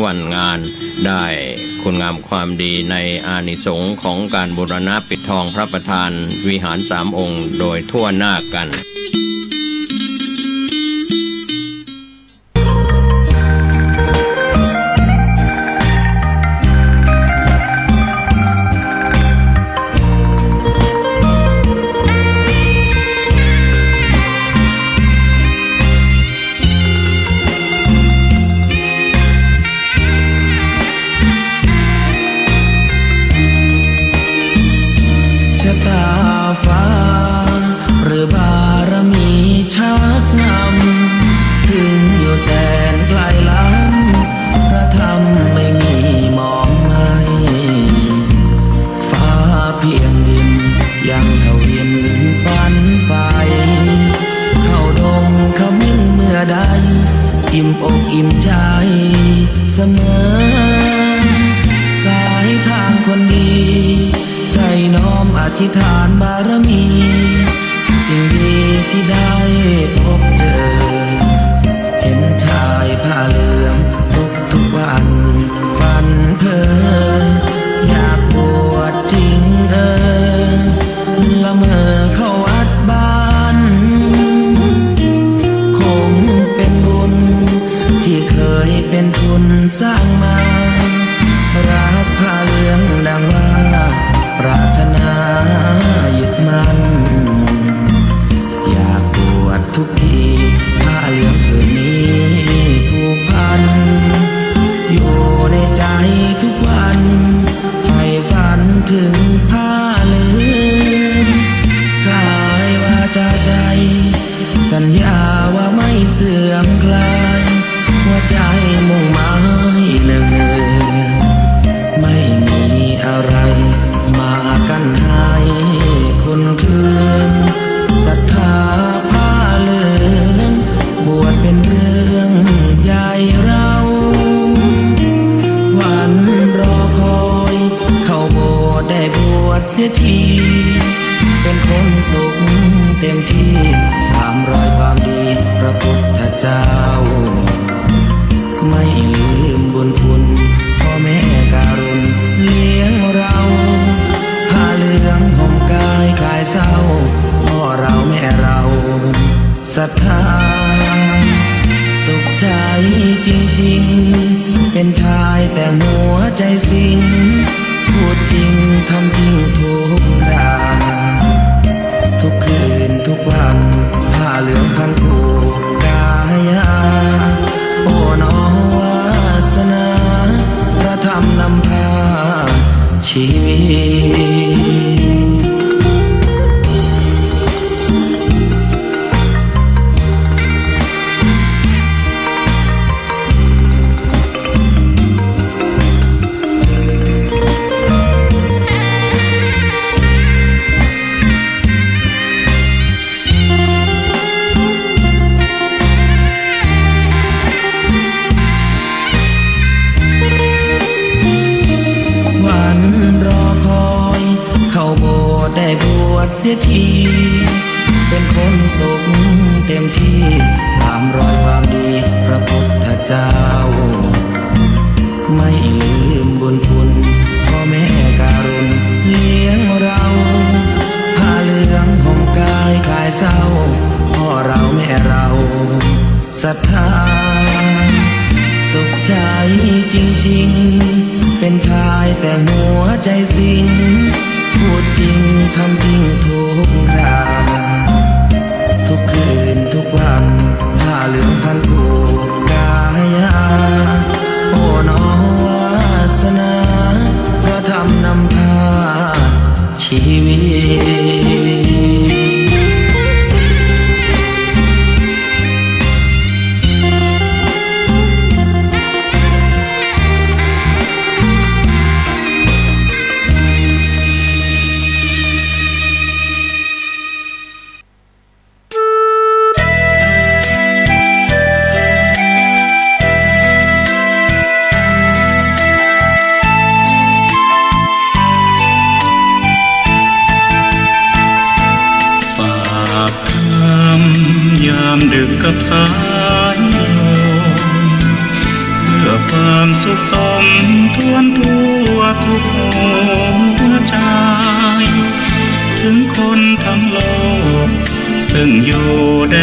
วันงานได้คุณงามความดีในอานิสงส์ของการบูรณะปิดทองพระประธานวิหาร3 องค์โดยทั่วหน้ากันอิ่มอกอิ่มใจเสมอสายทางคนดีใจน้อมอธิษฐานบารมีสิ่งดีที่ได้พบเจอเห็นชายผ้าเหลืองทุกวันฝันเพ้ออยากบวชจริงละเมอเข้าวัดบ้านคงเป็นบุญที่เคยเป็นทุนสร้างมารักผ้าเหลืองดังว่าปรารถนายึดมั่นอยากบวชทุกทีผ้าเหลืองคืนนี้ผูกพันอยู่ในใจทุกวันใฝ่ฝันถึงผ้าเหลืองกายวาจาใจสัญญาว่าไม่เสื่อมคลายหัวใจมุ่งหมายเนิ่นๆไม่มีอะไรมากั้นให้คนคืนศรัทธาผ้าเหลืองบวชเป็นเรื่องใหญ่เราวันรอคอยเข้าโบสถ์ได้บวชเสียทีเป็นคนสุขเต็มที่ตามรอยความดีพระพุทธเจ้าไม่ลืมบุญคุณพ่อแม่การุณเลี้ยงเราผ้าเหลืองห่มกายคลายเศร้าพ่อเราแม่เราศรัทธาสุขใจจริงๆเป็นชายแต่หัวใจสิงพูดจริงทำจริงทุกราทุกคืนทุกวันผ้าเหลืองพันผูกกายาโอ้น้อวาสนาพระธรรมนำพาชีวิตได้บวชเสียทีเป็นคนสุขเต็มที่ตามรอยความดีพระพุทธเจ้าไม่ลืมบุญคุณพ่อแม่การุณเลี้ยงเราผ้าเหลืองห่มกายคลายเศร้าพ่อเราแม่เราศรัทธาสุขใจจริงๆเป็นชายแต่หัวใจสิงพูดจริงทำจริงทุกราทุกคืนทุกวันผ้าเหลืองพันผูกกายาโอ้น้อวาสนาพระธรรมนำพาชีวิต ดึกกับสายลมเพื่อความ สุขสมทวนทั่วทุกหัวใจถึงคนทั้งโลกซึ่งอยู่แด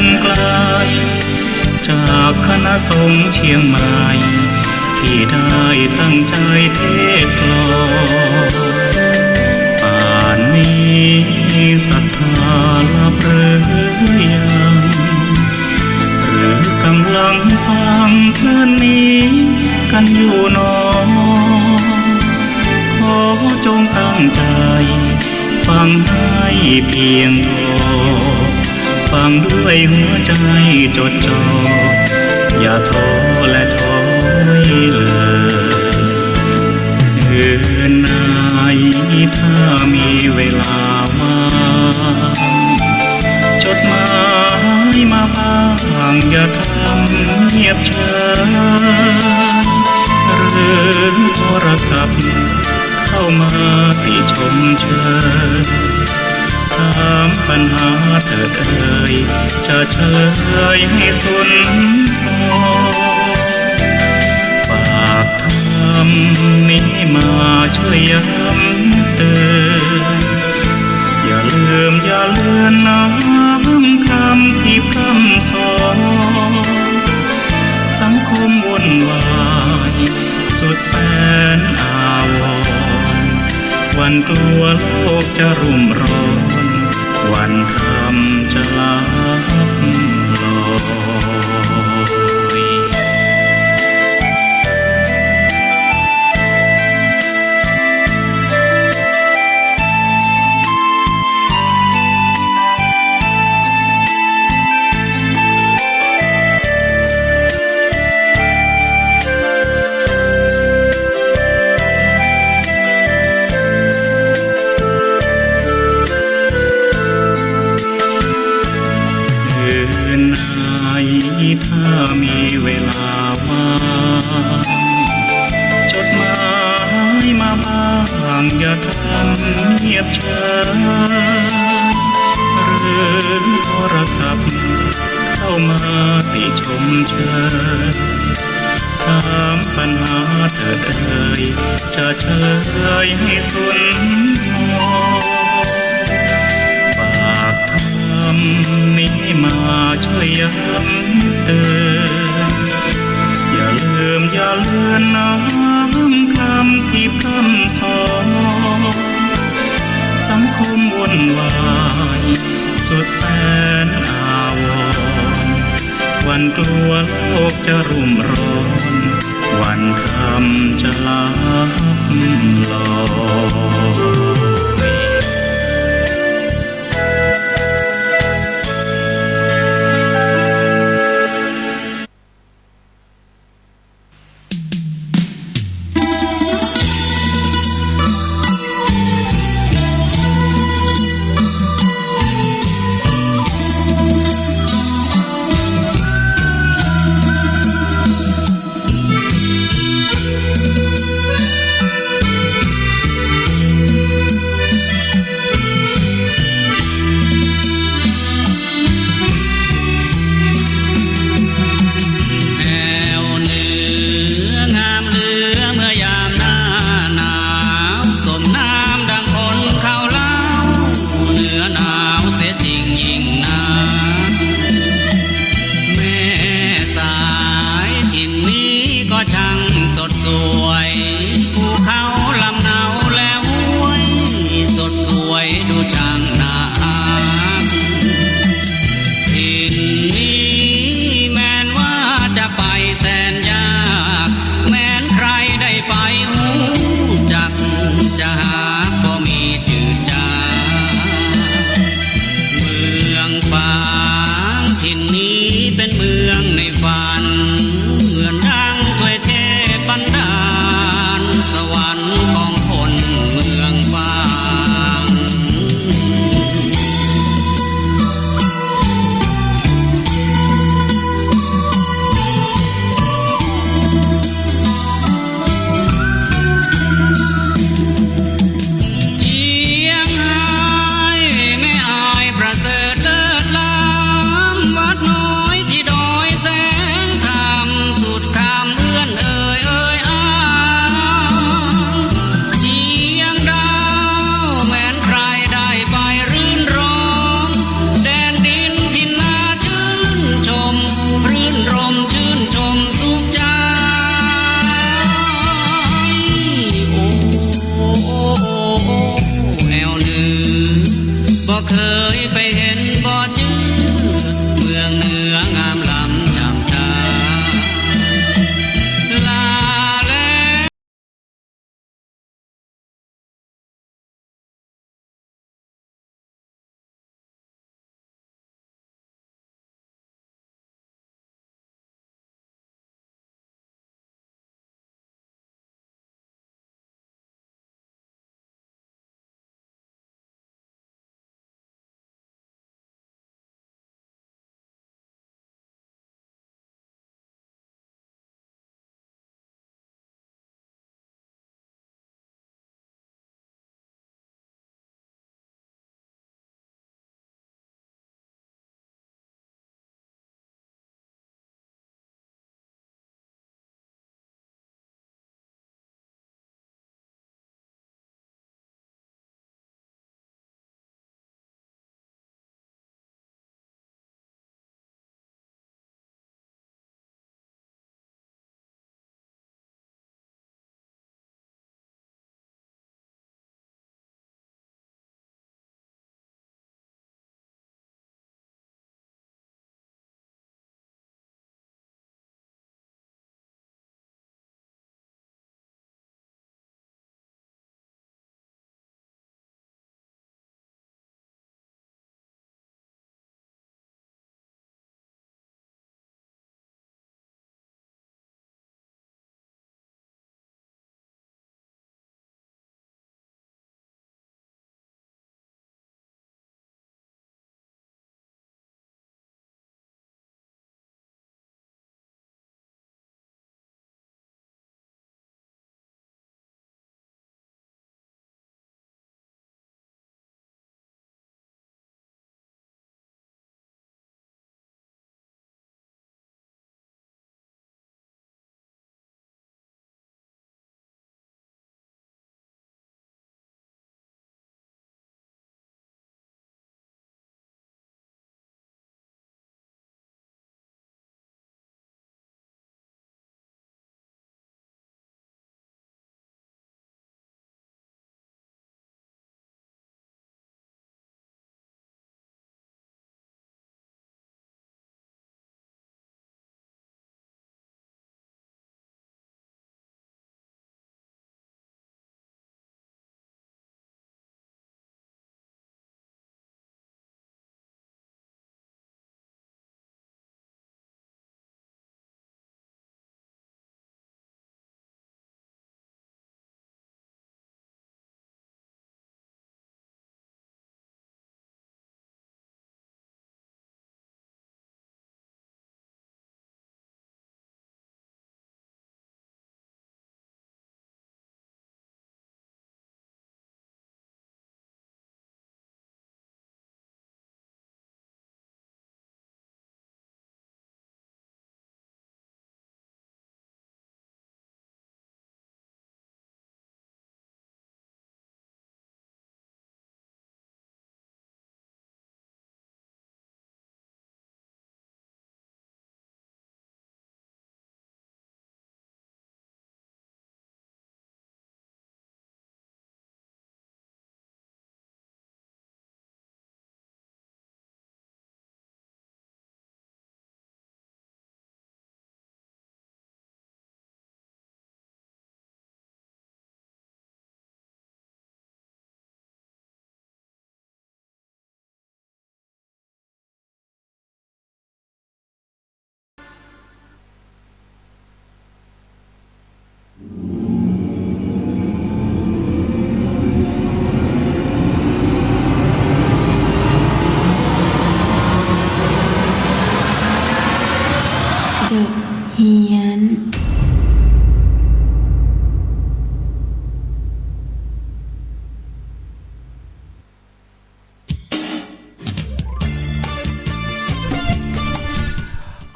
นไกลจากคณะสงฆ์เชียงใหม่ที่ได้ตั้งใจเทศกลอนป่านนี้ศรัทธาลับหรือยังหรือกำลังฟังคลื่นนี้กันอยู่หนอขอจงตั้งใจฟังให้เพียงพอฟังด้วยหัวใจจดจ่ออย่าท้อและถอยเลยคืนไหนถ้ามีเวลาว่างจดหมายมาบ้างอย่าทำเงียบเฉยหรือโทรศัพท์เข้ามาติชมเชยถามปัญหาเถิดเอ่ยจะเฉลยให้สุนทรฝากทำนี้มาช่วยย้ำเตือนอย่าลืมอย่าเลือนน้ำคำที่พร่ำสอนสังคมวุ่นวายสุดแสนอาวรณ์วันกลัวโลกจะรุ่มร้อนวันธรรมจะลับลอยถ้ามีเวลาว่างจดหมายมาบ้างอย่าทำเงียบเฉยหรือโทรศัพท์เข้ามาติชมเชยถามปัญหาเถิดเอ่ยจะเฉลยให้สุนทรฝากทำนี้มาช่วยย้ำเตือนอย่าลืมอย่าเลือนน้ำคำที่พร่ำสอนสังคมวุ่นวายสุดแสนอาวรณ์วันกลัวโลกจะรุ่มร้อนวันธรรมจะลับลอยเป็นเมืองในฝันเหมือนดังถ้วยเทพบันดาล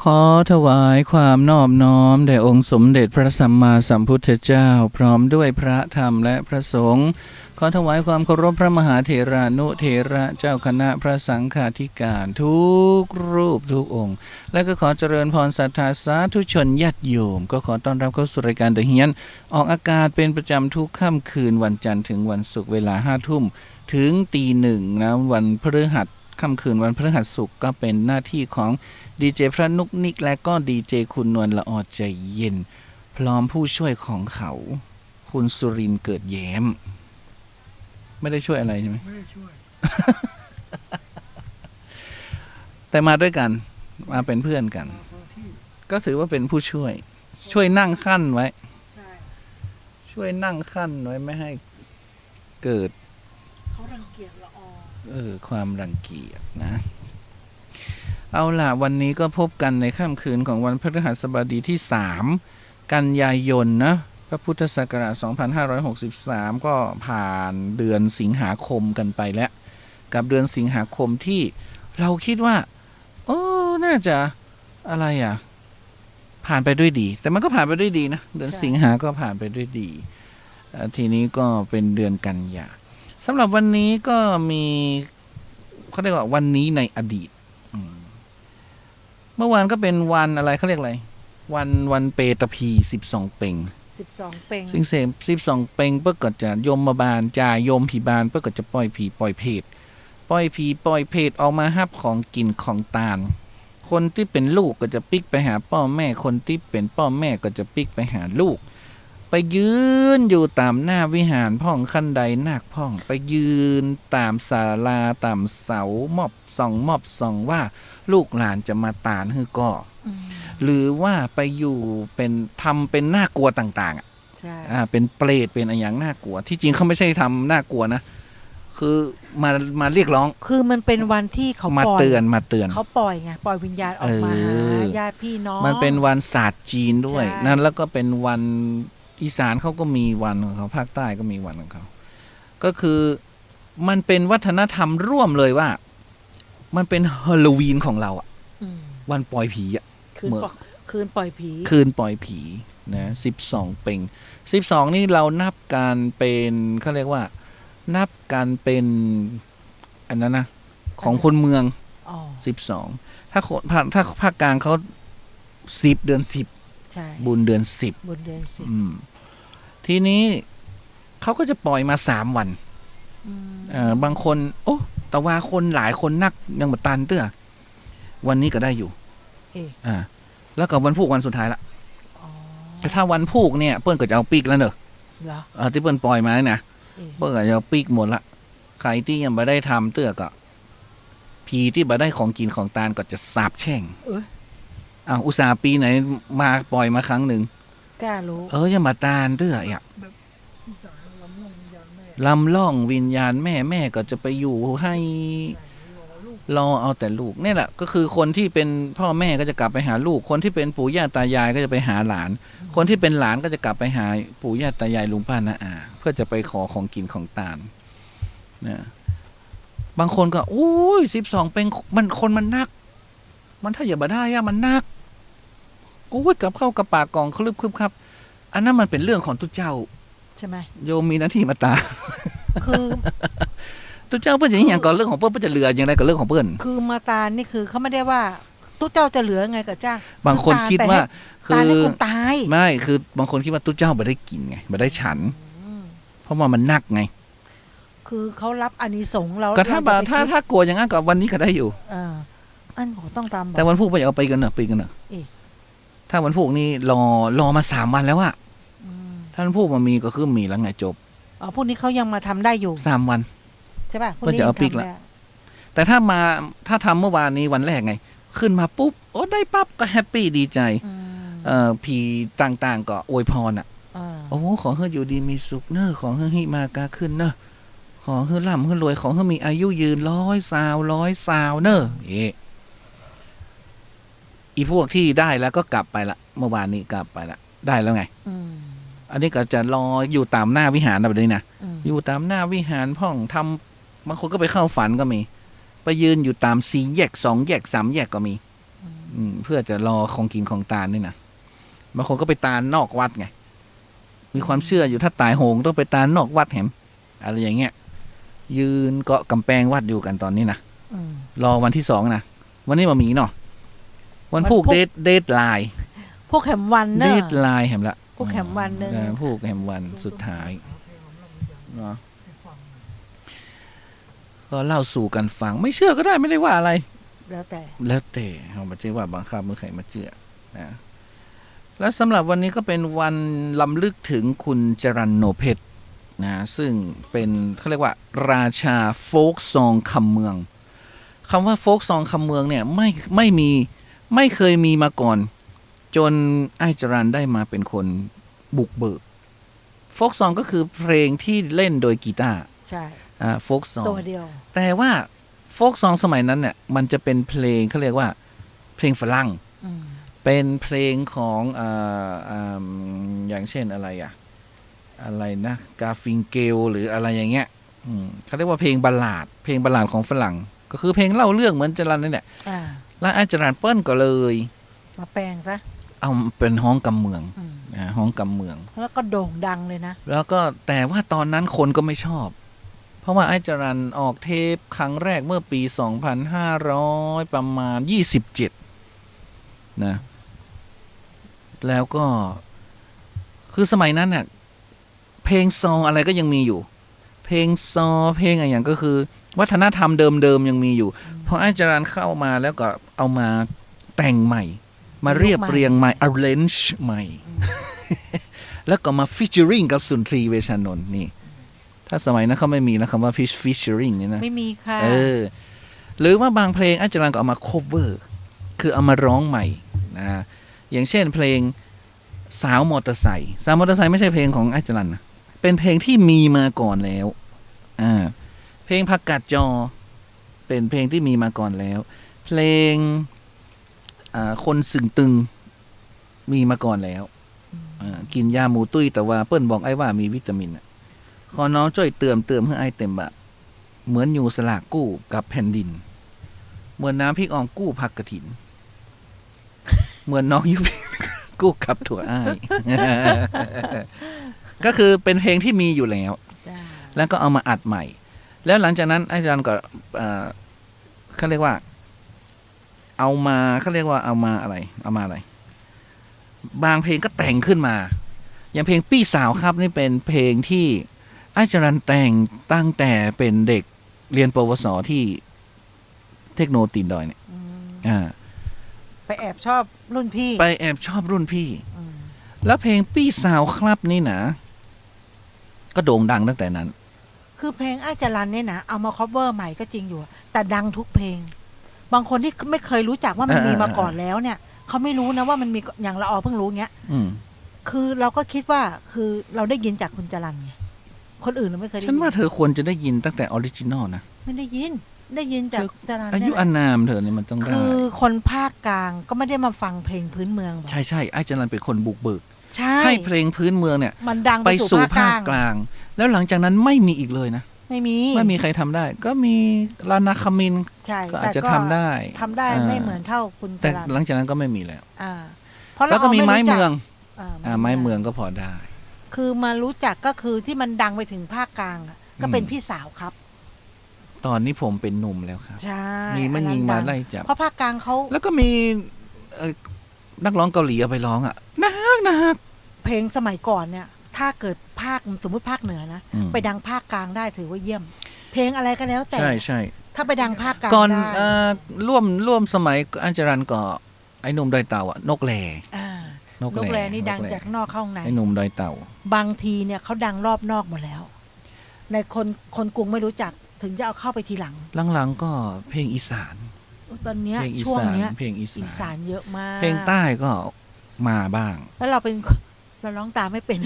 ขอถวายความนอบน้อมแด่องค์สมเด็จพระสัมมาสัมพุทธเจ้าพร้อมด้วยพระธรรมและพระสงฆ์ขอถวายความเคารพพระมหาเถรานุเถระเจ้าคณะพระสังฆาธิการทุกรูปทุกองค์ และก็ขอเจริญพรศรัทธาสาธุชนญาติโยมก็ขอต้อนรับเข้าสู่รายการเดอะเฮียนออกอากาศเป็นประจำทุกค่ำคืนวันจันทร์ถึงวันศุกร์เวลา5 ทุ่มถึงตีหนึ่งนะวันพฤหัสค่ำคืนวันพฤหัสศุกร์ก็เป็นหน้าที่ของดีเจพระนุกนิกและก็ดีเจคุณนวลละออใจเย็นพร้อมผู้ช่วยของเขาคุณสุรินทร์เกิดแย้มไม่ได้ช่วยอะไรใช่ไหมไม่ได้ช่วย แต่มาด้วยกันมาเป็นเพื่อนกัน ก็ถือว่าเป็นผู้ช่วยนั่งขั้นไว้ช่วยนั่งขั้นไว้ไม่ให้เกิดเขารังเกียจละออความรังเกียจนะ เอาล่ะวันนี้ก็พบกันในค่ำคืนของวันพฤหัสบดีที่3กันยายนนะพระพุทธศักราช2563ก็ผ่านเดือนสิงหาคมกันไปแล้วกับเดือนสิงหาคมที่เราคิดว่าน่าจะอะไรผ่านไปด้วยดีแต่มันก็ผ่านไปด้วยดีนะเดือนสิงหาก็ผ่านไปด้วยดีทีนี้ก็เป็นเดือนกันยาสำหรับวันนี้ก็มีเขาเรียกว่าวันนี้ในอดีตเมื่อวานก็เป็นวันอะไรเขาเรียกอะไรวันเปตพี12 เป่งซึ่ง12 เป่งเพื่อก็จะยมมาบาลจ่ายมผีบาลเพื่อก็จะปล่อยผีปล่อยเพศปล่อยผีปล่อยเพศออกมาฮับของกินของตาลคนที่เป็นลูกก็จะปิกไปหาพ่อแม่คนที่เป็นพ่อแม่ก็จะปิกไปหาลูกไปยืนอยู่ตามหน้าวิหารพ่องขั้นใดนาคพ่องไปยืนตามศาลาตามเสามอบส่องว่าลูกหลานจะมาตานฮือก็หรือว่าไปอยู่เป็นทำเป็นน่ากลัวต่างๆเป็นเปรตเป็นอะไรอย่างน่ากลัวที่จริงเขาไม่ใช่ทำน่ากลัวนะคือมาเรียกร้องคือมันเป็นวันที่เขามาเตือนเขาปล่อยไงปล่อยวิญญาณออกมาหาญาติพี่น้องมันเป็นวันศาสตร์จีนด้วยนั่นแล้วก็เป็นวันอีสานเขาก็มีวันของเขาภาคใต้ก็มีวันของเขาก็คือมันเป็นวัฒนธรรมร่วมเลยว่ามันเป็นฮาโลวีนของเราวันปล่อยผีคืนปล่อยผีนะ12 เป่ง12นี่เรานับการเป็นเขาเรียกว่านับการเป็นอันนั้นนะของคนเมือง12ถ้าภาคกลางเขา10 เดือน 10บุญเดือน 10ทีนี้เขาก็จะปล่อยมา3 วันบางคนแต่ว่าคนหลายคนนักยังมาตันเตื้อวันนี้ก็ได้อยู่แล้วก็วันพูกวันสุดท้ายละแต่ถ้าวันพูกเนี่ยเปิ้ลก็จะเอาปีกแล้วเนอะที่เปิ้ลปล่อยมาเนี่ยเปิ้ลก็จะเอาปีกหมดละใครที่ยังไม่ได้ทำเตื้อก็ผีที่ไม่ได้ของกินของตาลก็จะสาบแช่งอุตส่าห์ปีไหนมาปล่อยมาครั้งหนึ่งกล้ารู้ยังมาตาลเตื้อลำล่องวิญญาณแม่ก็จะไปอยู่ให้รอเอาแต่ลูกนี่แหละก็คือคนที่เป็นพ่อแม่ก็จะกลับไปหาลูกคนที่เป็นปู่ย่าตายายก็จะไปหาหลานคนที่เป็นหลานก็จะกลับไปหาปู่ย่าตายายลุงป้าน้าอาเพื่อจะไปขอของกินของตาลนะบางคนก็12 เป็นมันคนมันนักมันถ้าอย่าบ่ได้มันนักกับเข้ากับปากกองคลึบครับอันนั้นมันเป็นเรื่องของทุกเจ้าใช่ไหมโยมมีหน้าที่มาตาคือตุ๊เจ้าเพื่อนอย่างก่อนเรื่องของเพื่อนจะเหลืออย่างไรกับเรื่องของเพื่อนคือมาตานี่คือเขาไม่ได้ว่าตุ๊เจ้าจะเหลือไงกับจ้าบางคนคิดว่าคือตายคนตายไม่คือบางคนคิดว่าตุ๊เจ้าไม่ได้กินไงไม่ได้ฉันเพราะว่ามันนักไงคือเขารับอานิสงส์เราก็ถ้ากลัวอย่างนั้นก็วันนี้ก็ได้อยู่อันขอต้องตามแต่วันพุธไปเอาไปกันเนอะถ้าวันพุธนี่รอมา3 วันแล้วอะท่านพูดมามีก็คือมีแล้วไงจบพวกนี้เขายังมาทำได้อยู่3 วันใช่ป่ะเพื่อจะเอาปิกละแต่ถ้าทำเมื่อวานนี้วันแรกไงขึ้นมาปุ๊บได้ปั๊บก็แฮปปี้ดีใจผีต่างๆก็อวยพรขอให้อยู่ดีมีสุขเนอะขอให้หิมากาขึ้นเนอะขอให้ร่ำให้รวยขอให้มีอายุยืน100 สาวเนอะอีพวกที่ได้แล้วก็กลับไปละเมื่อวานนี้กลับไปละได้แล้วไงอันนี้ก็จะรออยู่ตามหน้าวิหารแบบนี้นะอยู่ตามหน้าวิหารพ่องทำบางคนก็ไปเข้าฝันก็มีไปยืนอยู่ตาม4 แยก 2 แยก 3 แยกก็มี เพื่อจะรอของกินของตาลนี่นะบางคนก็ไปตาลนอกวัดไงมีความเชื่ออยู่ถ้าตายโหงต้องไปตาลนอกวัดแหมอะไรอย่างเงี้ยยืนเกาะกำแพงวัดอยู่กันตอนนี้นะ อืม รอวันที่2นะวันนี้มามีเนาะวันผูก วันพุธ เดทไลน์ พวกแหมวันเน เด อะ ทไลน์แหมละ พวกแหมวันเนอะ ผูกแหมวันสุดท้ายเนาะก็เล่าสู่กันฟังไม่เชื่อก็ได้ไม่ได้ว่าอะไร แล้วแต่ แล้วแต่เราไม่ใช่ว่าบังคับมือใครมาเชื่อนะและสำหรับวันนี้ก็เป็นวันลำลึกถึงคุณจรัญโนเพชรนะซึ่งเป็นเขาเรียกว่าราชาโฟกซองคำเมืองคำว่าโฟกซองคำเมืองเนี่ยไม่เคยมีมาก่อน จนไอ้จรัญได้มาเป็นคนบุกเบิกโฟกซองก็คือเพลงที่เล่นโดยกีตาร์ ใช่ โฟกซอง ตัวเดียว แต่ว่าโฟกซองสมัยนั้นเนี่ยมันจะเป็นเพลงเขาเรียกว่าเพลงฝรั่ง อืม เป็นเพลงของอย่างเช่นอะไรอะไรนะกาฟิงเกลหรืออะไรอย่างเงี้ยเขาเรียกว่าเพลงบัลลาดของฝรั่งก็คือเพลงเล่าเรื่องเหมือนจรัญนั่นแหละ อ่า แล้วอาจารย์เปิ้ลก็เลย มาแปลงซะ เอาเป็นฮ้องกำเมือง อืม ฮ้องกำเมือง แล้วก็โด่งดังเลยนะ แล้วก็แต่ว่าตอนนั้นคนก็ไม่ชอบ เพราะว่าไอ้จรัญออกเทปครั้งแรกเมื่อปี 2500 ประมาณ 27 นะ แล้วก็คือสมัยนั้นน่ะเพลงซออะไรก็ยังมีอยู่ เพลงซอเพลงอะไรอย่างก็คือ วัฒนธรรมเดิมๆยังมีอยู่พอไอ้จรัญเข้ามาแล้วก็เอามาแต่งใหม่ มาเรียบเรียงใหม่ arrange ใหม่ แล้วก็มา featuring กับสุนทรีเวชานนท์นี่ ถ้าสมัยนั้นเขาไม่มีนะคำว่า featuring นี่นะ ไม่มีค่ะ หรือว่าบางเพลงอาจารย์ก็เอามา cover คือเอามาร้องใหม่นะอย่างเช่นเพลงสาวมอเตอร์ไซค์ไม่ใช่เพลงของอาจารย์นะเป็นเพลงที่มีมาก่อนแล้วเพลงผักกาดจอเป็นเพลงที่มีมาก่อนแล้ว เพลงคนสึงตึงมีมาก่อนแล้วกินยาหมูตุ้ยแต่ว่าเปิ้ลบอกไอ้ว่ามีวิตามินขอน้องช่วยเติมให้ไอ้เต็มบะเหมือนอยู่สลากกู้กับแผ่นดินเหมือนน้ำพริกอ่องกู้ผักกระถิน เหมือนน้องยุบ กู้กับถั่วอ้าย ก็คือเป็นเพลงที่มีอยู่แล้ว ได้ แล้วก็เอามาอัดใหม่ แล้วหลังจากนั้นอาจารย์ก็เขาเรียกว่าเอามาอะไรบางเพลงก็แต่งขึ้นมาอย่างเพลงปี้สาวครับนี่เป็นเพลงที่อาจารย์แต่งตั้งแต่เป็นเด็กเรียนปวสที่เทคโนตีนดอยเนี่ย ไปแอบชอบรุ่นพี่ ไปแอบชอบรุ่นพี่ อืม แล้วเพลงปี้สาวครับนี่นะก็โด่งดังตั้งแต่นั้น คือเพลงไอ้จรัญเนี่ยนะเอามา cover ใหม่ก็จริงอยู่ แต่ดังทุกเพลง บางคนที่ไม่เคยรู้จักว่ามันมีมาก่อนแล้วเนี่ยเขาไม่รู้นะว่ามันมีอย่างละออเพิ่งรู้เงี้ย อืม คือเราก็คิดว่าคือเราได้ยินจากคุณจรัญไงคนอื่นเราไม่เคยได้ ฉัน ยิน ว่าเธอควรจะได้ยินตั้งแต่ออริจินอลนะ ไม่ได้ยินจากจรัญ อายุ เนี่ยแห อา ละ นามเธอเนี่ยมันต้องได้ คือคนภาคกลางก็ไม่ได้มาฟังเพลงพื้นเมืองบอก ใช่ไอ้จรัญเป็นคนบุกเบิก ใช่ ให้เพลงพื้นเมืองเนี่ย มันดัง ไป ไปสู่ สู่ ภาคก ภา ลา ค ง กลาง แล้วหลังจากนั้นไม่มีอีกเลยนะ ไม่มี ไม่มีใครทำได้ ก็มีลานาคามิน ใช่ ก็อาจจะทำได้ ทำได้ไม่เหมือนเท่าคุณจ แต่ รัญ หลังจากนั้นก็ไม่มีแล้ว เพราะ แล้วก็มีไม้ รู้จั เมือง ไม้ ไม้ เมืองก็พอได้ คือมารู้จักก็คือที่มันดังไปถึงภาคกลางอะก็เป็นพี่สาวครับ ตอนนี้ผมเป็นหนุ่มแล้วครับ ใช่ มีมันยิงมาไล่ อันนั้นดั จับ เพราะภาคกลางเขา แล้วก็มีนักร้องเกาหลีเอาไปร้องนัก เพลงสมัยก่อนเนี่ย ถ้าเกิดภาคสมมติภาคเหนือนะ อืม ไปดังภาคกลางได้ถือว่าเยี่ยม เพลงอะไรก็แล้วแต่ ใช่ ถ้าไปดังภาคกลาง ก่อน ได้ ร่วมสมัยอาจารย์ก็ไอ้หนุ่มดอยเต่าอะนกแล อ่าน กแรนี่ดังจากนอกเข้าใน ไอ้หนุ่มดอยเต่า บางทีเนี่ยเขาดังรอบนอกหมดแล้ว ในคนกรุงไม่รู้จักถึงจะเอาเข้าไปทีหลัง หลังๆก็เพลงอีสาน ตอนเนี้ย เพลงอี ช่วง สาน เนี้ย เพลงอี อี สา สาน นเยอะมาก เพลงใต้ก็มาบ้าง แล้วเราร้องตามไม่เป็น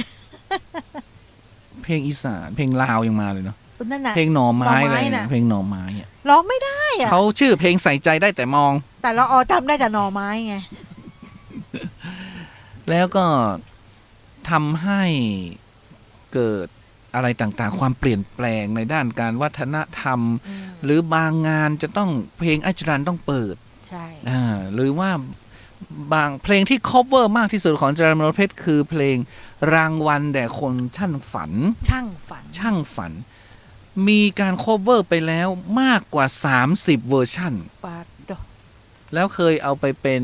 เพลงอีสานเพลงลาวยังมาเลยเนาะ นั่นน่ะ เพลงหน่อไม้อะไร น่ะ เพลงหน่อไม้อะ ร้องไม่ได้อะ เขาชื่อเพลงใส่ใจได้แต่มอง แต่เราจำได้กับหน่อไม้ไง แล้วก็ทำให้เกิดอะไรต่างๆ ความเปลี่ยนแปลงในด้านการวัฒนธรรม หรือบางงานจะต้องเพลงอาจารย์ต้องเปิด ใช่ หรือว่าบางเพลงที่ cover มากที่สุดของจรัญมโนเพชรคือเพลงรางวัลแด่คนช่างฝัน ช่างฝัน มีการ cover ไปแล้วมากกว่า30เวอร์ชัน ปาดดอก แล้วเคยเอาไปเป็น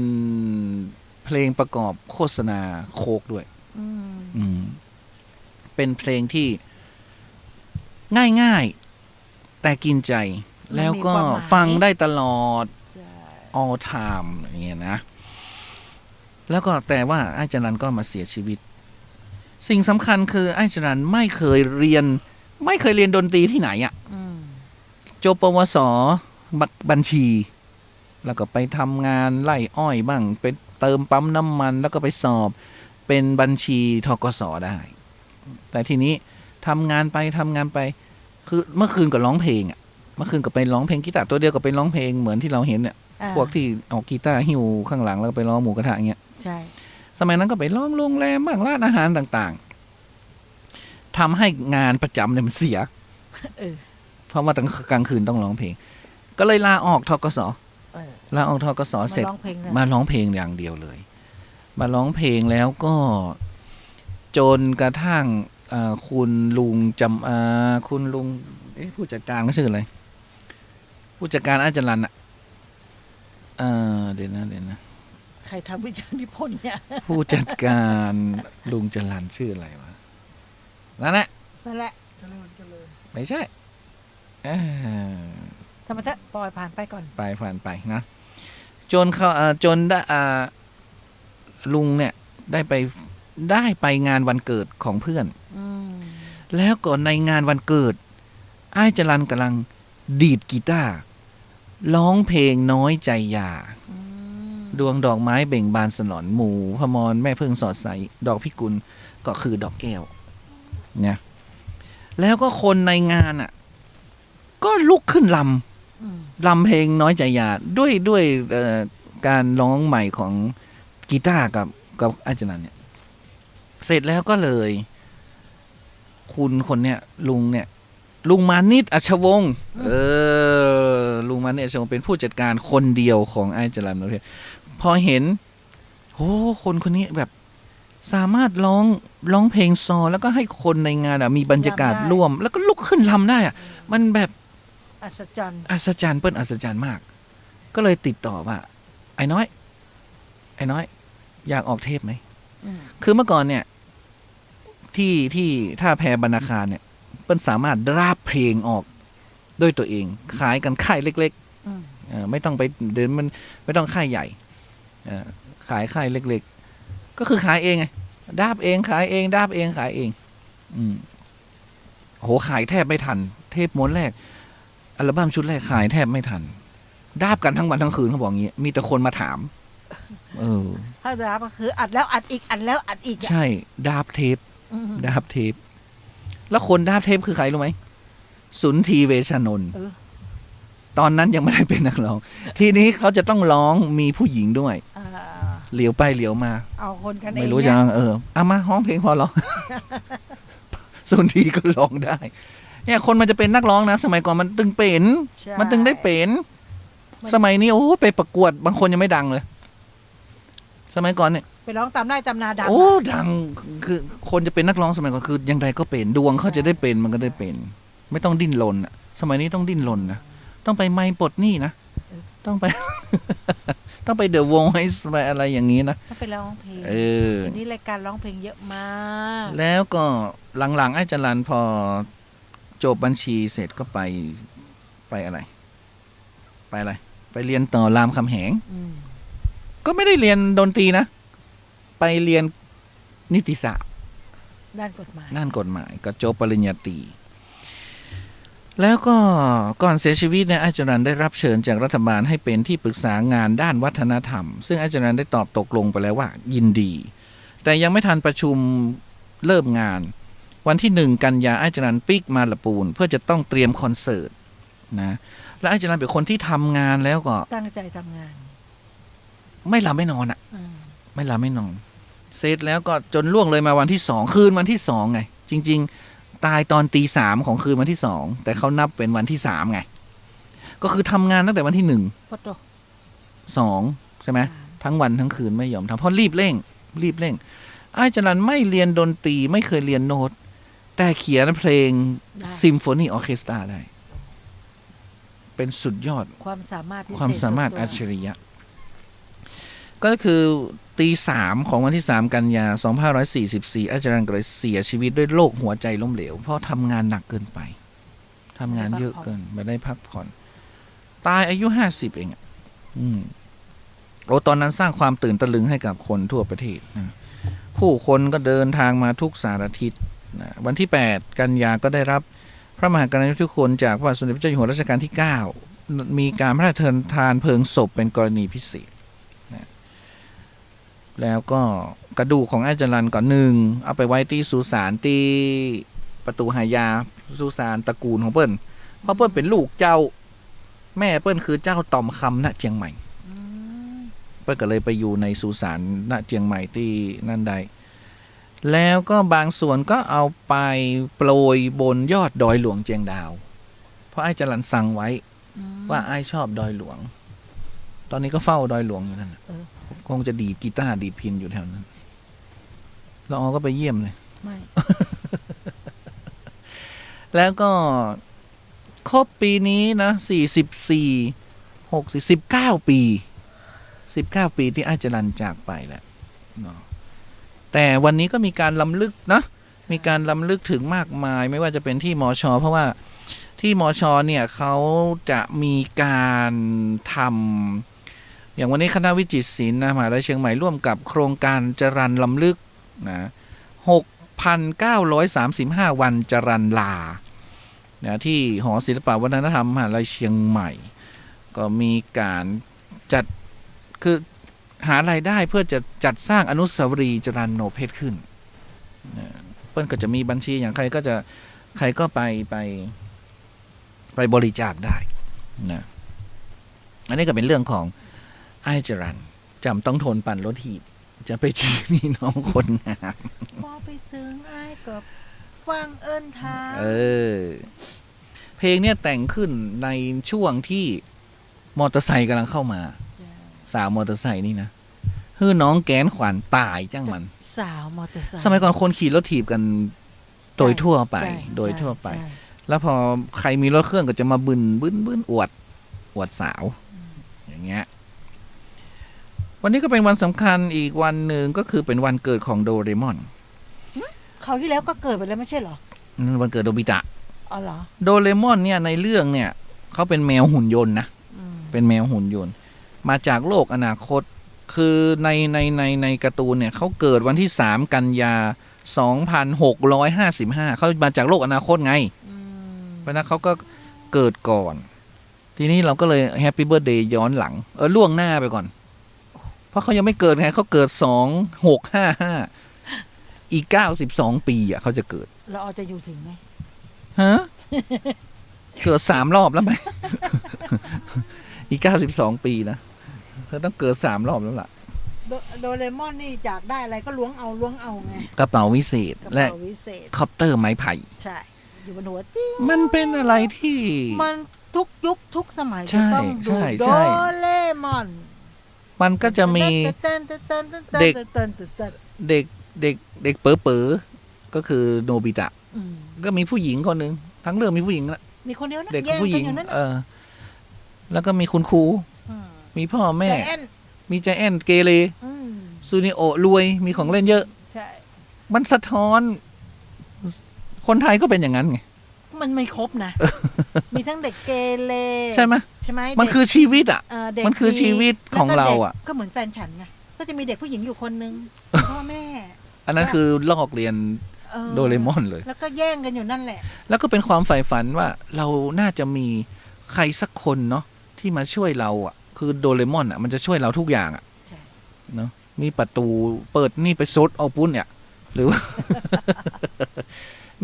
เพลงประกอบโฆษณาโคกด้วย เป็นเพลงที่ง่ายๆแต่กินใจ แล้วก็ฟังได้ตลอด all time อย่างเงี้ยนะ แล้วก็แต่ว่าไอ้จรัญก็มาเสียชีวิต สิ่งสำคัญคือไอ้จรัญไม่เคยเรียนดนตรีที่ไหนอะจบปวสบัญชี แล้วก็ไปทำงานไล่อ้อยบ้างไปเติมปั๊มน้ำมันแล้วก็ไปสอบเป็นบัญชีธกสได้ แต่ทีนี้ทำงานไปคือเมื่อคืนก็ร้องเพลงอ่ะเมื่อคืนก็ไปร้องเพลงกีตาร์ตัวเดียวก็ไปร้องเพลงเหมือนที่เราเห็นเนี่ยพวกที่เอากีตาร์หิ้วข้างหลังแล้วก็ไปร้องหมูกระทะอย่างเงี้ย ใช่ สมัยนั้นก็ไปร้องโรงแรมบ้างร้านอาหารต่างๆทำให้งานประจำเนี่ยมันเสียเพราะว่ากลางคืนต้องร้องเพลง ก็เลยลาออกทกสลาออกทกสเสร็จมาร้องเพลงอย่างเดียวเลย มาร้องเพลงแล้วก็จนกระทั่งคุณลุงคุณลุงผู้จัดการก็ชื่ออะไรผู้จัดการอาจารย์เดี๋ยวนะใครทำวิจารณ์นิพนธ์เนี่ย ผู้จัดการลุงจรัญชื่ออะไรวะนั่นแหละไม่ใช่ทำไมถ้าปล่อยผ่านไปก่อนผ่านไปนะจนเขาจนได้ลุงเนี่ยได้ไปงานวันเกิดของเพื่อนแล้วก็ในงานวันเกิดไอ้จรัญกำลังดีดกีตาร์ร้องเพลงน้อยใจยาดวงดอกไม้เบ่งบานสนอนหมู่พมรแม่พึ่งสอดใสดอกพิกุลก็คือดอกแก้วเนี่ยแล้วก็คนในงานอ่ะก็ลุกขึ้นลำเพลงน้อยใจยาด้วยการร้องใหม่ของกีตาร์กับอาจารย์เนี่ยเสร็จแล้วก็เลยคุณคนเนี้ยลุงมานิดอัชวงศ์ลุงมานิดอัชวงศ์เป็นผู้จัดการคนเดียวของไอ้จรัญมโนเพชรพอเห็นโอ้คนนี้แบบสามารถร้องเพลงซอแล้วก็ให้คนในงานมีบรรยากาศร่วมแล้วก็ลุกขึ้นรำได้อะมันแบบอัศจรรย์เปิ้ลอัศจรรย์มากก็เลยติดต่อว่าไอ้น้อยอยากออกเทปไหมคือเมื่อก่อนเนี่ยที่ท่าแพบรรณาคารเนี่ยเปิ้ลสามารถราบเพลงออกด้วยตัวเองขายกันค่ายเล็กๆไม่ต้องไปเดินมันไม่ต้องค่ายใหญ่ขายค่ายเล็กๆก็คือขายเองไงดาบเองขายเองดาบเองขายเองโหขายแทบไม่ทันเทปม้วนแรกอัลบั้มชุดแรกขายแทบไม่ทันดาบกันทั้งวันทั้งคืนเขาบอกอย่างงี้มีแต่คนมาถามถ้าดาบก็คืออัดแล้วอัดอีกอัดแล้วอัดอีกใช่ดาบเทปแล้วคนดาบเทปคือใครรู้ไหมสุนทรีเวชนนท์ตอนนั้นยังไม่ได้เป็นนักร้องทีนี้เขาจะต้องร้องมีผู้หญิงด้วยเหลียวไปเหลียวมาเอาคนกันเองไม่รู้จังเอามาร้องเพลงพอหรอ สุนทรีก็ร้องได้เนี่ยคนมันจะเป็นนักร้องนะสมัยก่อนมันตึงเป็นมันตึงได้เป็นสมัยนี้โอ้ไปประกวดบางคนยังไม่ดังเลยสมัยก่อนเนี่ยไปร้องตามได้ตามนาดังดังคือคนจะเป็นนักร้องสมัยก่อนคือยังไงก็เป็นดวงเขาจะได้เป็นมันก็ได้เป็นไม่ต้องดิ้นรนอ่ะสมัยนี้ต้องดิ้นรนนะต้องไปไมค์ปลดหนี้นะต้องไปเดอะวงให้ไปอะไรอย่างนี้นะต้องไปร้องเพลงนี่รายการร้องเพลงเยอะมากแล้วก็หลังๆไอ้จรัญพอจบบัญชีเสร็จก็ไปอะไรไปเรียนต่อรามคำแหงก็ไม่ได้เรียนดนตรีนะไปเรียนนิติศาสตร์ด้านกฎหมายก็จบปริญญาตรีแล้วก็ก่อนเสียชีวิตเนี่ยอาจารย์ได้รับเชิญจากรัฐบาลให้เป็นที่ปรึกษางานด้านวัฒนธรรมซึ่งอาจารย์ได้ตอบตกลงไปแล้วว่ายินดีแต่ยังไม่ทันประชุมเริ่มงานวันที่1 กันยาอาจารย์ปิกมาละปูนเพื่อจะต้องเตรียมคอนเสิร์ตนะและอาจารย์เป็นคนที่ทำงานแล้วก็ตั้งใจทำงานไม่หลับไม่นอนไม่หลับไม่นอนเสร็จแล้วก็จนล่วงเลยมาวันที่2คืนวันที่2ไงจริงๆตายตอนตี 3ของคืนวันที่2แต่เขานับเป็นวันที่3ไงก็คือทำงานตั้งแต่วันที่1 2ใช่ไหมทั้งวันทั้งคืนไม่ยอมทำเพราะรีบเร่งไอ้จรัญไม่เรียนดนตรีไม่เคยเรียนโน้ตแต่เขียนเพลงซิมโฟนีออร์เคสตราได้เป็นสุดยอด ความสามารถพิเศษ ความสามารถ ส่วนตัว อัจฉริยะก็คือตี3ของวันที่3กันยา2544อาจารย์ก็เลยเสียชีวิตด้วยโรคหัวใจล้มเหลวเพราะทำงานหนักเกินไปทำงานเยอะเกินไม่ได้พักผ่อนตายอายุ50เองโอ้ตอนนั้นสร้างความตื่นตะลึงให้กับคนทั่วประเทศนะผู้คนก็เดินทางมาทุกสารทิศนะวันที่8กันยาก็ได้รับพระมหากรุณาธิคุณจากพระบาทสมเด็จพระเจ้าอยู่หัวรัชกาลที่9มีการพระราชทานเพลิงศพเป็นกรณีพิเศษนะแล้วก็กระดูกของอาจารย์ก่อน1เอาไปไว้ที่สุสานที่ประตูหายาสุสานตระกูลของเปิ้ลเพราะเปิ้ลเป็นลูกเจ้าแม่เปิ้ลคือเจ้าต่อมคำณเชียงใหม่เปิ้ลก็เลยไปอยู่ในสุสานณเชียงใหม่ที่นั่นใดแล้วก็บางส่วนก็เอาไปโปรยบนยอดดอยหลวงเจียงดาวเพราะไอ้จรัญสั่งไว้ว่าไอ้ชอบดอยหลวงตอนนี้ก็เฝ้าดอยหลวงอยู่นั่นคงจะดีดกีตาร์ดีดพินอยู่แถวนั้นเราก็ไปเยี่ยมเลยไม่ แล้วก็ครบปีนี้นะ19 ปีที่อาจารย์จากไปแล้วเนาะแต่วันนี้ก็มีการล้ำลึกนะมีการล้ำลึกถึงมากมายไม่ว่าจะเป็นที่มช.เพราะว่าที่มช.เนี่ยเขาจะมีการทำอย่างวันนี้คณะวิจิตรศิลป์มหาวิทยาลัยเชียงใหม่ร่วมกับโครงการจรัญล้ำลึกนะ6,935 วันจรัญลานะที่หอศิลปวัฒนธรรมมหาวิทยาลัยเชียงใหม่ก็มีการจัดคือหารายได้เพื่อจะจัดสร้างอนุสาวรีย์จรัญโนเพชรขึ้นนะเพื่อนก็จะมีบัญชีอย่างใครก็ไปบริจาคได้นะอันนี้ก็เป็นเรื่องของไอ้จรัญจำต้องทนปั่นรถถีบจะไปชี้นี่น้องคนงามพอไปถึงไอ้กับฟังเอิ้นทาเพลงเนี่ยแต่งขึ้นในช่วงที่มอเตอร์ไซค์กำลังเข้ามาสาวมอเตอร์ไซค์นี่นะฮือน้องแกนขวัญตายจังมันสาวมอเตอร์ไซค์สมัยก่อนคนขี่รถถีบกันโดยทั่วไปแล้วพอใครมีรถเครื่องก็จะมาบึนอวดสาวอย่างเงี้ยวันนี้ก็เป็นวันสำคัญอีกวันหนึ่งก็คือเป็นวันเกิดของโดเรมอนเขาที่แล้วก็เกิดไปแล้วไม่ใช่เหรอนั่นวันเกิดโดบิตะอ๋อเหรอโดเรมอนเนี่ยในเรื่องเนี่ยเขาเป็นแมวหุ่นยนต์นะเป็นแมวหุ่นยนต์มาจากโลกอนาคตคือในการ์ตูนเนี่ยเขาเกิดวันที่3กันยา2655เขามาจากโลกอนาคตไงเพราะนั้นเขาก็เกิดก่อนทีนี้เราก็เลยแฮปปี้เบิร์ธเดย์ย้อนหลังล่วงหน้าไปก่อนเพราะเขายังไม่เกิดไงเขาเกิด2655อีก92 ปีอ่ะเขาจะเกิดเราจะอยู่ถึงไหมฮะเกิด3 รอบแล้วไหม อีก92 ปีนะเธอต้องเกิด3 รอบแล้วล่ะโดเรมอนนี่อยากได้อะไรก็ล้วงเอาไงกระเป๋าวิเศษและคอปเตอร์ไม้ไผ่ใช่อยู่บนหัวมันเป็นอะไรที่มันทุกยุคทุกสมัยจะต้องดูโดเรมอนมันก็จะมีเด็กเป๋อก็คือโนบิตะก็มีผู้หญิงคนหนึ่งทั้งเรื่องมีผู้หญิงละมีคนเดียวนะเด็กผู้หญิงแล้วก็มีคุณครูมีพ่อแม่มีใจแอนเกเรซูนิโอรวยมีของเล่นเยอะมันสะท้อนคนไทยก็เป็นอย่างนั้นไงมันไม่ครบนะมีทั้งเด็กเกเรใช่ไหมมันคือชีวิตอ่ะมันคือชีวิตของเราอ่ะก็เหมือนแฟนฉันไงก็จะมีเด็กผู้หญิงอยู่คนนึงพ่อแม่อันนั้นคือลอกเรียนโดเรมอนเลยแล้วก็แย่งกันอยู่นั่นแหละแล้วก็เป็นความใฝ่ฝันว่าเราน่าจะมีใครสักคนเนาะที่มาช่วยเราอ่ะคือโดเรมอนอ่ะมันจะช่วยเราทุกอย่างอ่ะเนาะมีประตูเปิดนี่ไปซดเอาปุ้นเนี่ยหรือว่า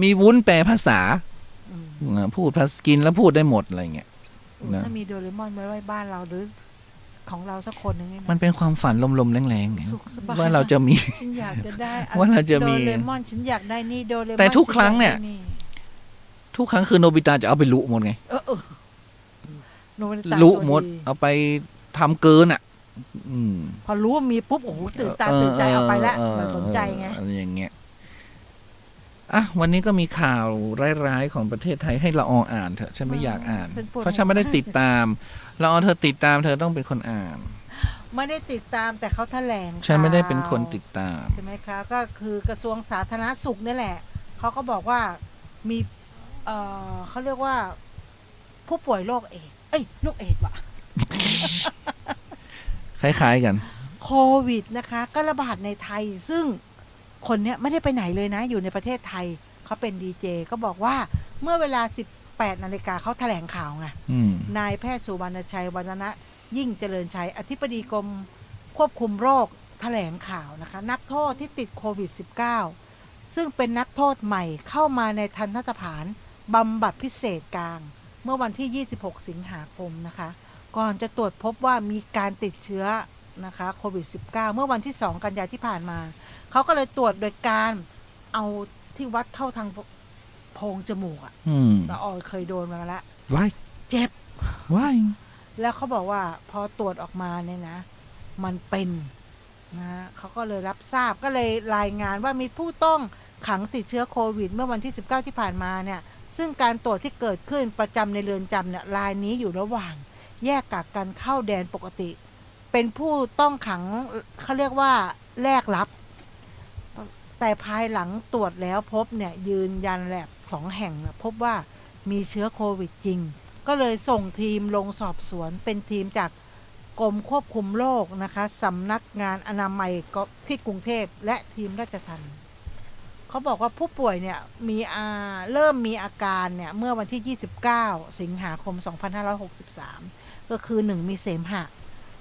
มีวุ้นแปลภาษาพูดภาษากินแล้วพูดได้หมดอะไรเงี้ยถ้ามีโดเรมอนไว้บ้านเราหรือของเราสักคนนึงมันเป็นความฝันลมๆแรงๆว่าเราจะมีฉันอยากจะได้ว่าเราจะมีโดเรมอนฉันอยากได้นี่โดเรมอนแต่ทุกครั้งเนี่ยทุกครั้งคือโนบิตะจะเอาไปลุหมดไงลุหมดเอาไปทำเกินอ่ะ พอรู้ว่ามีปุ๊บโอ้โหตื่นตาตื่นใจเอาไปแล้วมันสนใจไง อะไรอย่างเงี้ยอ่ะวันนี้ก็มีข่าวร้ายๆของประเทศไทยให้ละอออ่านเถอะฉันไม่อยากอ่าน เป็นปวด เพราะฉันไม่ได้ติดตามละออเธอติดตามเธอต้องเป็นคนอ่าน ไม่ได้ติดตามแต่เขาแถลง ฉันไม่ได้เป็นคนติดตาม ใช่ไหมคะก็คือกระทรวงสาธารณสุขนี่แหละเขาก็บอกว่ามีเขาเรียกว่าผู้ป่วยโรคเอดส์โรคเอดส์ว่ะ คล้ายๆกัน โควิดนะคะก็ระบาดในไทยซึ่งคนเนี้ยไม่ได้ไปไหนเลยนะอยู่ในประเทศไทยเขาเป็นดีเจก็บอกว่าเมื่อเวลา 18 นาฬิกาเขาแถลงข่าวไง นายแพทย์สุวรรณชัยวรรณะยิ่งเจริญชัยอธิบดีกรมควบคุมโรคแถลงข่าวนะคะนักโทษที่ติดโควิด -19 ซึ่งเป็นนักโทษใหม่เข้ามาในทันตสถานบำบัดพิเศษกลางเมื่อวันที่ 26 สิงหาคมนะคะก่อนจะตรวจพบว่ามีการติดเชื้อนะคะโควิด -19 เมื่อวันที่ 2 กันยายนที่ผ่านมาเขาก็เลยตรวจโดยการเอาที่วัดเข้าทางโพรงจมูกอะแต่ออยเคยโดนมาแล้ว ว้าย เจ็บ ว้าย แล้วเขาบอกว่าพอตรวจออกมาเนี่ยนะมันเป็นนะเขาก็เลยรับทราบก็เลยรายงานว่ามีผู้ต้องขังติดเชื้อโควิดเมื่อวันที่ 19 ที่ผ่านมาเนี่ยซึ่งการตรวจที่เกิดขึ้นประจำในเรือนจำเนี่ยรายนี้อยู่ระหว่างแยกกักกันเข้าแดนปกติเป็นผู้ต้องขังเขาเรียกว่าแลกรับแต่ภายหลังตรวจแล้วพบเนี่ยยืนยันแลบ2 แห่งพบว่ามีเชื้อโควิดจริงก็เลยส่งทีมลงสอบสวนเป็นทีมจากกรมควบคุมโรคนะคะสำนักงานอนามัยที่กรุงเทพและทีมราชทัณฑ์เขาบอกว่าผู้ป่วยเนี่ยเริ่มมีอาการเนี่ยเมื่อวันที่ 29 สิงหาคม 2563 ก็คือ 1 มีเสมหะ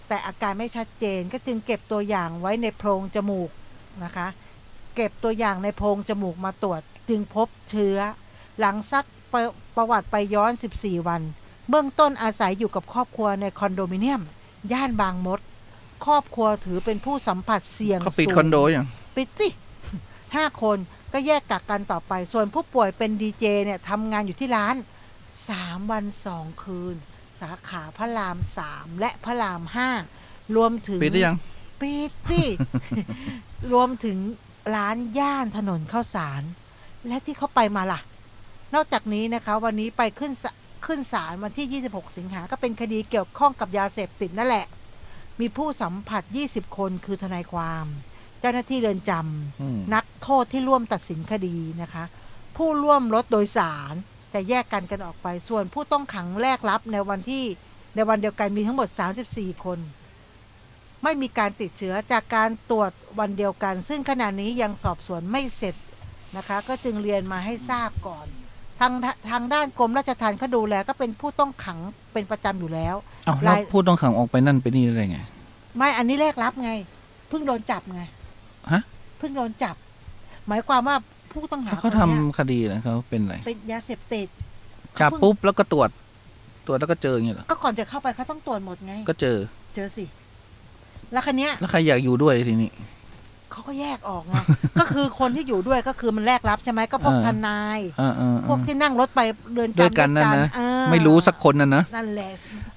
แต่อาการไม่ชัดเจนก็จึงเก็บตัวอย่างไว้ในโพรงจมูกนะคะเก็บตัวอย่างในโพรงจมูกมาตรวจจึงพบเชื้อหลังซักประวัติไปย้อน 14 วันเบื้องต้นอาศัยอยู่กับครอบครัวในคอนโดมิเนียมย่านบางมดครอบครัวถือเป็นผู้สัมผัสเสี่ยงสูง เขาปิดคอนโดอย่าง ปิดสิ 5 คนก็แยกกักกันต่อไปส่วนผู้ป่วยเป็นดีเจเนี่ยทำงานอยู่ที่ร้าน3 วัน 2 คืนสาขาพระราม 3 และพระราม 5 รวมถึง ปิดหรือยัง ปิดสิ รวมถึงร้านย่านถนนข้าวสารและที่เขาไปมาล่ะนอกจากนี้นะคะวันนี้ไปขึ้นศาลวันที่ 26 สิงหาก็เป็นคดีเกี่ยวข้องกับยาเสพติดนั่นแหละมีผู้สัมผัส 20 คนคือทนายความเจ้าหน้าที่เรือนจำนักโทษที่ร่วมตัดสินคดีนะคะผู้ร่วมรถโดยสารแต่แยกกันออกไปส่วนผู้ต้องขังแรกรับในวันเดียวกันมีทั้งหมด 34 คนไม่มีการติดเชื้อจากการตรวจวันเดียวกันซึ่งขณะนี้ยังสอบสวนไม่เสร็จนะคะก็จึงเรียนมาให้ทราบก่อนทางด้านกรมราชทัณฑ์เขาดูแลก็เป็นผู้ต้องขังเป็นประจำอยู่แล้วแล้วผู้ต้องขังออกไปนั่นไปนี่ได้ไงไม่อันนี้แรกรับไงเพิ่งโดนจับไงฮะเพิ่งโดนจับหมายความว่าผู้ต้องหาเขาทำคดีนะเขาเป็นอะไรเป็นยาเสพติดจับปุ๊บแล้วก็ตรวจแล้วก็เจออย่างเงี้ยเหรอก็ก่อนจะเข้าไปเขาต้องตรวจหมดไงก็เจอสิแล้วคันนี้แล้วใครอยากอยู่ด้วยทีนี้เขาก็แยกออกไง ก็คือคนที่อยู่ด้วยก็คือมันแลกรับใช่ไหมก็พวกทนายพวกที่นั่งรถไปเดินด้วยกันนั่นนะไม่รู้สักคนนั่นแหละ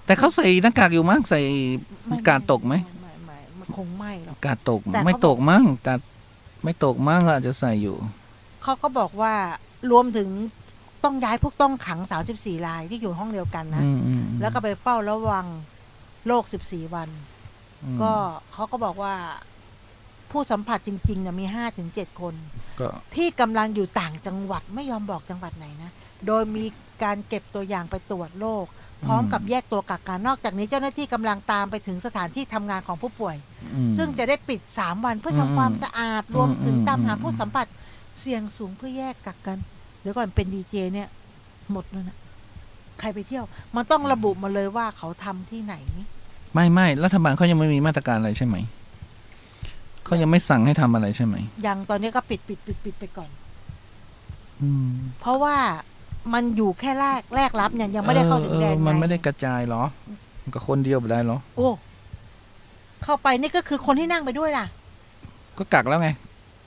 แต่เขาใส่หน้ากากอยู่มั้งใส่กาดตกไหมมันคงไม่หรอกกาดตกไม่ตกมั้งกาดไม่ตกมั้งอาจจะใส่อยู่เขาก็บอกว่ารวมถึงต้องย้ายพวกต้องขัง34 รายที่อยู่ห้องเดียวกันนะแล้วก็ไปเฝ้าระวังโรค14 วันก็เขาก็บอกว่าผู้สัมผัสจริงๆเนี่ยมี 5-7 คนที่กำลังอยู่ต่างจังหวัดไม่ยอมบอกจังหวัดไหนนะโดยมีการเก็บตัวอย่างไปตรวจโรคพร้อมกับแยกตัวกักกันนอกจากนี้เจ้าหน้าที่กำลังตามไปถึงสถานที่ทำงานของผู้ป่วยซึ่งจะได้ปิด3 วันเพื่อทำความสะอาดรวมถึงตามหาผู้สัมผัสเสี่ยงสูงเพื่อแยกกักกันเดี๋ยวก่อนเป็นดีเจเนี่ยหมดแล้วนะใครไปเที่ยวมันต้องระบุมาเลยว่าเขาทำที่ไหนไม่รัฐบาลเขายังไม่มีมาตรการอะไรใช่ไหมเขายังไม่สั่งให้ทำอะไรใช่ไหมยังตอนนี้ก็ปิดไปก่อนเพราะว่ามันอยู่แค่แรกรับเนี่ยยังไม่ได้เข้าถึงแดนมันไม่ได้กระจายหรอมันก็คนเดียวไปได้หรอโอ้เข้าไปนี่ก็คือคนที่นั่งไปด้วยล่ะก็กักแล้วไง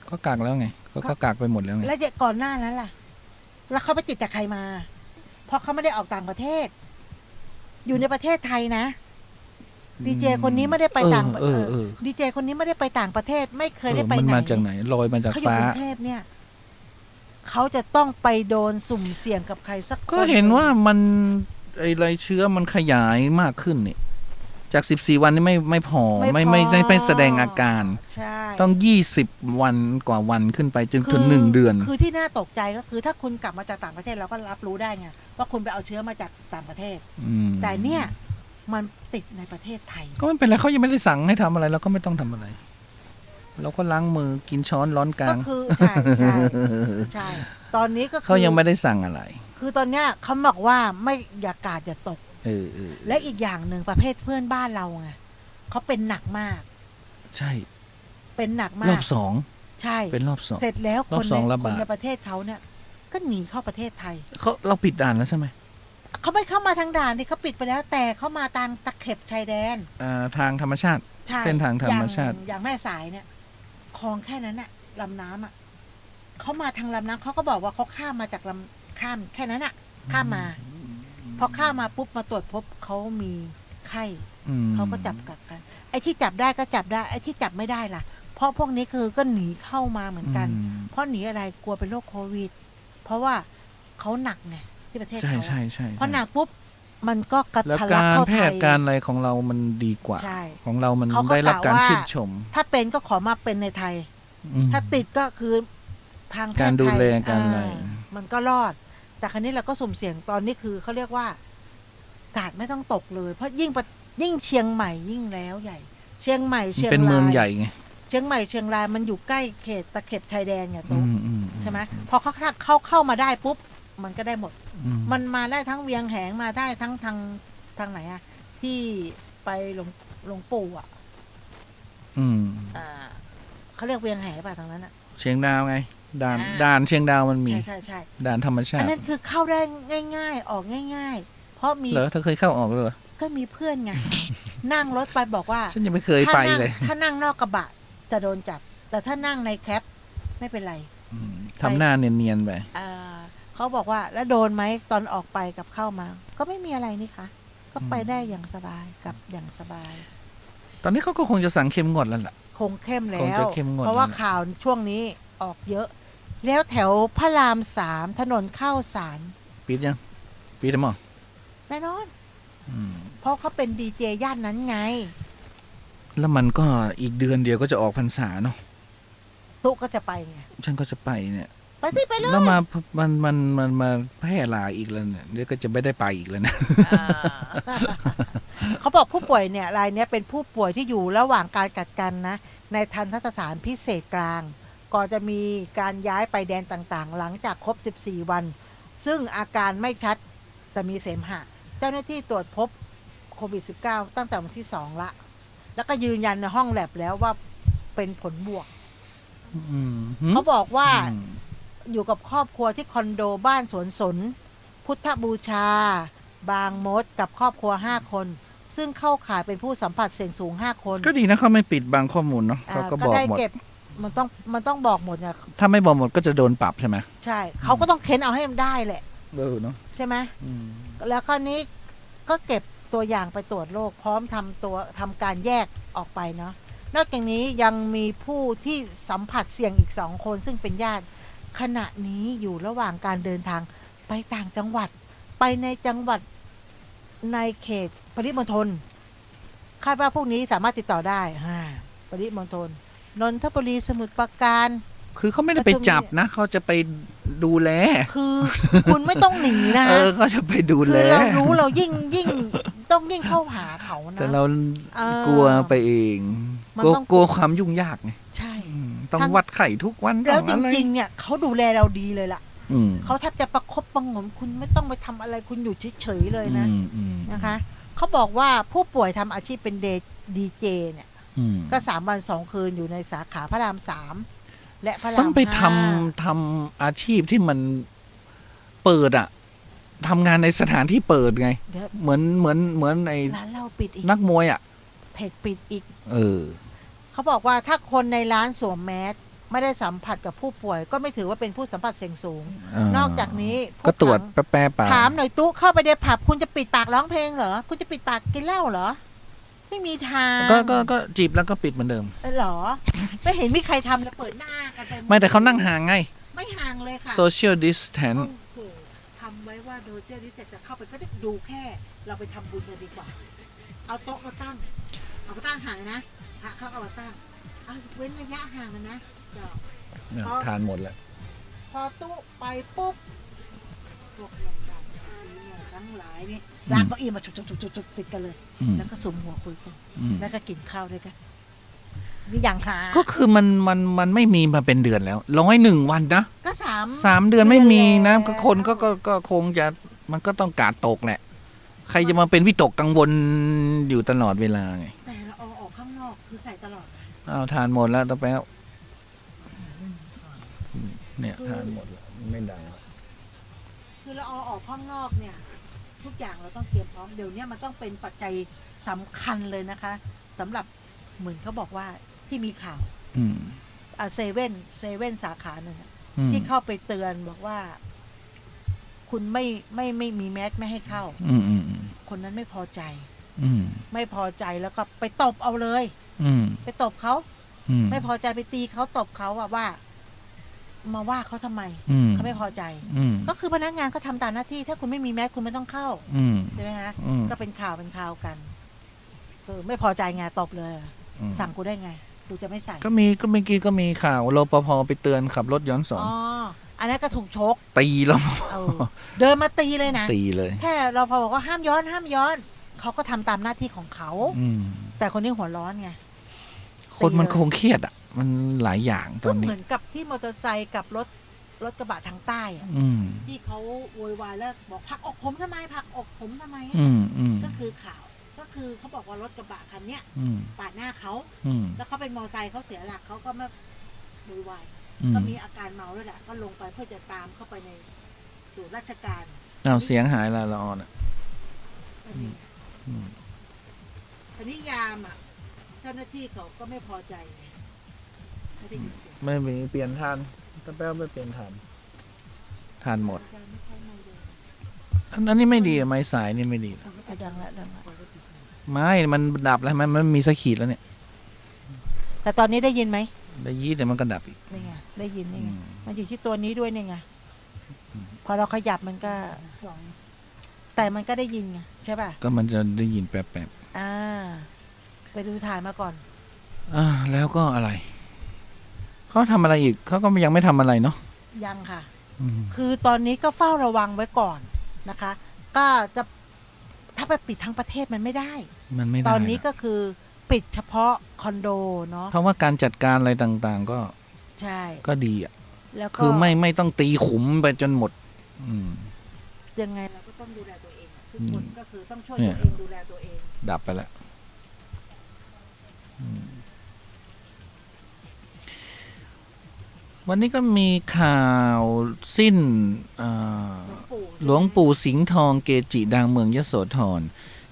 ก็กักแล้วไงก็กักไปหมดแล้วไงแล้วก่อนหน้านั้นล่ะแล้วเขาไปติดจากใครมาเพราะเขาไม่ได้ออกต่างประเทศอยู่ในประเทศไทยนะ ดีเจคนนี้ไม่ได้ไปต่าง เออ ดีเจคนนี้ไม่ได้ไปต่างประเทศ ไม่เคยได้ไป มัน ไหน มาจากไหนลอยมาจาก เขาอยู่ ฟ้า กรุงเทพเนี่ยเขาจะต้องไปโดนสุ่มเสี่ยงกับใครสักคน ก็เห็นว่ามันไอ้ไรเชื้อมันขยายมากขึ้นนี่จาก14 วันนี่ไม่พอไม่แสดงอาการ ใช่ ต้อง20 วันกว่าวันขึ้นไปจนถึง1 เดือน คือที่น่าตกใจก็คือถ้าคุณกลับมาจากต่างประเทศเราก็รับรู้ได้ไงว่าคุณไปเอาเชื้อมาจากต่างประเทศ แต่เนี่ยมันติดในประเทศไทย ก็ไม่เป็นไรเขายังไม่ได้สั่งให้ทำอะไรเราก็ไม่ต้องทำอะไร เราก็ล้างมือกินช้อนร้อนกลา ก็ ง คือใช่ใช่ใช่ ตอนนี้ก็คือ เขายังไม่ได้สั่งอะไร คือตอนเนี้ยเขาบอกว่าไม่อย่ากาดอย่าตก และอีกอย่างหนึ่งประเภทเพื่อนบ้านเราไงเขาเป็นหนักมาก ใช่ เป็นหนักมาร อก บสอง ใช่ เป็นรอบสอง เสร็จแล้ว รอบ คน สอง ใน ระบาด คนในประเทศเขาเนี่ย ก็หนีเข้าประเทศไทย เราปิดด่านแล้วใช่ไหม เขาไม่เข้ามาทางด่านนี่เขาปิดไปแล้ว แต่เขามาทางตะเข็บชายแดน ทางธรรมชาติ ใช่ เส้นทางธรรมชาติ อย่างแม่สายเนี่ยคลองแค่นั้นน่ะลำน้ำอ่ะเขามาทางลำน้ำเขาก็บอกว่าเขาข้ามมาจากข้ามแค่นั้นอ่ะ ข้ามมาพอข้ามมาปุ๊บมาตรวจพบเขามีไข้เขาก็จับกักกัน ไอ้ที่จับได้ก็จับได้ไอ้ที่จับไม่ได้ล่ะ เพราะพวกนี้คือก็หนีเข้ามาเหมือนกัน เพราะหนีอะไรกลัวเป็นโรคโควิด เพราะว่าเขาหนักไงที่ประเทศเขา ใช่ เพราะหนักปุ๊บมันก็กระ แล้ว ทะลั กาก ร เข้า แพ ไท ท ย ย์การอะไรของเรามันดีกว่า ใช่ ของเรามัน เขาก็ ได้รับการ กล่าวว่า ชื่นชม ถ้าเป็นก็ขอมาเป็นในไทย ถ้าติดก็คือทางแพทย์ การดูแล ไทย การอะไร มันก็รอด แต่ครั้นี้เราก็สุ่มเสี่ยงตอนนี้คือเขาเรียกว่า กาดไม่ต้องตกเลย เพราะยิ่งเชียงใหม่ยิ่งแล้วใหญ่ เชียงใหม่เชียงราย เป็นเมืองใหญ่ไง เชียงใหม่เชียงรายมันอยู่ใกล้เขตตะเข็บชายแดนไงตุ๊กใช่ไหมพอเขาเข้ามาได้ปุ๊บมันก็ได้หมด มันมาได้ทั้งเวียงแหงมาได้ทั้งทางไหนอะที่ไปหลวงปู่อะเขาเรียกเวียงแหป่ะทางนั้นอะ เชียงดาวไงด่านเชียงดาวมันมี ใช่ ด่านธรรมชา อั ติ นนั้นคือเข้าได้ง่ายๆ ออกง่ายๆ เพราะมี เหรอเธอเคยเข้าออกเลยเหรอ ก็มีเพื่อนไง นั่งรถไปบอกว่า ฉันยังไม่เคยไปเลย ถ้านั่งนอกกระบะจะโดนจับ แต่ถ้านั่งในแคปไม่เป็นไร ทำหน้าเนียนๆไป เขาบอกว่าแล้วโดนไหมตอนออกไปกับเข้ามา ก็ไม่มีอะไรนี่คะก็ไปได้อย่างสบายกับอย่างสบาย ตอนนี้เขาก็คงจะสั่งเข้มงวดแล้วล่ะ คงเข้มแล้ คง ว จะเข้มงวด เพราะว่า แล้ว ข่าวช่วงนี้ออกเยอะ แล้วแถวพระราม3ถนนเข้าสาร ปิดยังปิดแล้วมั้ง แน่นอน เพราะเขาเป็นดีเจย่านนั้นไง แล้วมันก็อีกเดือนเดียวก็จะออกพรรษาเนาะ ตุ๊กก็จะไปไง ฉันก็จะไปเนี่ย ไปสิไปเลย แล้วมันมาแพร่หลายอีกแล้วเนี่ยเดี๋ยวก็จะไม่ได้ไปอีกแล้วนะ เขาบอกผู้ป่วยเนี่ยรายเนี้ยเป็นผู้ป่วยที่อยู่ระหว่างการกักกันนะในทันตสถานพิเศษกลาง ก่อนจะมีการย้ายไปแดนต่างๆ หลังจากครบ 14 วัน ซึ่งอาการไม่ชัดแต่มีเสมหะ เจ้าหน้าที่ตรวจพบโควิด -19 ตั้งแต่วันที่ 2 ละ แล้วก็ยืนยันในห้องแลบแล้วว่าเป็นผลบวก เขาบอกว่าอยู่กับครอบครัวที่คอนโดบ้านสวนสน พุทธบูชา บางมดกับครอบครัว 5 คน ซึ่งเข้าข่ายเป็นผู้สัมผัสเสี่ยงสูง 5 คน ก็ดีนะเขาไม่ปิดบางข้อมูลเนาะเขาก็บอก ได้ หมด เก็บมันต้องบอกหมดไง ถ้าไม่บอกหมดก็จะโดนปรับใช่ไหม ใช่ เขาก็ต้องเค้นเอาให้มันได้แหละ เนาะ ใช่ไหมแล้วคราวนี้ก็เก็บตัวอย่างไปตรวจโรคพร้อมทำการแยกออกไปเนาะนอกจากนี้ยังมีผู้ที่สัมผัสเสี่ยงอีก2 คนซึ่งเป็นญาติขณะนี้อยู่ระหว่างการเดินทางไปต่างจังหวัด ไปในจังหวัดในเขตปริมณฑลคาดว่าพวกนี้สามารถติดต่อได้ปริมณฑลนนทบุรีสมุทรปราการ คือเขาไม่ได้ไปจับนะเขาจะไปดูแล คือคุณไม่ต้องหนีนะ เขาจะไปดูแล คือเรารู้เรายิ่งต้องยิ่งเข้าหาเขานะ แต่เรากลัวไปเอง มันต้อง กลัวความยุ่งยากไง ใช่ ต้องวัดไข่ทุกวัน แล้ว ต้อง จ อะไร ริงๆเนี่ยเขาดูแลเราดีเลยล่ะ อืม เขาแทบจะประคบประหงมคุณไม่ต้องไปทำอะไรคุณอยู่เฉยๆเลยนะ อืม นะคะเขาบอกว่าผู้ป่วยทำอาชีพเป็นดีเจเนี่ย ก็3 วัน 2 คืนอยู่ในสาขาพระราม 3 และพระราม ต้องไป 5 ทำอาชีพที่มันเปิดอะทำงานในสถานที่เปิดไง เดี๋ยว เหมือนไอ้ ร้านเราปิดอีก นักมวยอะ เพจปิดอีก เขาบอกว่าถ้าคนในร้านสวมแมสไม่ได้สัมผัสกับผู้ป่วย ก็ไม่ถือว่าเป็นผู้สัมผัสเสี่ยงสูง นอกจากนี้ ก็ตรวจ ผู้ขัง แปรปา ถามหน่อยตู้เข้าไปในผับคุณจะปิดปากร้องเพลงเหรอ คุณจะปิดปากกินเหล้าเหรอ ไม่มีทาง ก็จีบแล้วก็ปิดเหมือนเดิม เหรอ ไม่เห็นมีใครทำแล้วเปิดหน้ากันไปหด ไม่แต่เขานั่งห่างไง ไม่ห่างเลยค่ะ social distance โอ้โหทำไว้ว่าโดยเจ้าที่จะเข้าไปก็ได้ดูแค่ เราไปทำบุญกันดีกว่า เอาโต๊ะมาตั้ง เอามาตั้งห่างนะพระเขาเอามาตั้งเอาเว้นระยะห่างกันนะเดี๋ยว ทานหมดแล้ว พอโต๊ะไปปุ๊บพวกอย่างดังเนี่ยทั้งหลายนี่ลากเก้าอี้มาจุดติดกันเลย อืม แล้วก็สุมหัวคุยกัน อืม แล้วก็กินข้าวด้วยกันมีอย่างหา ก็คือมันไม่มีมาเป็นเดือนแล้ว101 วันนะ ก็3 เดือนไม่มีนะ แล้ว ก็คนก็คงจะมันก็ต้องกาดตกแหละ ใครจะมาเป็นวิตกกังวลอยู่ตลอดเวลาไง แต่เราเอาออกข้างนอกคือใส่ตลอด เอาทานหมดแล้วต่อไปแล้วเนี่ยทานหมดแล้วไม่ดัง คือเราเอาออกข้างนอกเนี่ย ทุกอย่างเราต้องเตรียมพร้อมเดี๋ยวนี้มันต้องเป็นปัจจัยสำคัญเลยนะคะสำหรับเหมือนเขาบอกว่าที่มีข่าว อืม เซเว่นสาขาหนึ่งอะ อืม ที่เข้าไปเตือนบอกว่า คุณไม่มีแมสไม่ให้เข้า อืมอืม คนนั้นไม่พอใจ อืม ไม่พอใจแล้วก็ไปตบเอาเลย อืม ไปตบเขา อืม ไม่พอใจไปตีเขาตบเขาอะว่า มาว่าเขาทำไม อืม เขาไม่พอใจ อืม ก็คือพนักงานก็ทำตามหน้าที่ ถ้าคุณไม่มีแมสคุณไม่ต้องเข้า อืม ใช่ไหมคะ อืม ก็เป็นข่าวกันคือไม่พอใจไงตบเลย อืม สั่งกูได้ไงกูจะไม่ใส่ ก็เมื่อกี้ก็มีข่าวรปภไปเตือนขับรถย้อนสอน อ๋ออันนั้นก็ถูกชก ตีรปภ เดินมาตีเลยนะ ตีเลย แค่เราพอบอกว่าห้ามย้อนเขาก็ทำตามหน้าที่ของเขา อืม แต่คนนี้หัวร้อนไง คนมัน ตีเลย คงเครียดอ่ะ มันหลายอย่างต ก็ อน เห นี้ มือนกับที่มอเตอร์ไซค์กับรถกระบะทางใต้อะ อืม ที่เขาโวยวายแล้วบอกผลักอกผมทำไมผลักอกผมทำไมอะ อืมอืม ก็คือข่าวก็คือเขาบอกว่ารถกระบะคันเนี้ย อืม ปาดหน้าเขา อืม แล้วเขาเป็นมอเตอร์ไซค์เขาเสียหลักเขาก็ไม่โวยวาย อื ก็ ม มีอาการเมาด้วยแหละก็ลงไปเพื่อจะตามเข้าไปในศูนย์ราชการ เอาเสียงหายละออนอ่ะ อันนี้ อืม ทีนี้ยามอ่ะเจ้าหน้าที่เขาก็ไม่พอใจไงไม่ได้ยินเสียง ไม่มีเปลี่ยนทานถ้าแป๊บไม่เปลี่ยนทานทานหมด ไม่ใช่ไม่เลย อันนี้ไม่ดีอะไม้สายนี่ไม่ดี ดังละ ไม่มันดับแล้วมันมีสักขีดแล้วเนี่ย แต่ตอนนี้ได้ยินไหม ได้ยีดเดี๋ยวมันก็ดับอีก นี่ไงได้ยินนี่ อื ไง ม มันอยู่ที่ตัวนี้ด้วยนี่ไงพอเราขยับมันก็ แต่มันก็ได้ยินไงใช่ป่ะ ก็มันจะได้ยินแป๊บ อ่า ไปดูถ่ายมาก่อน ๆแล้วก็อะไรเขาทำอะไรอีกเขาก็ยังไม่ทำอะไรเนาะ ยังค่ะ อืม คือตอนนี้ก็เฝ้าระวังไว้ก่อนนะคะ ก็จะถ้าไปปิดทั้งประเทศมันไม่ได้ มันไม่ได้ ตอนนี้ ะ ก็คือปิดเฉพาะคอนโดเนาะ เพราะว่าการจัดการอะไรต่างๆ ก็ ใช่ ก็ดีอ่ะ แล้วก็ คือไม่ต้องตีขุมไปจนหมด อืม ยังไงเราก็ต้องดูแลตัวเองอะทุกคน อืม ก็คือต้องช่วย เนี่ ตัวย เองดูแลตัวเอง ดับไปแล้วอืมวันนี้ก็มีข่าวสิ้นหลวงปู่สิงห์ทองเกจิดังเมืองยโสธร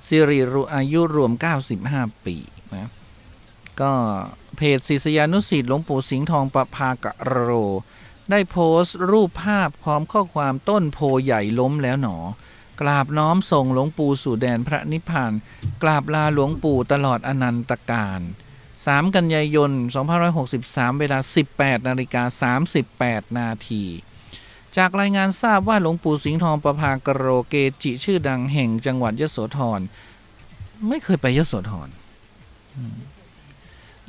สิริอายุรวม 95 ปีนะก็เพจศิษยานุศิษย์หลวงปู่สิงห์ทองประภากะโร ได้โพสต์รูปภาพพร้อมข้อความต้นโพใหญ่ล้มแล้วหนอ กราบน้อมส่งหลวงปู่สู่แดนพระนิพพาน กราบลาหลวงปู่ตลอดอนันตกาล3 กันยายน 2563 เวลา 18:38 นาที จากรายงานทราบว่าหลวงปู่สิงห์ทองประภากโรเกจิชื่อดังแห่งจังหวัดยโสธรไม่เคยไปยโสธร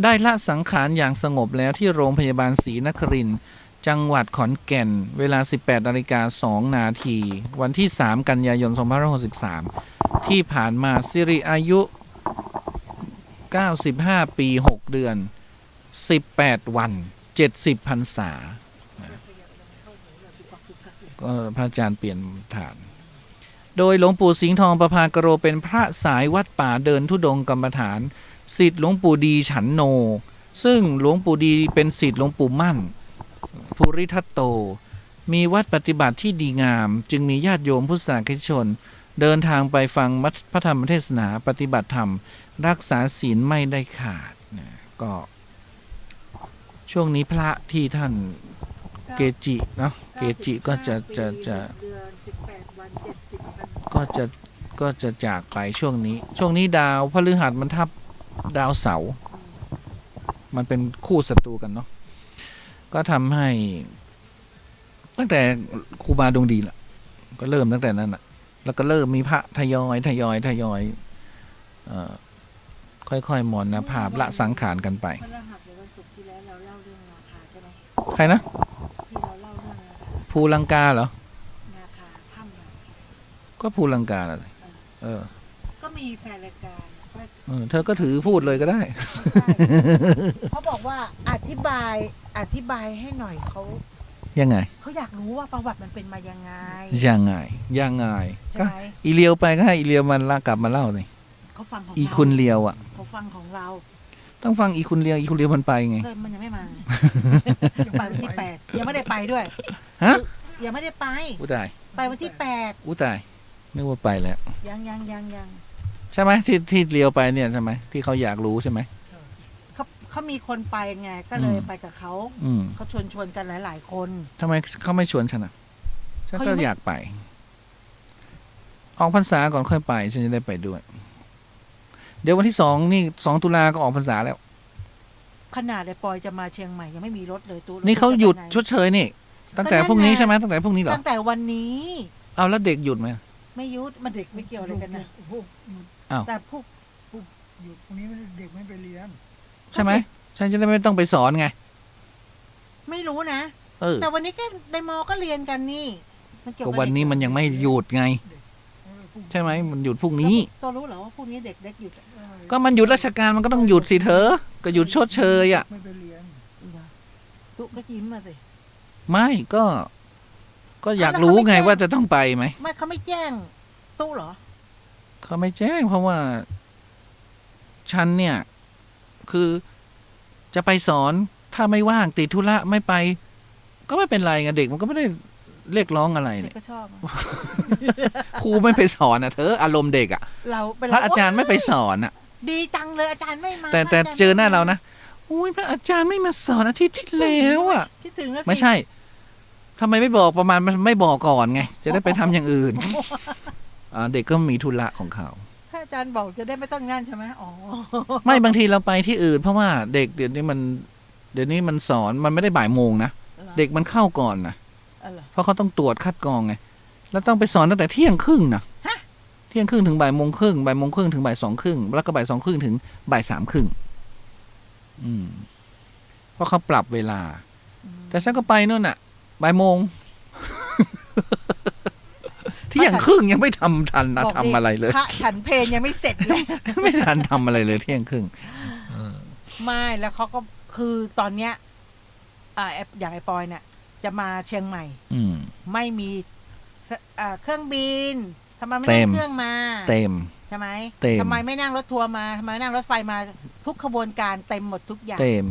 ได้ละสังขารอย่างสงบแล้วที่โรงพยาบาลศรีนครินทร์จังหวัดขอนแก่นเวลา 18:02 นาทีวันที่ 3 กันยายน 2563 ที่ผ่านมาสิริอายุ 95 ปี 6 เดือน 18 วัน 70 พรรษาก็พระอาจารย์เปลี่ยนฐาน โดยหลวงปู่สิงห์ทองประภากโรเป็นพระสายวัดป่าเดินธุดงค์กรรมฐานศิษย์หลวงปู่ดีฉันโน ซึ่งหลวงปู่ดีเป็นศิษย์หลวงปู่มั่นภูริทัตโต มีวัดปฏิบัติที่ดีงาม จึงมีญาติโยมพุทธศาสนิกชน เดินทางไปฟังพระธรรมเทศนาปฏิบัติธรรม รักษาศีลไม่ได้ขาดนะก็ช่วงนี้พระที่ท่านเกจิเนาะเกจิก็จะ เดือน18 วัน 70 วัน ก็จะ ก็จะจากไปช่วงนี้ ช่วงนี้ดาวพฤหัสมันทับดาวเสาร์มันเป็นคู่ศัตรูกันเนาะก็ทำให้ ตั้งแต่ครูบาดวงดีล่ะ ก็เริ่มตั้งแต่นั้นอ่ะ แล้วก็เริ่มมีพระทยอยค่อยๆมรณภาพละสังขารกันไป พฤหัสหรือวันศุกร์ที่แล้วเราเล่าเรื่องนาคาใช่ไหม ใครนะ ที่เราเล่าเรื่องนาคา ภูลังกาเหรอ นาคาถ้ำนาคา ก็ภูลังกาแหละเออ ก็มีแฟนรายการว่า เธอก็ถือพูดเลยก็ได้ เขาบอกว่าอธิบายให้หน่อยเขา ยังไง เขาอยากรู้ว่าประวัติมันเป็นมายังไง ยังไง ใช่ ก็ ไหม อีเลียวไปก็ให้อีเลียวมันละกลับมาเล่าเลย เขาฟังของ อี เรา คุณเลียวอ่ะ เขาฟังของเรา ต้องฟังอีคุณเลียวมันไปไง เออมันยังไม่มา ไปวันที่ 8ยังไม่ได้ไปด้วย ฮะ ยังไม่ได้ไป อู้ตาย ไปวันที่ อู้ตายนึกว่าไปแล้ว 8ยัง ใช่ไหมที่เลียวไปเนี่ยใช่ไหมที่เขาอยากรู้ใช่ไหม เขามีคนไปไงก็เลย อืม ไปกับเขา อืม เขาชวนกันหลายๆคน ทำไมเขาไม่ชวนฉันอ่ะฉัน เขา ก็ ยังไม่ อยากไป ออกพรรษาก่อนค่อยไปฉันจะได้ไปด้วย เดี๋ยววันที่2นี่2 ตุลาก็ออกพรรษาแล้ว ขนาดไอ้ปอยจะมาเชียงใหม่ยังไม่มีรถเลยตู้ นี่เขาหยุด จะไปไง ชดเชยนี่ ตั้งแต่พรุ่งนี้ใช่ไหมตั้งแต่พรุ่งนี้เหรอ ตั้งแต่วันนี้ เอาแล้วเด็กหยุดไหม ไม่ยุดมันเด็กไม่เกี่ยวอะไรกันนะ อ้าว แต่พวก หยุดพรุ่งนี้เด็กไม่ไปเรียน ใช่ไหมฉันจะได้ไม่ต้องไปสอนไง ไม่รู้นะ เออ แต่วันนี้ก็ในมอก็เรียนกันนี่มันเกี่ยว ก็ กับ วันนี้มันยังไม่หยุดไง ใช่ไหมมันหยุดพรุ่งนี้ ตัวรู้เหรอว่าพรุ่งนี้เด็กหยุดอะ ก็มันหยุดราชการมันก็ต้องหยุดสิเธอ ก็หยุดชดเชยอ่ะ ไม่ไปเรียน ตุ๊กก็ยิ้มมาสิ ไม่ก็ ก็อยากรู้ไงว่าจะต้องไปไหม ไม่เขาไม่แจ้งตู้เหรอ เขาไม่แจ้งเพราะว่า ฉันเนี่ย คือจะไปสอนถ้าไม่ว่างติดธุระไม่ไป ก็ไม่เป็นไรไงเด็กมันก็ไม่ได้เรียกร้องอะไร เด็ เนี่ ก ย ก็ชอบอะ ครูไม่ไปสอนอ่ะเธออารมณ์เด็กอ่ะ เราเป็น พระอาจารย์ไม่ไปสอนอ่ะ ดีจังเลยอาจารย์ไม่มา แต่ พระจรย์ เจอหน้าเรานะอุ้ยพระอาจารย์ไม่มาสอนอาทิตย์ที่แล้วอ่ะ คิดถึงแล้วสิ ไม่ใช่ทำไมไม่บอกประมาณไม่บอกก่อนไง จะได้ไปทำอย่างอื่นเด็กก็มีธุระของเขา ถ้าอาจารย์บอกจะได้ไม่ต้องนั่นใช่ไหมอ๋อ ไม่บางทีเราไปที่อื่น เพราะว่าเด็กเดี๋ยวนี้มันสอนมันไม่ได้บ่ายโมงนะเด็กมันเข้าก่อนนะ อะไร เพราะเขาต้องตรวจคัดกรองไงแล้วต้องไปสอนตั้งแต่เที่ยงครึ่งนะเที่ยงครึ่งถึงบ่ายโมงครึ่งบ่ายโมงครึ่งถึงบ่าย2 ครึ่งแล้วก็บ่าย2 ครึ่งถึงบ่าย3 ครึ่งเพราะเขาปรับเวลา แต่ฉันก็ไปนู่นน่ะบ่ายโมง เที่ยงครึ่งยังไม่ทำทันนะ บอกดิ ทำอะไรเลย พระฉันเพลยังไม่เสร็จเลย ไม่ทันทำอะไรเลยเที่ยงครึ่ง ไม่แล้วเขาก็คือตอนเนี้ยอย่างไอ้ปอยเนี่ยจะมาเชียงใหม่ อืม ไม่มีเครื่องบินทำไมไม่ เต็ นั่ง ม เครื่องมา เต็ม ใช่ไหม เต็ม ทำไมไม่นั่งรถทัวร์มาทำไมไม่นั่งรถไฟมาทุกขบวนการเต็มหมดทุกอย่าง เต็ม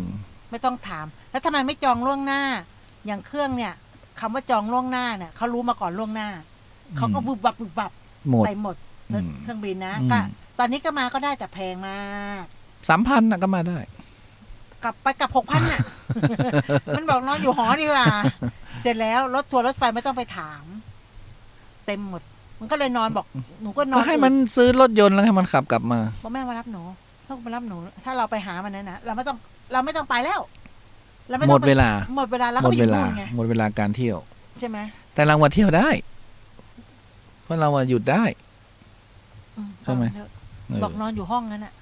ไม่ต้องถาม แล้วทำไมไม่จองล่วงหน้า อย่างเครื่องเนี่ยคำว่าจองล่วงหน้าเนี่ยเขารู้มาก่อนล่วงหน้าเขาก็บุบบับ หมด เต็มหมด อืม เครื่องบินนะ อืม ก็ตอนนี้ก็มาก็ได้แต่แพงมาก 3,000น่ะก็มาได้ กลับไปกับ6,000น่ะ มันบอกนอนอยู่หอดีกว่า เสร็จแล้วรถทัวร์รถไฟไม่ต้องไปถาม เต็มหมด มันก็เลยนอนบอกหนูก็นอ ก็ น ให้มันซื้อรถยนต์แล้วให้มันขับกลับมา บอกแม่มารับหนูต้องมารับหนู ถ้าเราไปหามันนะเราไม่ต้องไปแล้วเราไม่ หม ต้อง ด ไป เวลา หมดเวลาแล้ว หม ก็ ด ไปอ เว ยู่ ลา นู่นไง หมดเวลาการเที่ยว ใช่ไหม แต่เราเที่ยวได้ เพราะเราหยุดได้ อื ใช่ไหม เถอะ เออ บอกนอนอยู่ห้องนั้นน่ะ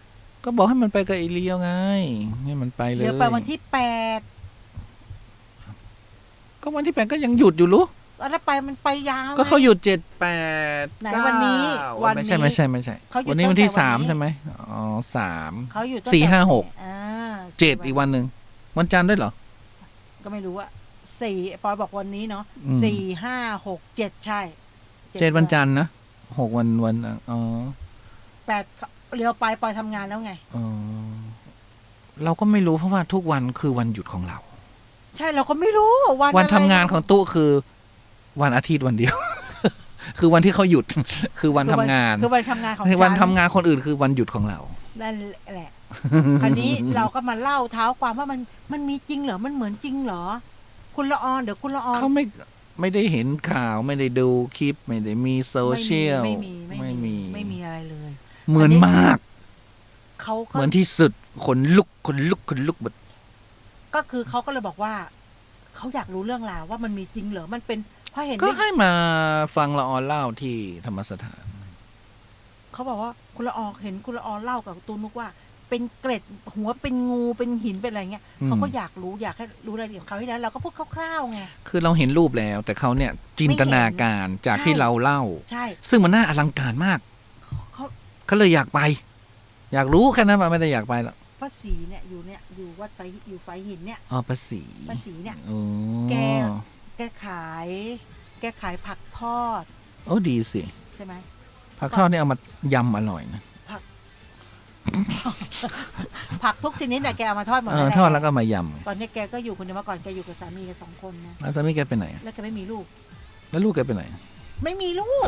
ก็บอกให้มันไปกับไอเลียวไงให้มันไปเลย เดี๋ยวไปวันที่8 ก็วันที่8ก็ยังหยุดอยู่รู้ แล้วไปมันไปยาว ก็เขา ไง หยุด7 8 ไหนวันนี้ 9 วันนี้ ไม่ใช่ เขาหยุด วันนี้วันที่ ตั้งแต่วันนี้ 3ใช่ไหมอ๋อ3 เขาอยู่ตั้ง สี่ แต่ ห้าหก อ่า 7อีกวันหนึ่งวันจันทร์ด้วยเหรอ ก็ไม่รู้อะ4ปอยบอกวันนี้เนาะ อืม 4 5 6 7ใช่ 7วันจันทร์นะ6วันอ๋อ 8เลี้ยวไปปอยทำงานแล้วไง อ๋อเราก็ไม่รู้เพราะว่าทุกวันคือวันหยุดของเรา ใช่เราก็ไม่รู้วัน วัน อะไร ทำงานของตู้คือ วันอาทิตย์วันเดียว คือวันที่เขาหยุด คือวันทำงาน คือวันทำงานของ วัน ฉั ทำงานคนอื่นคือวันหยุดของเรา นั่นแหละ คราวนี้เราก็มาเล่าเท้าความว่ามันมีจริงเหรอมันเหมือนจริงเหรอ คุณละออนเดี๋ยวคุณละออน เขาไม่ได้เห็นข่าวไม่ได้ดูคลิปไม่ได้มีโซเชียล ไม่มี เหมือนมาก เขาก็ เหมือนที่สุดขนลุกแบบ ก็คือเขาก็เลยบอกว่าเขาอยากรู้เรื่องราวว่ามันมีจริงเหรอมันเป็นเพราะเห็น ก็ ได้ ให้มาฟังละออเล่าที่ธรรมสถาน เขาบอกว่าคุณละออเห็นคุณละออเล่ากับตูนุกว่า เป็นเกล็ดหัวเป็นงูเป็นหินเป็นอะไรเงี้ย อืม เขาก็อยากรู้อยากให้รู้รายละเอียดของเขาให้แล้วเราก็พูดคร่าวๆไง คือเราเห็นรูปแล้ว แต่เขาเนี่ยจินตนาการจาก ใช่ ที่เราเล่า ใช่ ซึ่งมันน่าอลังการมาก เขา เขาเลยอยากไป อยากรู้แค่นั้นมาไม่ได้อยากไปหรอก ป้าศรีเนี่ยอยู่วัดไฟอยู่ไฟหินเนี่ย อ๋อภาษี ป้าศรีเนี่ย โอ้ แก แกขายผักทอด โอ้ดีสิ ใช่ไหม ผักทอดนี่เอามายำอร่อยนะ ผักทุกชนิดเนี่ยแกเอามาทอดหมด เอ แล้ว อ แหละ ทอดแล้วก็มาย ตอนนี้แกก็อยู่คนเดียวเมื่อก่อนแกอยู่กับสามีกัน2 คนนะ ำแล้วสามีแกไปไหน แล้วแกไม่มีลูก แล้วลูกแกไปไหน ไม่มีลูก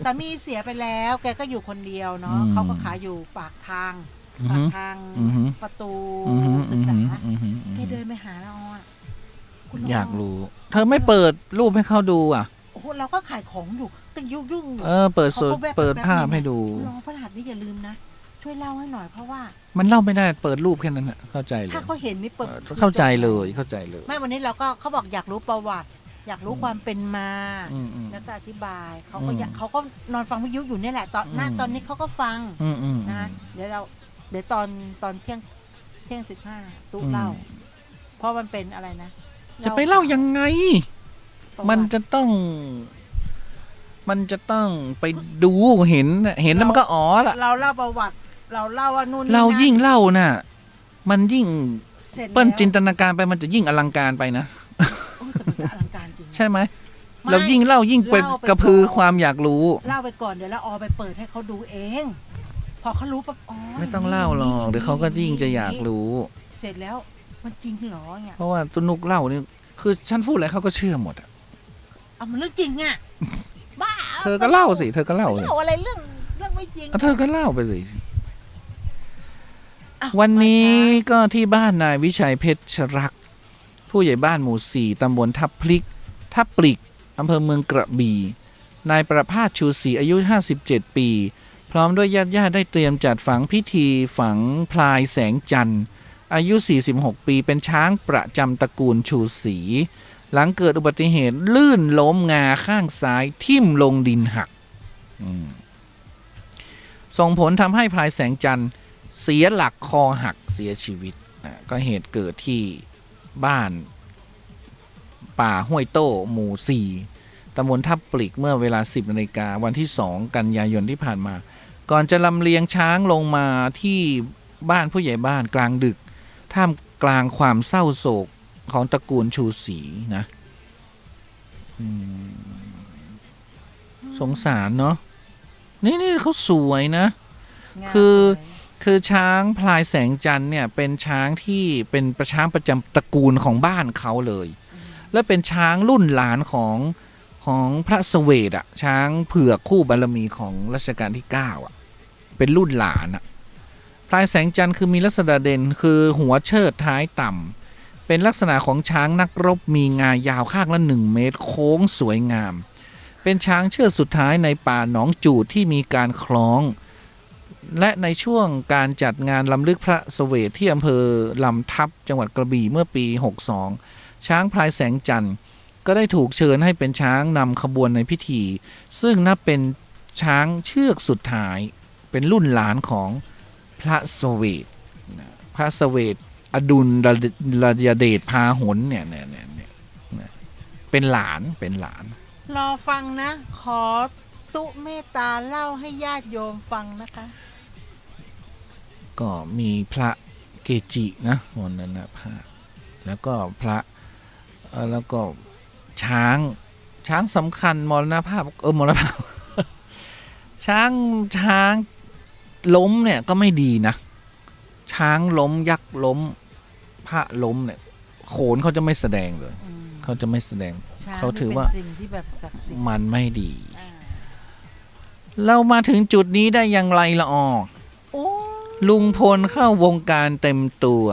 สามีเสียไปแล้ว แกก็อยู่คนเดียวเนาะ อืม เขาก็ขายอยู่ปากทาง อือ ปา ฮึ กทาง อือฮึ ประตู อือฮึ ศึกษา อือฮึ แกเดินไปหาเราอ่ะคุณละ อยากรู้ เธอไม่เปิดรูปให้เขาดูอ่ะ โอ้โหเราก็ขายของอยู่ตึงยุ่งอยู่ เออ เปิด เขาก็แวบ เปิด แวบ ภาพ นี่ ให้ดู คุณรองพระหัสนี่อย่าลืมนะช่วยเล่าให้หน่อยเพราะว่า มันเล่าไม่ได้เปิดรูปแค่นั้นน่ะเข้าใจเล ถ้าย เขาเห็นนี่เปิด เข้าใจเลยเข้าใจเลย ไม่วันนี้เราก็เขาบอกอยากรู้ประวัติ อยากรู้ความเป็นมา อืมอืม แล้วก็อธิบายเขาก็ อืม อยากเขาก็นอนฟังวิทยุอยู่เนี่ยแหละตอนหน้า อืม ตอนนี้เขาก็ฟัง อืมอืม นะเดี๋ยวตอนเที่ยง15ตู้ อืม เล่า เพราะมันเป็นอะไรนะ จะไปเล่ายังไง ประวัติ มันจะต้องไปดูเห็นน่ะเห็นแล้วมันก็อ๋อละ เราเล่าประวัติ เราเล่าว่านู่นนี่ เรา นั่น ยิ่งเล่าน่ะ มันยิ่ง เสร็จแล้ว เปิ้ลจินตนาการไปมันจะยิ่งอลังการไปนะ โอ้ยแต่มันก็อลังการจริง ใช่ไหม ไม่ เรายิ่งเล่ายิ่งเป็น เล่าไป กระพือ ก่อน ความอยากรู้ เล่าไปก่อนเดี๋ยวเราออไปเปิดให้เขาดูเอง พอเขารู้ปั๊บอ๋อ ไม่ต้องเล่าหรอกเดี๋ยวเขาก็ยิ่งจะอยากรู้ เสร็จแล้วมันจริงเหรอเนี่ย เพราะว่าตุนุกเล่านี่คือฉันพูดอะไรเขาก็เชื่อหมดอะ เอามันเรื่องจริงอ่ะบ้า เธอก็เล่าสิเธอก็เล่าสิ เล่าอะไรเรื่องไม่จริง เธอก็เล่าไปสิ อ่ะ วันนี้ มาช้า ก็ที่บ้านนายวิชัยเพชรรัก ผู้ใหญ่บ้านหมู่ 4 ตำบลทับพลิก ทับปลิก อำเภอเมืองกระบี่ นายประภาสชูศรีอายุ 57 ปี พร้อมด้วยญาติได้เตรียมจัดฝังพิธีฝังพลายแสงจันทร์ อายุ 46 ปี เป็นช้างประจำตระกูลชูศรี หลังเกิดอุบัติเหตุลื่นล้มงาข้างซ้ายทิ่มลงดินหัก ส่งผลทำให้พลายแสงจันทร์เสียหลักคอหักเสียชีวิตก็เหตุเกิดที่บ้านป่าห้วยโต้หมู่ 4 ตำบลทับปลิกเมื่อเวลา 10 นาฬิกาวันที่ 2 กันยายนที่ผ่านมา ก่อนจะลำเลียงช้างลงมาที่บ้านผู้ใหญ่บ้านกลางดึก ท่ามกลางความเศร้าโศกของตระกูลชูศรีนะสงสารเนาะนี่เขาสวยนะ งาน คือ สวย คือช้างพลายแสงจันทร์เนี่ยเป็นช้างที่เป็นช้างประจำตระกูลของบ้านเขาเลย และเป็นช้างรุ่นหลานของพระเสวตอ่ะช้างเผือกคู่บารมีของรัชกาลที่ 9 อ่ะ เป็นรุ่นหลานอ่ะพลายแสงจันทร์คือมีลักษณะเด่นคือหัวเชิดท้ายต่ำเป็นลักษณะของช้างนักรบมีงายาวข้างละ1 เมตรโค้งสวยงาม เป็นช้างเชือกสุดท้ายในป่าหนองจูดที่มีการคล้อง และในช่วงการจัดงานลำลึกพระเสวตที่อำเภอลำทับจังหวัดกระบี่เมื่อปี 62 ช้างพลายแสงจันทร์ก็ได้ถูกเชิญให้เป็นช้างนำขบวนในพิธี ซึ่งนับเป็นช้างเชือกสุดท้ายเป็นรุ่นหลานของพระเสวตพระเสวตอดุลรยเดชพาหนเนี่ยเป็นหลาน รอฟังนะ ขอตุเมตตาเล่าให้ญาติโยมฟังนะคะ ก็มีพระเกจินะวันนั้นนะพระแล้วก็พระแล้วก็ช้างสำคัญมรณภาพมรณภาพ ช้างล้มเนี่ยก็ไม่ดีนะ ช้างล้มยักษ์ล้มพระล้มเนี่ยโขนเขาจะไม่แสดงเลย เขาจะไม่แสดง ช้าง เขาถือ นี่ ว่า เป็นสิ่งที่แบบศักดิ์สิทธิ์ มันไม่ดี อ่า เรามาถึงจุดนี้ได้อย่างไรละออ โอ้ ลุงพลเข้าวงการเต็มตัว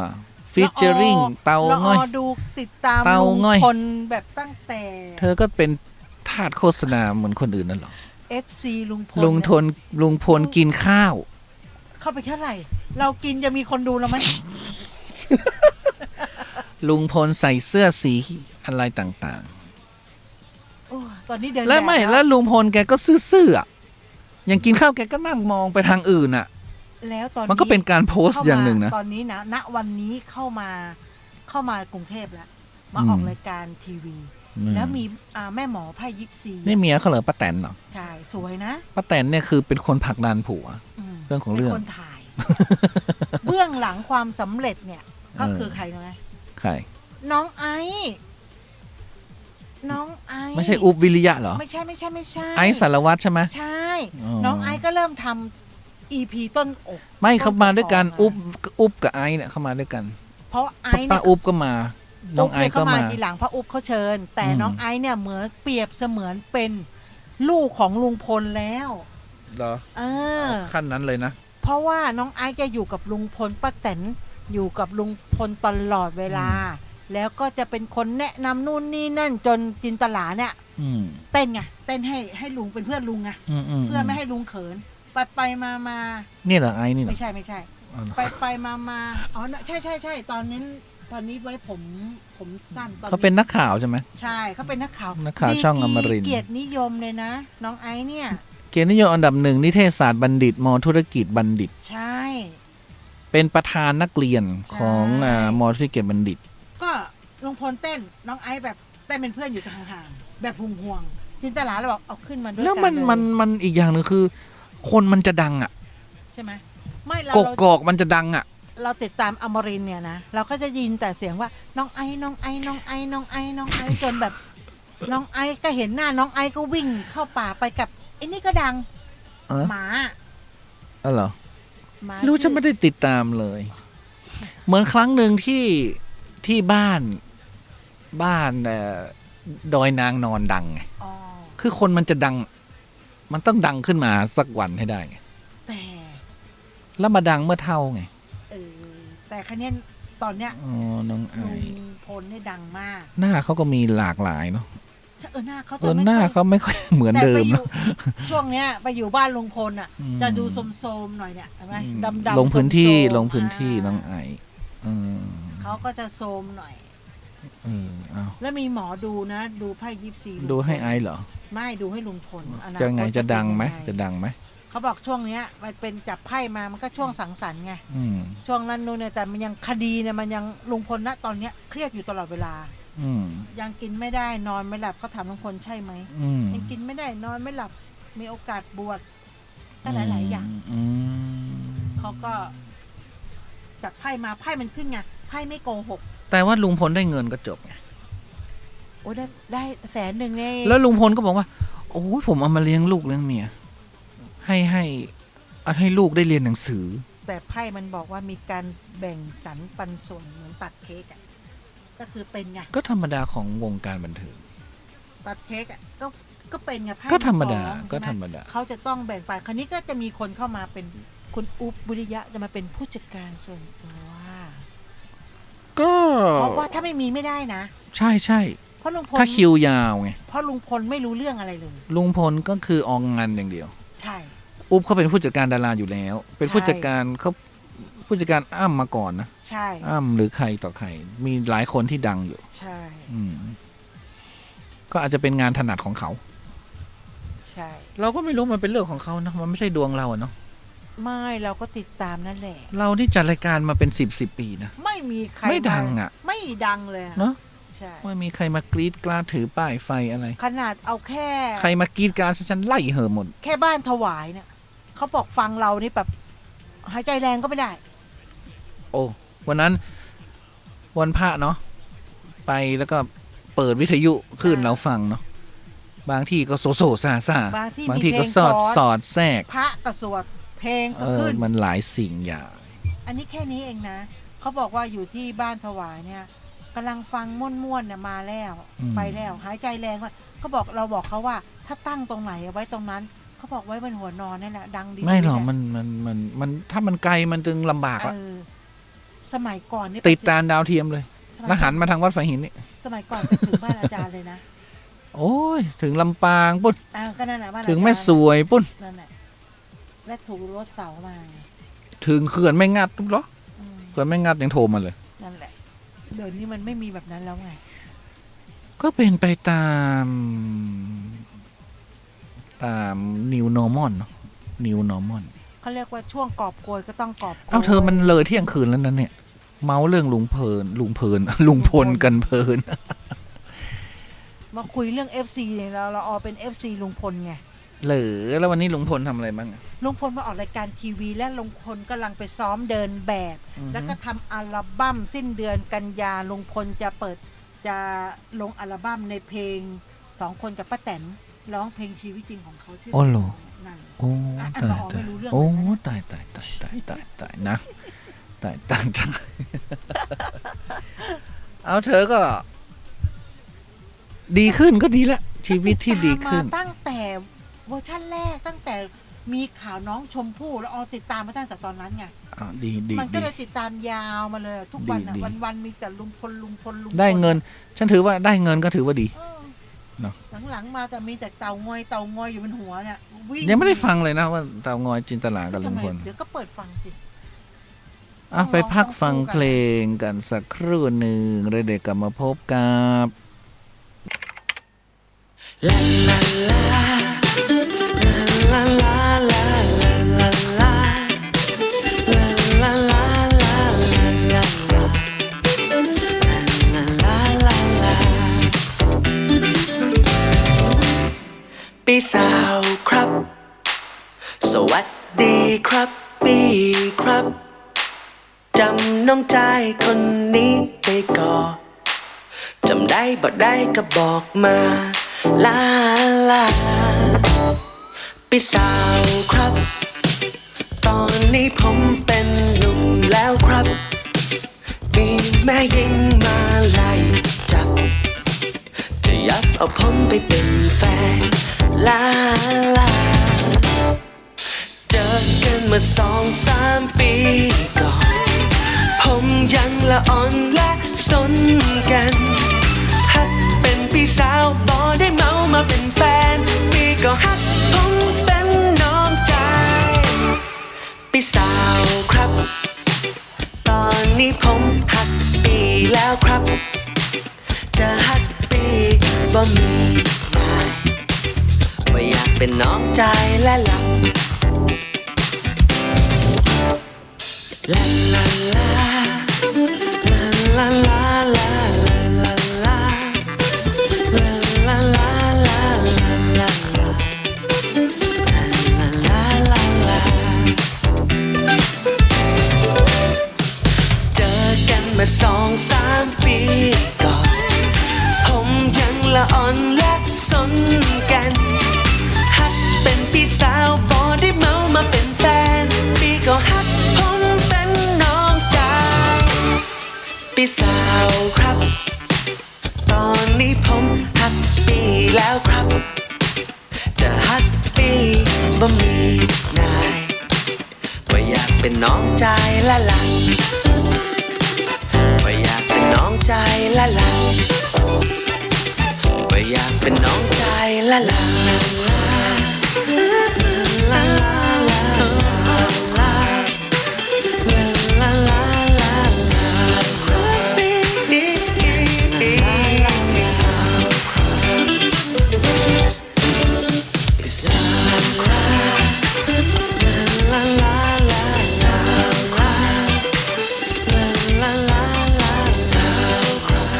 ฟิชเจอริงเตา ละอ ง่อย อดูติดตาม เตา ลุง ง่อย พลแบบตั้งแต่ เธอก็เป็นทาสโฆษณาเหมือนคนอื่นนั่นหรอ FC ลุงพล ลุงพลกินข้าว เข้าไปเท่าไหร่ เรากินจะมีคนดูเราไหม ลุงพลใส่เสื้อสีอะไรต่าง โอ้ตอนนี้เดิน ๆ แล้วไม่ บบ แล้วลุงพลแกก็ซื่อๆอะยังกินข้าวแกก็นั่งมองไปทางอื่นอ่ะ แล้วตอน มันก็เป็นการโพสต์อย่างหนึ่งนะ ตอนนี้นะณวันนี้เข้ามากรุงเทพแล้วมา อืม ออกรายการทีวี แล้วมีแม่หมอไพ่ยิปซี นี่เมียเขาเหรอป้าแตนเหรอ ใช่สวยนะ ป้าแตนเนี่ยคือเป็นคนผลักดันผัว ม เรื่องของเรื่อง เป็นคนถ่าย เบื้องหลังความสำเร็จเนี่ย ก็คือใครรู้ไหม ใคร น้องไอซ์น้องไอซ์ ไม่ใช่อุบวิริยะเหรอ ไม่ใช่ ไอซ์สารวัตรใช่ไหม ใช่ อ๋อ น้องไอซ์ก็เริ่มทำ EP ต้นอก ไม่เขามาด้วยกัน ต้น อุบกับไอซ์เนี่ยเขามาด้วยกัน เพราะไอซ์ ป้า เนี่ย อุบก็มา น้องไอ เนี่ย ซ์ก็ เข้ามา มา ทีหลังเพราะอุ๊บเขาเชิญ แต่ อืม น้องไอซ์เนี่ยเหมือนเปรียบเสมือนเป็นลูกของลุงพลแล้ว เหรอ เออ ขั้นนั้นเลยนะ เพราะว่าน้องไอซ์จะอยู่กับลุงพลป้าแตนอยู่กับลุงพลตลอดเวลา แล้วก็จะเป็นคนแนะนำนู่นนี่นั่นจนจินตลาเนี่ย อืม เต้นไงเต้นให้ลุงเป็นเพื่อนลุงไง ม เพื่อไม่ให้ลุงเขินไปมา นี่เหรอไอซ์นี่เหรอ ไม่ใช่ อ๋อ ไปมาอ๋อใช่ตอนนี้ไว้ผมสั้นตอน เขาเป็นนักข่าวใช่ไหม ใช่เขาเป็นนักข่าว นักข่าวช่องอมรินทร์ เกียรตินิยมเลยนะ น้องไอซ์เนี่ย เกียรตินิยมอันดับหนึ่งนิเทศศาสตร์บัณฑิตมธุรกิจบัณฑิต ใช่ เป็นประธานนักเรียนของ ใช่ มธุรกิจบัณฑิต ก็ลุงพลเต้นน้องไอซ์แบบเต้นเป็นเพื่อนอยู่ห่างๆแบบห่วงๆจินตลาเราบอกเอาขึ้นมาด้วย แล้ว กั มัน เลย มันอีกอย่างหนึ่งคือ คนมันจะดังอ่ะ ใช่ไหมไม่เรา กอกมันจะดังอ่ะ เราติดตามอมรินทร์เนี่ยนะเราก็จะยินแต่เสียงว่าน้องไอซ์น้องไอซ์น้องไอซ์น้องไอซ์น้องไอซ์จนแบบน้องไอซ์ก็เห็นหน้าน้องไอซ์ก็วิ่งเข้าป่าไปกับไอ้นี่ก็ดัง เออ หมา อ๋อเหรอ หมา รู้ ชื่ จะ อ ไม่ได้ติดตามเลย เหมือนครั้งหนึ่งที่บ้านดอยนางนอนดังไง อ๋อ คือคนมันจะดัง มันต้องดังขึ้นมาสักวันให้ได้ไง แต่ แล้วมาดังเมื่อเท่าไง เออแต่คันนี้ยตอนเนี้ย อ๋อน้องไอ ลุงพลเนี่ยดังมาก หน้าเขาก็มีหลากหลายเนาะ หน้าเขา เอ จะ อ ไม่ หน้า ค่อย เขาไม่ค่อยเหมือน แต่ เดิ ไป ม อยู่ นะ ช่วงเนี้ยไปอยู่บ้านลุงพลอ่ะ อืม จะดูโสมๆหน่อยเนี่ยเห็นไหมดำๆ ลงพื้นที่ โสมๆ ลงพื้นที่ า น้องไออืม เขาก็จะโสมหน่อย เอา แล้วมีหมอดูนะ ดูไพ่ยิปซี ดูให้ไอเหรอ ไม่ดูให้ลุงพลอนาคต จะไงจะดังไหม เป็นยั จะดังไหม เขาบอกช่วงเนี้ยมันเป็นจับไพ่มามันก็ช่วงสังสรรค์ไง อืม ช่วงนั้นนู่นเนี่ยแต่มันยังคดีเนี่ยมันยังลุงพลณตอนเนี้ยเครียดอยู่ตลอดเวลา อืม ยังกินไม่ได้นอนไม่หลับเขาถามลุงพลใช่ไหม อืม ยังกินไม่ได้นอนไม่หลับมีโอกาสบวชก็หลายๆอย่าง อืม เขาก็จับไพ่มาไพ่มันขึ้นไงไพ่ไม่โกหก แต่ว่าลุงพลได้เงินก็จบไง โอ้ได้100,000เนี่ย แล้วลุงพลก็บอกว่า โอ้ยผมเอามาเลี้ยงลูกเลี้ยงเมีย ให้ลูกได้เรียนหนังสือ แต่ไพ่มันบอกว่ามีการแบ่งสรรปันส่วนเหมือนตัดเค้กอ่ะก็คือเป็นไง ก็ธรรมดาของวงการบันเทิง ตัดเค้กอ่ะก็เป็นไงไพ่ ก็ธรรมดา นฟ้อง ก็ ใช่ไห ธรรมดา เขาจะต้องแบ่งไปคราวนี้ก็จะมีคนเข้ามาเป็นคุณอุ๊บวิริยะจะมาเป็นผู้จัดการส่วนตัว ก็ เพราะว่าถ้าไม่มีไม่ได้นะ ใช่ใช่ เพราะลุงพล ถ้าคิวยาวไง เพราะลุงพลไม่รู้เรื่องอะไรเลย ลุงพลก็คือออกงานอย่างเดียว ใช่ อุ๊บเขาเป็นผู้จัดการดาราอยู่แล้ว เป็น ใช่ ผู้จัดการเขาผู้จัดการอ้ำมาก่อนนะ ใช่ อ้ำหรือใครต่อใคร มีหลายคนที่ดังอยู่ ใช่ อืม ก็อาจจะเป็นงานถนัดของเขา ใช่ เราก็ไม่รู้มันเป็นเรื่องของเขานะมันไม่ใช่ดวงเราอะเนาะ ไม่เราก็ติดตามนั่นแหละ เราที่จัดรายการมาเป็น10 ปีนะ ไม่มีใคร ไม่ดังอะ ไม่ดังเลยอะ เนาะ ใช่ ไม่มีใครมากรีดกราดถือป้ายไฟอะไร ขนาดเอาแค่ ใครมากรีดกราดฉันไล่เหอะหมด แค่บ้านถวายเนี่ยเขาบอกฟังเรานี่แบบหายใจแรงก็ไม่ได้ โอ้วันนั้น วันพระเนาะไปแล้วก็เปิดวิทยุขึ้นเราฟังเนาะบางที่ก็โซโซซาซา บางที่ บาง มี ที่ เพล ก็ ง ส ซ้ อ อ ด น สอดแทรก พระกระสวดเพลงก็ขึ้น มันหลายสิ่งอย่าง อันนี้แค่นี้เองนะเขาบอกว่าอยู่ที่บ้านถวายเนี่ยกำลังฟังม่วนๆเนี่ยมาแล้ว อืม ไปแล้วหายใจแรงว่าเขาบอกเราบอกเขาว่า ถ้าตั้งตรงไหนเอาไว้ตรงนั้นเขาบอกไว้บนหัวนอนนี่แหละดังดี ไม่หรอก แะ มันถ้ามันไกลมันจึงลำบากอะ เออสมัยก่อนนี่ ติดตานดาวเทียมเลย สมัย แล้วหันมาทางวัดฝายหินนี่ สมัยก่อนไปถึงบ้านอาจารย์เลยนะ โอ้ยถึงลำปางปุ้น ก็นั่นแหละบ้าน ถึงแม่ อาจารย์ สวยปุ้น นั่นแหละและถูกรถเสามาไง ถึงเขื่อนแม่งัดทุกเหรอ อืม เขื่อนแม่งัดยังโทรมาเลย นั่นแหละเดี๋ยวนี้มันไม่มีแบบนั้นแล้วไง ก็เป็นไปตาม new normal เนอะ new normal เขาเรียกว่าช่วงกอบโกยก็ต้องกอบโกย เอ้าเธอมันเลยเที่ยงคืนแล้วนั้นเนี่ย เมาเรื่องลุงเพลิน ลุงพลกันเพลิน มาคุยเรื่อง FC เนี่ยเราเอาเป็น FC ลุงพลไง เหรอแล้ววันนี้ลุงพลทำอะไรบ้างอะ ลุงพลมาออกรายการทีวี และลุงพลกำลังไปซ้อมเดินแบบ อือฮึ แล้วก็ทำอัลบั้มสิ้นเดือนกันยาลุงพลจะลงอัลบั้มในเพลง2 คนกับป้าแตนร้องเพลงชีวิตจริงของเขาชื่อ อ๋อเหรอ นั่น โอ้ อ่ะ ตาย เราไม่ ตาย รู้เรื่อง โอ้ เลยนะ ตายนะตายเอาเธอก็ ดีขึ้นก็ดีละชีวิตที่ดีขึ้น ติดตามมาตั้งแต่เวอร์ชั่นแรกตั้งแต่มีข่าวน้องชมพู่แล้วติดตามมาตั้งแต่ตอนนั้นไง อ่าดี มันก็เลยติดตามยาวมาเลยทุกวันอ่ะ ดี วันๆมีแต่ลุงพล ได้เงิน ฉันถือว่าได้เงินก็ถือว่าดี เออ เนอะ หลังๆมาแต่มีแต่เต่างอยอยู่บนหัวเนี่ยวิ่ง ยังไม่ได้ฟังเลยนะว่าเตางอยจินตลากับลุ ทำ ง ไม พล เดี๋ยวก็เปิดฟังสิ อ่ะไปพักฟังเพลงกันสักครู่หนึ่งแล้วเดี๋ยวกลับมาพบกับ พี่สาวครับ สวัสดีครับพี่ครับจำน้องชายคนนี้ได้ก่อจำได้บอกได้ก็บอกมาลาลาพี่สาวครับ ตอนนี้ผมเป็นหนุ่มแล้วครับมีแม่ยิงมาไล่จับจะยัดเอาผมไปเป็นแฟนลาลาเจอกันมา2-3 ปีก่อนผมยังละอ่อนและสนกันฮักเป็นพี่สาวบอได้เมามาเป็นแฟนพี่ก็ฮักผมเป็นน้องชายพี่สาวครับ ตอนนี้ผมฮักปีแล้วครับจะฮักปีบ่มีนายว่าอยากเป็นน้องใจและหลับลาลาลาลาลาลาลาลาลาลาลาลาลาลาลาลาลาลาเจอกันมา2-3 ปีก่อนผมยังละอ่อนและสนกันฮักเป็นพี่สาวบอได้เมามาเป็นแฟนพี่ก็ฮักผมเป็นน้องชายพี่สาวครับ ตอนนี้ผมฮักปีแล้วครับจะฮักปีบ่มีนายว่าอยากเป็นน้องใจละลังว่าอยากเป็นน้องใจละลังว่าอยากเป็นน้องใจละลังลาลาลาลาลาลาลาลาสาวปีสาวสาวลาลาลาสาวลาลาลาลาสาวลา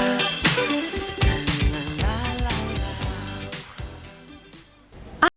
ลาลาสาว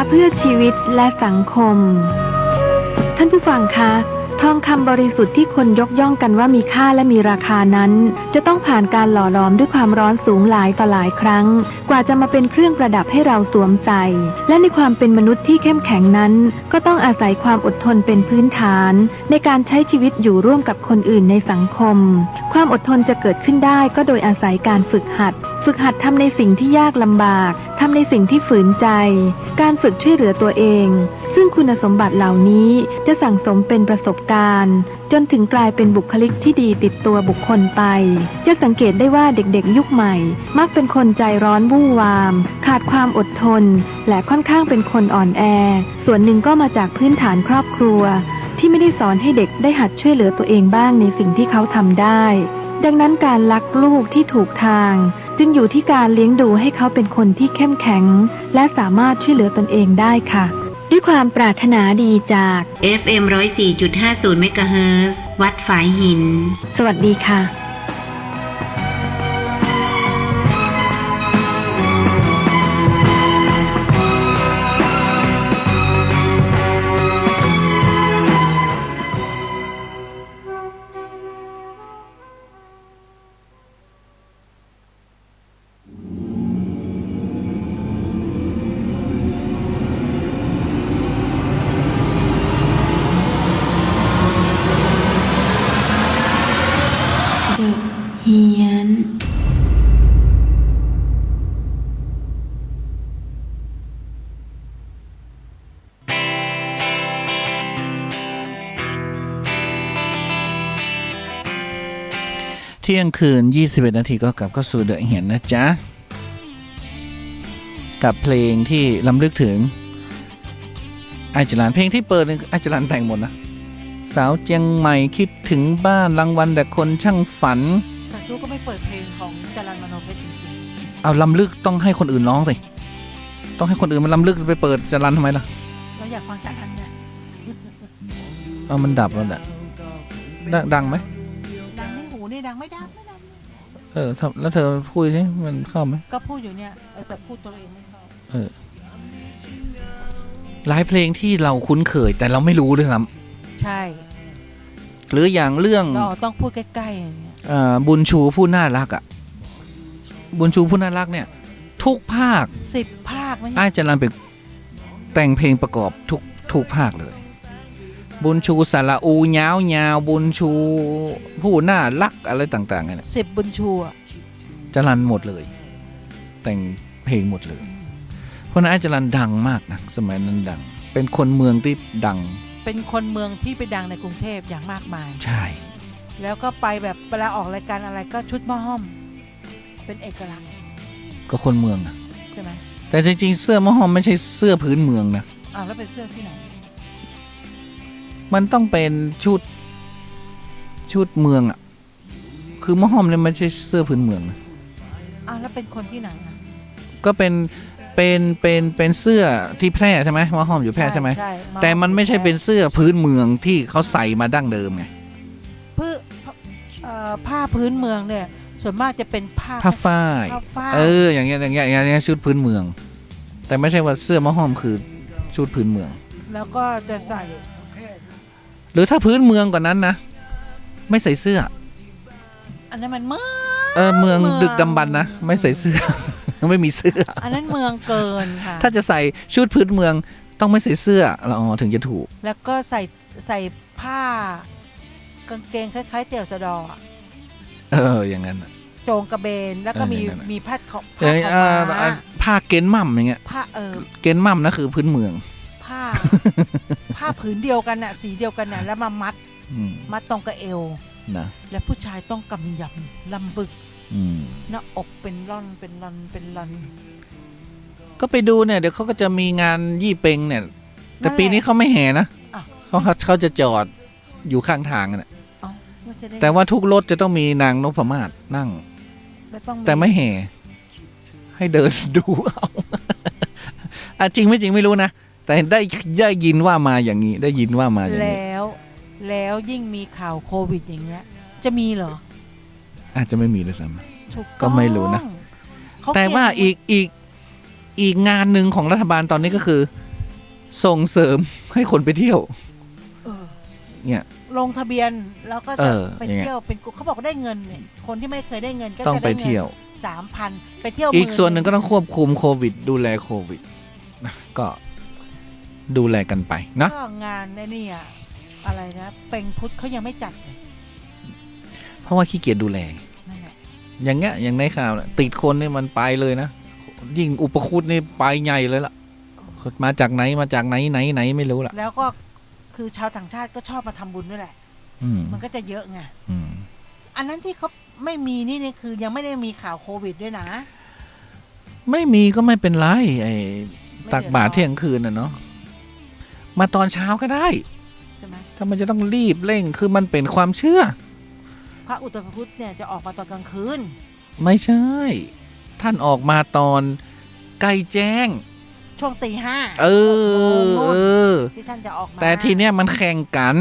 เพื่อชีวิตและสังคม ท่านผู้ฟังคะทองคำบริสุทธิ์ที่คนยกย่องกันว่ามีค่าและมีราคานั้นจะต้องผ่านการหล่อหลอมด้วยความร้อนสูงหลายต่อหลายครั้งกว่าจะมาเป็นเครื่องประดับให้เราสวมใส่และในความเป็นมนุษย์ที่เข้มแข็งนั้นก็ต้องอาศัยความอดทนเป็นพื้นฐานในการใช้ชีวิตอยู่ร่วมกับคนอื่นในสังคมความอดทนจะเกิดขึ้นได้ก็โดยอาศัยการฝึกหัดทำในสิ่งที่ยากลำบากทำในสิ่งที่ฝืนใจการฝึกช่วยเหลือตัวเองซึ่งคุณสมบัติเหล่านี้จะสั่งสมเป็นประสบการณ์จนถึงกลายเป็นบุคลิกที่ดีติดตัวบุคคลไปจะสังเกตได้ว่าเด็กๆยุคใหม่มักเป็นคนใจร้อนวู่วามขาดความอดทนและค่อนข้างเป็นคนอ่อนแอส่วนหนึ่งก็มาจากพื้นฐานครอบครัวที่ไม่ได้สอนให้เด็กได้หัดช่วยเหลือตัวเองบ้างในสิ่งที่เขาทำได้ดังนั้นการรักลูกที่ถูกทางจึงอยู่ที่การเลี้ยงดูให้เขาเป็นคนที่เข้มแข็งและสามารถช่วยเหลือตนเองได้ค่ะด้วยความปรารถนาดีจาก FM 104.50 เมกะเฮิรตซ์ วัดฝายหิน สวัสดีค่ะเฮียนเที่ยงคืน21 นาทีก็กลับเข้าสู่เดอะเหียนนะจ๊ะกับเพลงที่ล้ำลึกถึงไอจรันเพลงที่เปิดไอจรันแต่งหมดนะสาวเจียงใหม่คิดถึงบ้านรางวัลแต่คนช่างฝัน แต่ลูกก็ไม่เปิดเพลงของจรัญมโนเพชรจริง เอาล้ำลึกต้องให้คนอื่นร้องสิต้องให้คนอื่นมันล้ำลึกไปเปิดจรันทำไมล่ะ ๆเราอยากฟังจรัญเนี่ย เอามันดับแล้วแหละดังไหม ดังไม่หูนี่ดังไม่ดัง แล้วเธอพูดสิมันเข้าไหม ก็พูดอยู่เนี่ยแต่พูดตัวเองไม่เข้า หลายเพลงที่เราคุ้นเคยแต่เราไม่รู้ด้วยซ้ำ ใช่ หรืออย่างเรื่อง เราต้องพูดใกล้ๆอย่างเงี้ย บุญชูผู้น่ารักอ่ะบุญชูผู้น่ารักเนี่ยทุกภาค 10 ภาคไม่ อ้ายจรัญไปแต่งเพลงประกอบทุกภาคเลย บุญชูสระอูยาวยาวบุญชูผู้น่ารักอะไรต่างๆเนี่ย 10 บุญชูอ่ะ จรัญหมดเลย แต่งเพลงหมดเลย เพราะนั้นอ้ายจรัญดังมากนะสมัยนั้นดังเป็นคนเมืองที่ดัง เป็นคนเมืองที่ไปดังในกรุงเทพอย่างมากมาย ใช่ แล้วก็ไปแบบเวลาออกรายการอะไรก็ชุดหม้อห้อมเป็นเอกลักษณ์ ก็คนเมืองนะ ใช่ไหม แต่จริงๆเสื้อมะฮอมไม่ใช่เสื้อพื้นเมืองนะ อ้าวแล้วเป็นเสื้อที่ไหน มันต้องเป็นชุดเมืองอ่ะคือมะฮอมเนี่ยไม่ใช่เสื้อพื้นเมืองนะ อ้าวแล้วเป็นคนที่ไหนอ่ะ ก็เป็นเสื้อที่แพร่ใช่ไหมมะฮอมอยู่แพร่ใช่ไหม ใช่ แต่มันไม่ใช่เป็นเสื้อพื้นเมืองที่เขาใส่มาดั้งเดิมไง ผ้าพื้นเมืองเนี่ยส่วนมากจะเป็นผ้า ฝ้าย ผ้าฝ้าย อย่างเงี้ยชุดพื้นเมือง แต่ไม่ใช่ว่าเสื้อมะฮอมคือชุดพื้นเมือง แล้วก็จะใส่ หรือถ้าพื้นเมืองกว่านั้นนะไม่ใส่เสื้อ อันนั้นมันเมืองดึกดำบรรพ์นะไม่ใส่เสื้อ ไม่มีเสื้อ อันนั้นเมืองเกินค่ะ ถ้าจะใส่ชุดพื้นเมืองต้องไม่ใส่เสื้อถึงจะถูก แล้วก็ใส่ผ้ากางเกงคล้ายๆเตี่ยวสะดออะ อย่างนั้น โจงกระเบนแล้วก็มีผ้าขาวม้า ผ้าเกณฑ์มั่มอย่างเงี้ย ผ้าเกณฑ์มั่มนะคือพื้นเมือง ผ้าผืนเดียวกันน่ะสีเดียวกันน่ะแล้วมามัดตรงกระเอว นะ และผู้ชายต้องกำยำลำบึก ม หน้าอกเป็นร่อนเป็นรอนเป็นรอน ก็ไปดูเนี่ยเดี๋ยวเขาก็จะมีงานยี่เปงเนี่ยแต่ นั่นแหละ ปีนี้เขาไม่แห่นะ อ่ะ เขาจะจอดอยู่ข้างทางน่ะ เอ้าว่าจะได้ แต่ว่าทุกรถจะต้องมีนางนพมาศนั่ง แล้วต้อง แต่ไม่แห่ ให้เดินดูเอาจริงไม่จริงไม่รู้นะแต่ได้ยินว่ามาอย่างนี้ได้ยินว่ามาอย่างนี้ แล้วยิ่งมีข่าวโควิดอย่างเงี้ยจะมีเหรอ อาจจะไม่มีด้วยซ้ ถูก ก็ไม่รู้นะ เข ำแต่ว่าอีกงานหนึ่งของรัฐบาลตอนนี้ก็คือ ส่งเสริมให้คนไปเที่ยว เออ เนี่ย ลงทะเบียนแล้วก็ เอ จะ อ ไปเที่ยวเป็นกลุ่มเขาบอกว่าได้เงินเนี่ยคนที่ไม่เคยได้เงินก็ ต้อง จะ ไป ได้เงิ เที่ยว 3,000ไปเที่ยว อีก 10,000 ส่วนหนึ่งก็ต้องควบคุมโควิด ดูแลโควิดนะก็ดูแลกันไปนะ ก็งานในนี่อะอะไรนะเป็งพุทธเขายังไม่จัดเลย เพราะว่าขี้เกียจดูแล นั่นแหละ อย่างเงี้ยอย่างในข่าวน่ะติดคนนี่มันไปเลยนะยิ่งอุปคุตนี่ไปใหญ่เลยล่ะมาจากไหนไหนไม่รู้ล่ะ แล้วก็คือชาวต่างชาติก็ชอบมาทำบุญด้วยแหละ อืม มันก็จะเยอะไง อืม อันนั้นที่เขาไม่มีนี่เนี่ยคือยังไม่ได้มีข่าวโควิดด้วยนะ ไม่มีก็ไม่เป็นไรไอ้ ไม่ ตักบาตรเที่ยงคืนน่ะเนาะมาตอนเช้าก็ได้ ใช่ไหม ถ้ามันจะต้องรีบเร่งคือมันเป็นความเชื่อ พระอุตรพุทธเนี่ยจะออกมาตอนกลางคืน ไม่ใช่ ท่านออกมาตอนใกล้แจ้ง ช่วงตี 5 เออ 6 โมง เออ ที่ท่านจะออกมา แต่ทีเนี้ยมันแข่งกัน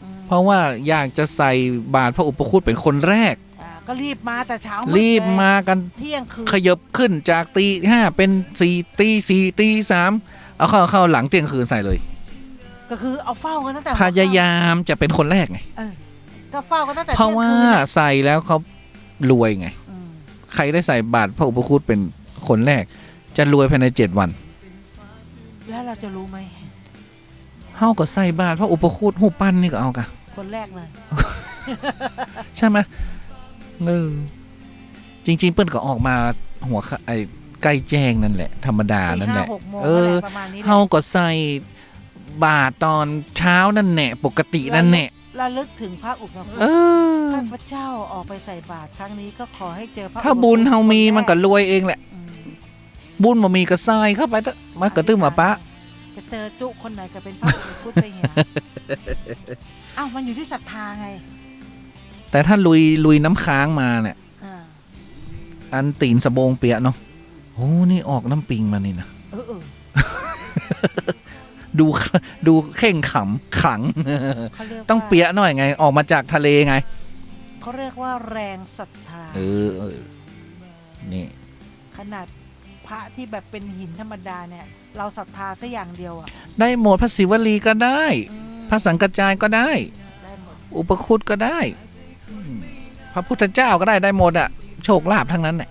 อืม เพราะว่าอยากจะใส่บาตรพระอุปคุตเป็นคนแรก ก็รีบมาแต่เช้ามืด รีบ เลย มากัน เที่ยงคืน ขยับขึ้นจากตี 5เป็น4ตี4ตี3เอาเข้าหลังเที่ยงคืนใส่เลย ก็คือเอาเฝ้ากันตั้งแต่ พยายามจะเป็นคนแรกไง ก็เฝ้ากันตั้งแต่ เพราะว่า ที่ยงคืนน่ะ ใส่แล้วเขารวยไง อืม ใครได้ใส่บาตรพระอุปคุตเป็นคนแรก จะรวยภายใน7 วัน แล้วเราจะรู้ไหม เฮาก็ใส่บาตรพระอุปคุตหูปั้นนี่ก็เอากะ คนแรกเลย ใช่ไหมจริง ๆ เปิ้นก็ออกมาหัวไอ้ใกล้แจ้งนั่นแหละ ธรรมดา ตี นั่นแห ห้า ละ หกโมง เอ อะไร อ ประมาณนี้แหละ เฮาก็ใส่บาตรตอนเช้านั่นแหละปกตินั่นแหละ ระลึกถึงพระอุปคุต เออ ข้าพเจ้าออกไปใส่บาตรครั้งนี้ก็ขอให้เจอพระ ถ้าบุญเฮามี อุปคุต มันก็รวยเองแหละ อืม บุญบ่มีก็ใส่เข้าไปเถอะมันก็ตึ้มมาปะ จะเจอจุคนไหนก็เป็นพระอุปคุตไปเหี้ย อ้าวมันอยู่ที่ศรัทธาไง แต่ถ้าลุยน้ำค้างมาเนี่ย อ่า อันตีนสะโบงเปียะเนาะโอ้นี่ออกน้ำปิงมานี่นะ เออ ดูเข่งขำขัง เขาเรียกว่า ต้องเปียะหน่อยไง ออกมาจากทะเลไง เขาเรียกว่าแรงศรัทธา เออ นี่ ขนาดพระที่แบบเป็นหินธรรมดาเนี่ย เราศรัทธาแค่อย่างเดียวอ่ะ ได้หมดพระศิวลีก็ได้ อืม พระสังกัจจายก็ได้ ได้หมด อุปคุตก็ได้พระพุทธเจ้าก็ได้หมดอะโชคลาภทั้งนั้นแหละ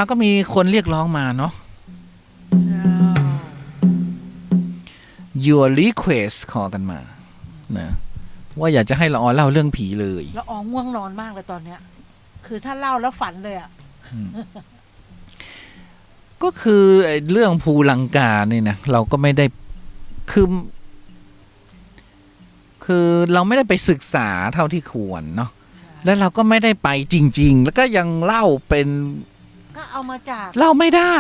ก็มีคนเรียกร้องมาเนาะ ใช่ your request ขอกันมานะว่าอยากจะให้ละออเล่าเรื่องผีเลย แล้วอ๋อง่วงนอนมากเลยตอนเนี้ย คือถ้าเล่าแล้วฝันเลยอ่ะ ก็คือไอ้เรื่องภูลังกาเนี่ยนะเราก็ไม่ได้คือเราไม่ได้ไปศึกษาเท่าที่ควรเนาะแล้วเราก็ไม่ได้ไปจริง ๆ แล้วก็ยังเล่าเป็น ก็เอามาจาก เล่าไม่ได้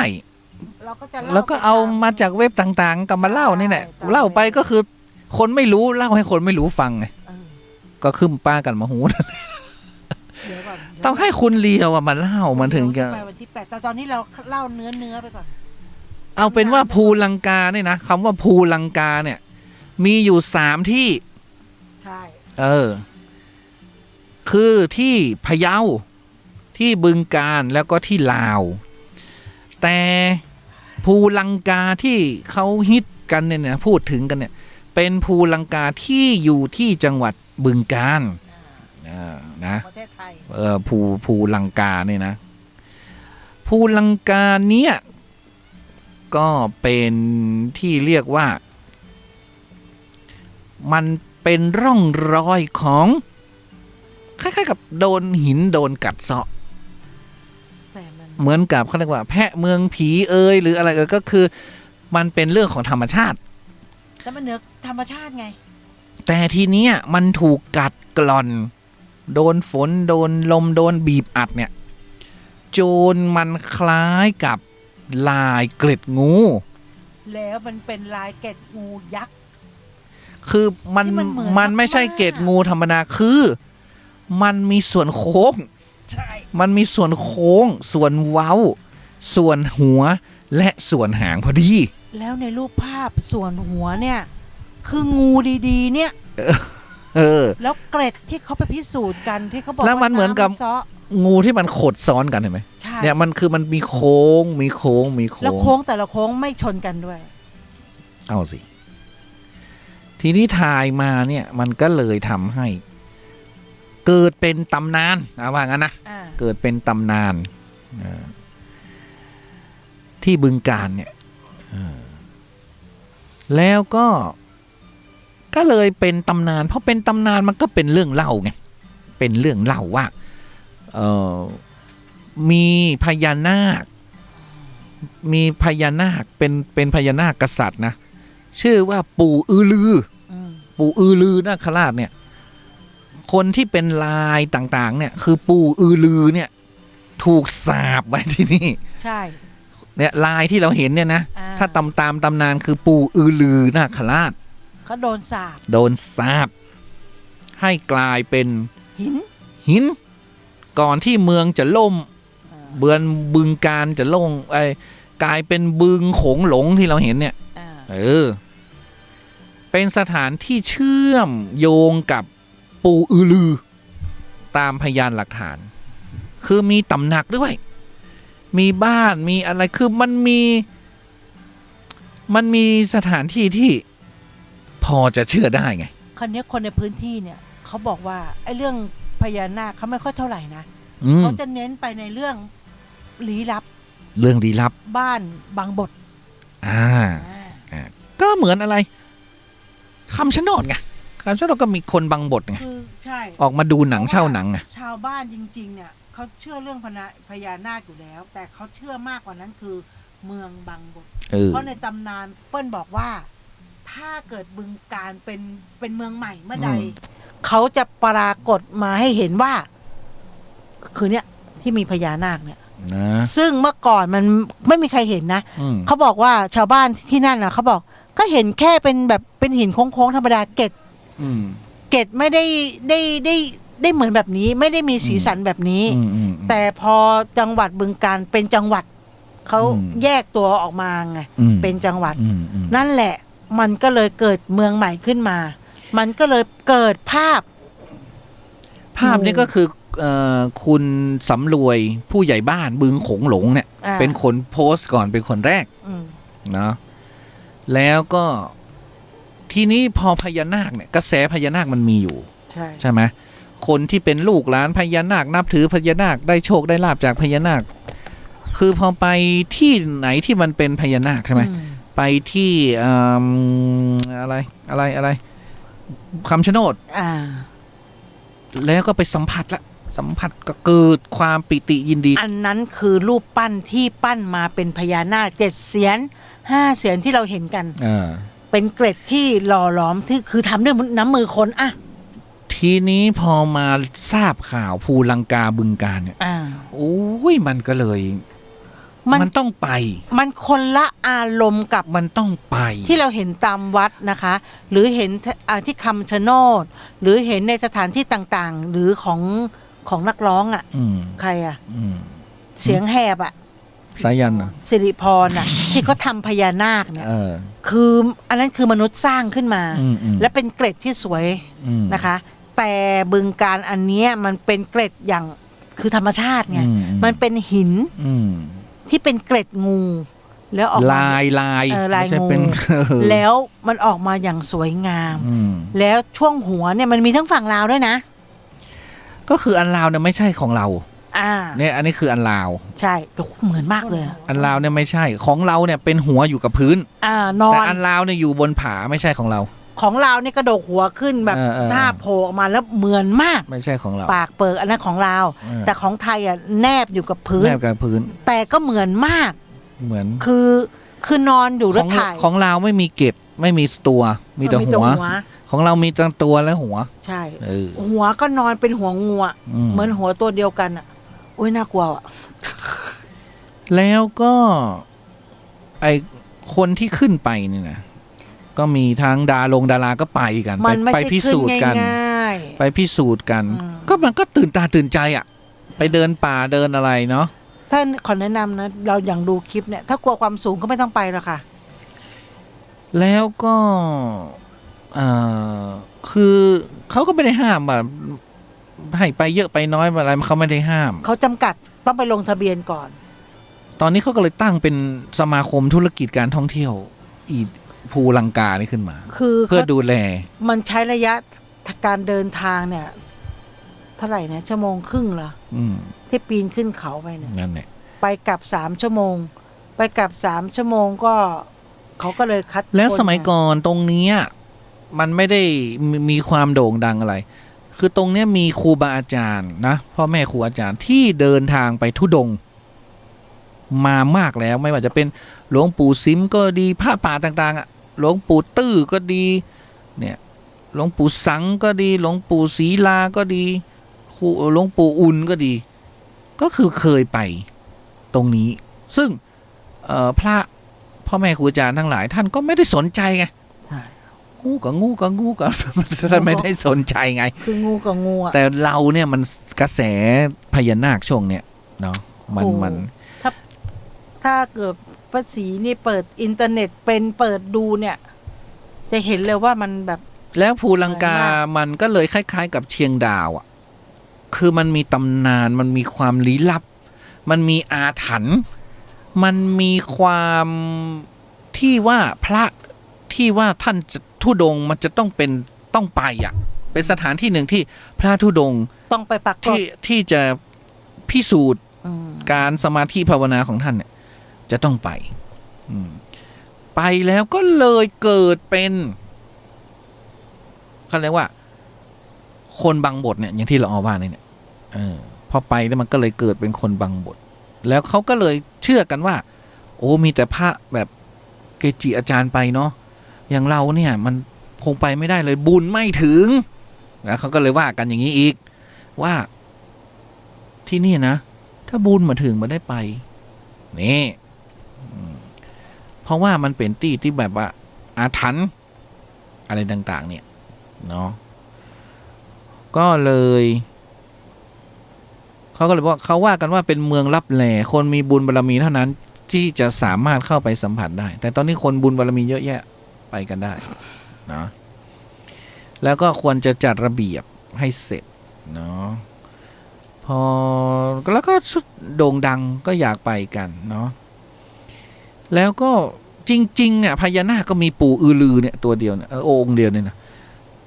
เราก็จะ แล้วก็เอามาจากเว็บต่างๆกับมาเล่านี่แหละเล่าไปก็คือ คนไม่รู้เล่าให้คนไม่รู้ฟังไง เออ ก็ขึ้นป้ากันมาหู เดี๋ยวก่อน ต้องให้คุณเลียวมาเล่ามันถึงจะ ไปวันที่8แต่ตอนนี้เราเล่าเนื้อไปก่อน เอาเป็นว่าภูลังกาเนี่ยนะคำว่าภูลังกาเนี่ย มีอยู่3 ที่ ใช่ คือที่พะเยาที่บึงกาฬแล้วก็ที่ลาว แต่ภูลังกาที่เขาฮิตกันเนี่ยพูดถึงกันเนี่ย เป็นภูลังกาที่อยู่ที่จังหวัดบึงกาฬนะ ประเทศไทย ภูลังกาเนี่ยนะภูลังกาเนี่ยก็เป็นที่เรียกว่า มันเป็นร่องรอยของคล้ายๆกับโดนหินโดนกัดเซาะ แต่มัน เหมือนกับเขาเรียกว่าแพะเมืองผีหรืออะไรก็คือ มันเป็นเรื่องของธรรมชาติ แต่มันเหนือธรรมชาติไง แต่ทีเนี้ยมันถูกกัดกร่อน โดนฝนโดนลมโดนบีบอัดเนี่ยจนมันคล้ายกับลายเกล็ดงู แล้วมันเป็นลายเกล็ดงูยักษ์ คือมัน ที่มันเหมือน มันไม่ใช่ มากๆ เกล็ดงูธรรมดาคือ มันมีส่วนโค้ง ใช่ มันมีส่วนโค้ง ส่วนเว้า ส่วนหัวและส่วนหางพอดี แล้วในรูปภาพส่วนหัวเนี่ย คืองูดีๆ เนี่ย แล้วเกร็ดที่เขาไปพิสูจน์กันที่เขาบอก แล้วมันเหมือนกับ ำเซาะ งูที่มันขดซ้อนกันเห็นไหม ใช่ เนี่ยมันคือมันมีโค้งมีโค้ง แล้วโค้งแต่ละโค้งไม่ชนกันด้วย เอาสิทีนี้ทายมาเนี่ยมันก็เลยทำให้เกิดเป็นตำนานว่างั้นนะเกิดเป็นตำนานที่บึงกาฬเนี่ยแล้วก็เลยเป็นตำนานเพราะเป็นตำนานมันก็เป็นเรื่องเล่าไงเป็นเรื่องเล่าว่ามีพญานาคเป็นพญานาคกษัตริย์นะชื่อว่าปู่อือลือปู่อือลือนาคราชเนี่ยคนที่เป็นลายต่างๆเนี่ยคือปู่อือลือเนี่ยถูกสาปไว้ที่นี่ใช่เนี่ยลายที่เราเห็นเนี่ยนะถ้าตามตำนานคือปู่อือลือนาคราชเขาโดนสาปให้กลายเป็นหินก่อนที่เมืองจะล่มบึงกาฬจะล่มกลายเป็นบึงโขงหลงที่เราเห็นเนี่ยเป็นสถานที่เชื่อมโยงกับปู่อือลือตามพยานหลักฐานคือมีตำหนักด้วยมีบ้านมีอะไรคือมันมีสถานที่ที่พอจะเชื่อได้ไงคราวนี้คนในพื้นที่เนี่ยเขาบอกว่าไอ้เรื่องพญานาคเขาไม่ค่อยเท่าไหร่นะเขาจะเน้นไปในเรื่องลี้ลับบ้านบางบทก็เหมือนอะไรคำชะโนดไงคำชะโนดก็มีคนบางบทไงใช่ออกมาดูหนังเช่าหนังไงชาวบ้านจริงๆเนี่ยเขาเชื่อเรื่องพญานาคอยู่แล้วแต่เขาเชื่อมากกว่านั้นคือเมืองบางบทเพราะในตำนานเปิ้ลบอกว่าถ้าเกิดบึงกาฬเป็นเมืองใหม่เมื่อใดเขาจะปรากฏมาให้เห็นว่าคือเนี่ยที่มีพญานาคเนี่ยซึ่งเมื่อก่อนมันไม่มีใครเห็นนะเขาบอกว่าชาวบ้านที่นั่นนะเขาบอกก็เห็นแค่เป็นแบบเป็นหินโค้งๆธรรมดาเกล็ดไม่ได้เหมือนแบบนี้ไม่ได้มีสีสันแบบนี้แต่พอจังหวัดบึงกาฬเป็นจังหวัดเขาแยกตัวออกมาไงเป็นจังหวัดนั่นแหละมันก็เลยเกิดเมืองใหม่ขึ้นมามันก็เลยเกิดภาพนี้ก็คือคุณสำรวยผู้ใหญ่บ้านบึงโขงหลงเนี่ยเป็นคนโพสต์ก่อนเป็นคนแรกเนาะแล้วก็ทีนี้พอพญานาคเนี่ยกระแสพญานาคมันมีอยู่ใช่ไหมคนที่เป็นลูกหลานพญานาคนับถือพญานาคได้โชคได้ลาภจากพญานาคคือพอไปที่ไหนที่มันเป็นพญานาคใช่ไหมไปที่อะไรคำชะโนดแล้วก็ไปสัมผัสก็เกิดความปิติยินดีอันนั้นคือรูปปั้นที่ปั้นมาเป็นพญานาค7 เสียน5 เสียนที่เราเห็นกันเป็นเกล็ดที่หล่อหลอมที่คือทำด้วยน้ำมือคนอ่ะทีนี้พอมาทราบข่าวภูลังกาบึงกาฬเนี่ยโอ้ยมันก็เลยมันต้องไปมันคนละอารมณ์กับมันต้องไปที่เราเห็นตามวัดนะคะหรือเห็นที่คำชะโนดหรือเห็นในสถานที่ต่างๆหรือของนักร้องอ่ะใครอ่ะเสียงแหบอ่ะสายันสิริพรอ่ะที่เขาทำพญานาคเนี่ยคืออันนั้นคือมนุษย์สร้างขึ้นมาและเป็นเกล็ดที่สวยนะคะแต่บึงกาฬอันนี้มันเป็นเกล็ดอย่างคือธรรมชาติไงมันเป็นหินที่เป็นเกล็ดงูแล้วออกมาลายงูแล้วมันออกมาอย่างสวยงามแล้วช่วงหัวเนี่ยมันมีทั้งฝั่งลาวด้วยนะก็คืออันลาวเนี่ยไม่ใช่ของเราเนี่ยอันนี้คืออันลาวใช่เหมือนมากเลยอันลาวเนี่ยไม่ใช่ของเราเนี่ยเป็นหัวอยู่กับพื้นนอนแต่อันลาวเนี่ยอยู่บนผาไม่ใช่ของเราของเราเนี่ยกระโดดหัวขึ้นแบบท่าโผล่ออกมาแล้วเหมือนมากไม่ใช่ของเราปากเปิดอันนั้นของเราแต่ของไทยแนบอยู่กับพื้นแต่ก็เหมือนมากเหมือนคือนอนอยู่แล้วถ่ายของเราไม่มีเกล็ดไม่มีตัวมีแต่หัวของเรามีทั้งตัวและหัวใช่หัวก็นอนเป็นหัวงูเหมือนหัวตัวเดียวกันอ่ะโอ้ยน่ากลัวอ่ะแล้วก็ไอคนที่ขึ้นไปนี่นะก็มีทั้งดาราก็ไปกันไปพิสูจน์กันไปพิสูจน์กันก็มันก็ตื่นตาตื่นใจอ่ะไปเดินป่าเดินอะไรเนาะถ้าขอแนะนำนะเราอย่างดูคลิปเนี่ยถ้ากลัวความสูงก็ไม่ต้องไปหรอกค่ะแล้วก็คือเขาก็ไม่ได้ห้ามแบบให้ไปเยอะไปน้อยอะไรเขาไม่ได้ห้ามเขาจำกัดต้องไปลงทะเบียนก่อนตอนนี้เขาก็เลยตั้งเป็นสมาคมธุรกิจการท่องเที่ยวอีก ภูลังกานี่ขึ้นมา คือ เพื่อดูแล มันใช้ระยะการเดินทางเนี่ย เท่าไหร่นะชั่วโมงครึ่งเหรอ ที่ปีนขึ้นเขาไปเนี่ย นั่นแหละ ไปกลับ3 ชั่วโมง ไปกลับ3 ชั่วโมงก็เขาก็เลยคัด แล้วสมัย คน ก่อนตรงเนี้ยมันไม่ได้มีความโด่งดังอะไร คือตรงเนี้ยมีครูบาอาจารย์นะพ่อแม่ครูอาจารย์ที่เดินทางไปธุดงค์มามากแล้วไม่ว่าจะเป็นหลวงปู่ซิมก็ดีพระป่าต่างๆอ่ะหลวงปู่ตื้อก็ดีเนี่ยหลวงปู่สังก็ดีหลวงปู่ศรีลาก็ดีหลวงปู่อุ่นก็ดี ก็คือเคยไปตรงนี้ ซึ่งพระพ่อแม่ครูอาจารย์ทั้งหลายท่านก็ไม่ได้สนใจไง ใช่ งูกับงูกับงูกับท่านไม่ได้สนใจไง คืองูกับงูอ่ะ แต่เราเนี่ยมันกระแสพญานาคช่วงเนี้ยเนาะมัน โอ้ มัน ถ้าเกิดป้าศรีนี่เปิดอินเทอร์เน็ตเป็นเปิดดูเนี่ย จะเห็นเลยว่ามันแบบ แล้วภูลังกา สวยมาก มันก็เลยคล้าย ๆ กับเชียงดาวอ่ะคือมันมีตำนานมันมีความลี้ลับ มันมีอาถรรพ์มันมีความที่ว่าพระที่ว่าท่านจะธุดงค์มันจะต้องไปอ่ะเป็นสถานที่หนึ่งที่พระธุดงค์ ต้องไปปักกรด ที่จะพิสูจน์ อืม การสมาธิภาวนาของท่านเนี่ยจะต้องไปไปแล้วก็เลยเกิดเป็นเขาเรียกว่า คนบังบทเนี่ยอย่างที่เราว่าเนี่ยพอไปแล้วมันก็เลยเกิดเป็นคนบังบท แล้วเขาก็เลยเชื่อกันว่า โอ้มีแต่พระแบบเกจิอาจารย์ไปเนาะอย่างเราเนี่ย มันคงไปไม่ได้เลยบุญไม่ถึงแล้วเขาก็เลยว่ากันอย่างนี้อีกว่าที่นี่นะถ้าบุญมาถึงมันได้ไปนี่เพราะว่ามันเป็นที่แบบว่าอาถรรพ์อะไรต่างๆเนี่ยเนาะก็เลยเขาก็เลยว่าเขาว่ากันว่าเป็นเมืองลับแลคนมีบุญบารมีเท่านั้นที่จะสามารถเข้าไปสัมผัสได้แต่ตอนนี้คนบุญบารมีเยอะแยะไปกันได้เนาะแล้วก็ควรจะจัดระเบียบให้เสร็จเนาะพอแล้วก็โด่งดังก็อยากไปกันเนาะแล้วก็จริงๆเนี่ยพญานาคก็มีปู่อือลือเนี่ยตัวเดียวเนี่ยองค์เดียวเนี่ยนะ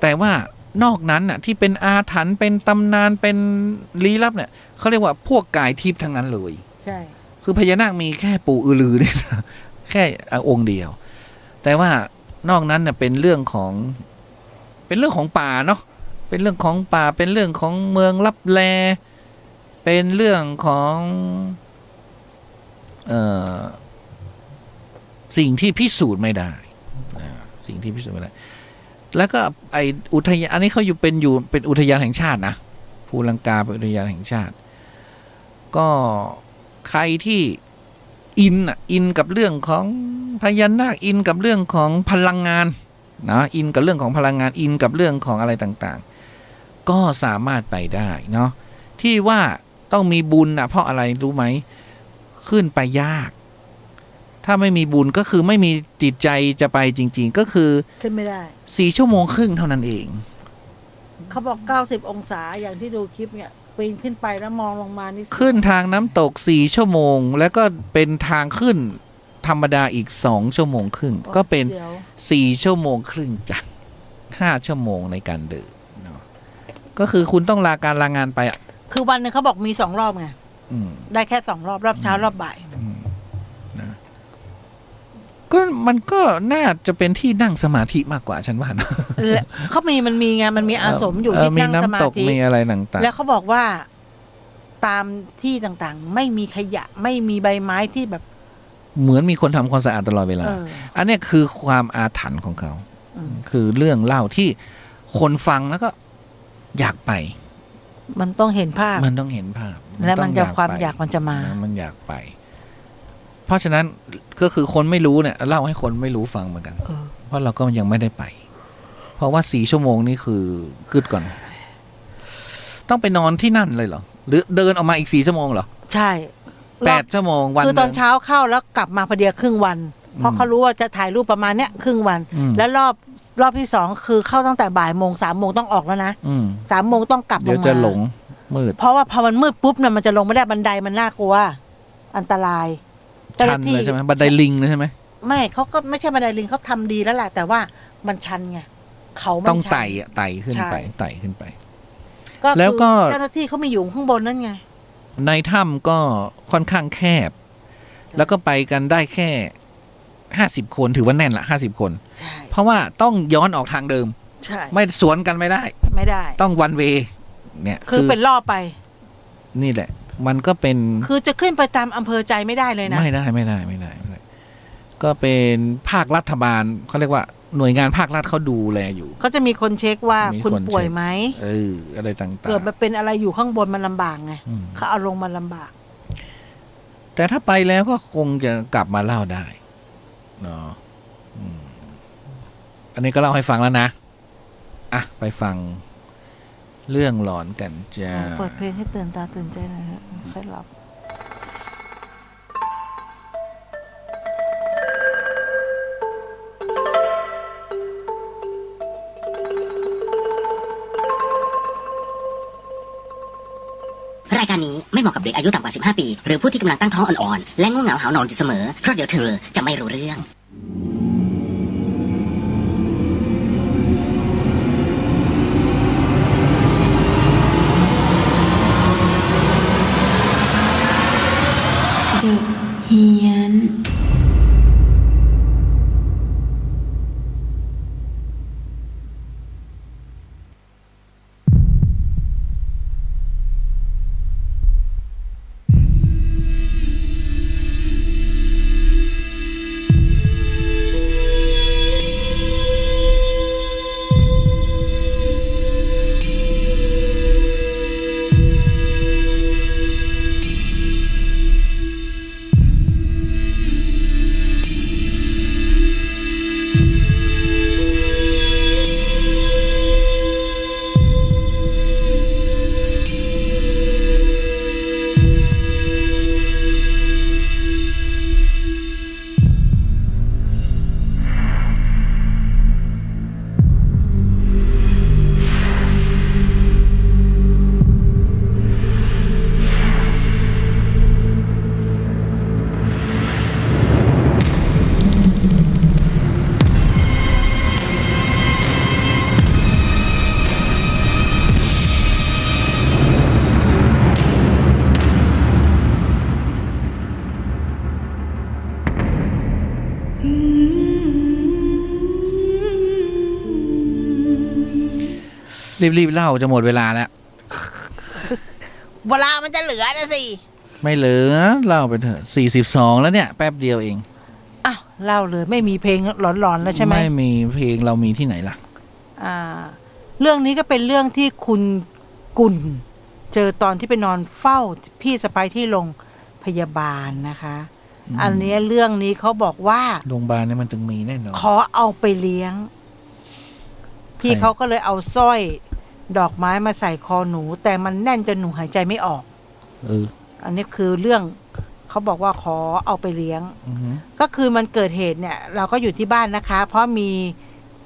แต่ว่านอกนั้นน่ะที่เป็นอาถรรพ์เป็นตำนานเป็นลี้ลับเนี่ยเขาเรียกว่าพวกกายทิพย์ทั้งนั้นเลย ใช่ คือพญานาคมีแค่ปู่อือลือเนี่ยนะแค่องค์เดียว แต่ว่านอกนั้นน่ะเป็นเรื่องของป่าเนาะเป็นเรื่องของป่าเป็นเรื่องของเมืองลับแลเป็นเรื่องของสิ่งที่พิสูจน์ไม่ได้สิ่งที่พิสูจน์ไม่ได้แล้วก็ไออุทยานอันนี้เขาเป็นอุทยานแห่งชาตินะภูลังกาเป็นอุทยานแห่งชาติก็ใครที่อินกับเรื่องของพญานาคอินกับเรื่องของพลังงานนะอินกับเรื่องของพลังงานอินกับเรื่องของอะไรต่างๆก็สามารถไปได้เนาะที่ว่าต้องมีบุญนะเพราะอะไรรู้ไหมขึ้นไปยากถ้าไม่มีบุญก็คือไม่มีจิตใจจะไปจริงๆก็คือ ขึ้นไม่ได้ 4 ชั่วโมงครึ่งเท่านั้นเอง เขาบอก90 องศาอย่างที่ดูคลิปเนี่ยปีนขึ้นไปแล้วมองลงมานี่ ขึ้นทางน้ำตก4 ชั่วโมงแล้วก็เป็นทางขึ้นธรรมดาอีก2 ชั่วโมงครึ่งก็เป็น4 ชั่วโมงครึ่งจาก5 ชั่วโมงในการเดินเนาะก็คือคุณต้องลางานไปอ่ะ คือวันหนึ่งเขาบอกมี2 รอบไงได้แค่2 รอบรอบเช้ารอบบ่าย นะก็มันก็น่าจะเป็นที่นั่งสมาธิมากกว่าฉันว่านะ เขามันมีไงมันมีอาสมอยู่ที่นั่งสมาธิ มีอะไรต่างๆ แล้วเขาบอกว่าตามที่ต่างๆไม่มีขยะไม่มีใบไม้ที่แบบ เหมือนมีคนทำความสะอาดตลอดเวลาอันนี้คือความอาถรรพ์ของเขาคือเรื่องเล่าที่คนฟังแล้วก็อยากไปมันต้องเห็นภาพมันต้องเห็นภาพแล้วมันจะความอยากมันจะมามันอยากไปเพราะฉะนั้นก็คือคนไม่รู้เนี่ยเล่าให้คนไม่รู้ฟังเหมือนกันเพราะเราก็ยังไม่ได้ไปเพราะว่า4 ชั่วโมงนี่คือกึดก่อนต้องไปนอนที่นั่นเลยเหรอหรือเดินออกมาอีก4 ชั่วโมงเหรอใช่8 ชั่วโมงวันคือตอนเช้าเข้าแล้วกลับมาพอดีครึ่งวันเพราะเขารู้ว่าจะถ่ายรูปประมาณเนี้ยครึ่งวันแล้วรอบที่2คือเข้าตั้งแต่บ่ายโมง3 โมงต้องออกแล้วนะ3 โมงต้องกลับลงมาเดี๋ยวจะหลงมืดเพราะว่าพอมันมืดปุ๊บเนี่ยมันจะลงไม่ได้บันไดมันน่ากลัวอันตรายชันเลยใช่ไหมบันไดลิงเลยใช่ไหม ไม่เขาก็ไม่ใช่บันไดลิงเขาทำดีแล้วแหละแต่ว่ามันชันไงเขามัน ต้อง ชัน ไต่ขึ้นไป ใช่ ไต่ขึ้นไป ก็ แล้วก็ คือเจ้าหน้าที่เขาไม่อยู่ข้างบนนั่นไง ในถ้ำก็ค่อนข้างแคบ แล้วก็ไปกันได้แค่50 คนถือว่าแน่นละ50 คน ใช่ เพราะว่าต้องย้อนออกทางเดิม ใช่ ไม่สวนกันไม่ได้ ไม่ได้ ต้องวันเวเนี่ย คือเป็นรอบไป นี่แหละ มันก็เป็น คือจะขึ้นไปตามอำเภอใจไม่ได้เลยนะ ไม่ได้ ก็เป็นภาครัฐบาลเขาเรียกว่าหน่วยงานภาครัฐเขาดูแลอยู่ เขาจะมีคนเช็คว่า มี คุณ คน ป่วย เช็ค ไหม อะไรต่างๆ เกิดมาเป็นอะไรอยู่ข้างบนมันลำบากไง อืม เขาเอาลงมาลำบาก แต่ถ้าไปแล้วก็คงจะกลับมาเล่าได้เนาะอันนี้ก็เล่าให้ฟังแล้วนะอ่ะไปฟังเรื่องหลอนกันจ้า เปิดเพลงให้ตื่นตาตื่นใจหน่อยฮะค่อยหลับ รายการนี้ไม่เหมาะกับเด็กอายุต่ำกว่า 15 ปี หรือผู้ที่กำลังตั้งท้องอ่อนๆ และง่วงเหงาหาวนอนอยู่เสมอ เพราะเดี๋ยวเธอจะไม่รู้เรื่อง เฮียน รีบเล่าจะหมดเวลาแล้ว เวลามันจะเหลือนะสิ ไม่เหลือเล่าไปเถอะ42แล้วเนี่ยแป๊บเดียวเอง อ้าวเล่าเลยไม่มีเพลงหลอนๆแล้วใช่ไหม ไม่มีเพลงเรามีที่ไหนล่ะ เรื่องนี้ก็เป็นเรื่องที่คุณกุลเจอตอนที่ไปนอนเฝ้าพี่สะใภ้ที่โรงพยาบาลนะคะ อันนี้เรื่องนี้เขาบอกว่า โรงพยาบาลเนี่ยมันถึงมีแน่นอน ขอเอาไปเลี้ยง พี่เขาก็เลยเอาสร้อยดอกไม้มาใส่คอหนู แต่มันแน่นจนหนูหายใจไม่ออก อันนี้คือเรื่องเขาบอกว่าขอเอาไปเลี้ยง ก็คือมันเกิดเหตุเนี่ย เราก็อยู่ที่บ้านนะคะ เพราะมี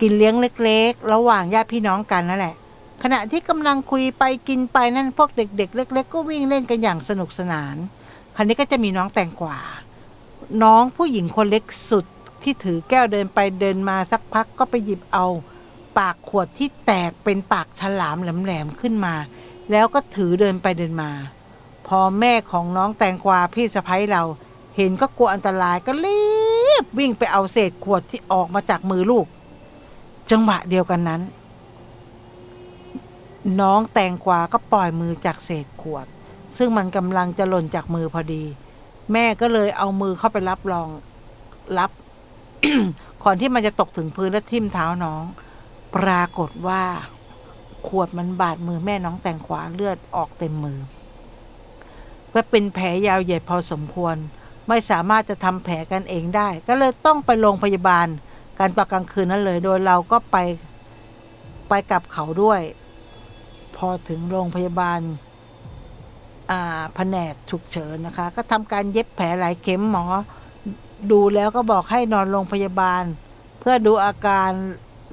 กินเลี้ยงเล็กๆระหว่างญาติพี่น้องกันนั่นแหละ ขณะที่กำลังคุยไปกินไปนั่นพวกเด็กๆเล็กๆก็วิ่งเล่นกันอย่างสนุกสนานคราวนี้ก็จะมีน้องแตงกวาน้องผู้หญิงคนเล็กสุดที่ถือแก้วเดินไปเดินมาสักพักก็ไปหยิบเอาปากขวดที่แตกเป็นปากฉลามแหลมๆขึ้นมา แล้วก็ถือเดินไปเดินมาพอแม่ของน้องแตงกวาพี่สะใภ้เราเห็นก็กลัวอันตรายก็รีบวิ่งไปเอาเศษขวดที่ออกมาจากมือลูกจังหวะเดียวกันนั้น น้องแตงกวาก็ปล่อยมือจากเศษขวดซึ่งมันกำลังจะหล่นจากมือพอดีแม่ก็เลยเอามือเข้าไปรับ ก่อนที่มันจะตกถึงพื้นและทิ่มเท้าน้องปรากฏว่าขวดมันบาดมือแม่น้องแตงกวาเลือดออกเต็มมือและเป็นแผลยาวใหญ่พอสมควรไม่สามารถจะทำแผลกันเองได้ก็เลยต้องไปโรงพยาบาลกันตอนกลางคืนนั้นเลยโดยเราก็ไปกับเขาด้วยพอถึงโรงพยาบาลแผนกฉุกเฉินนะคะก็ทำการเย็บแผลหลายเข็มหมอดูแล้วก็บอกให้นอนโรงพยาบาลเพื่อดูอาการ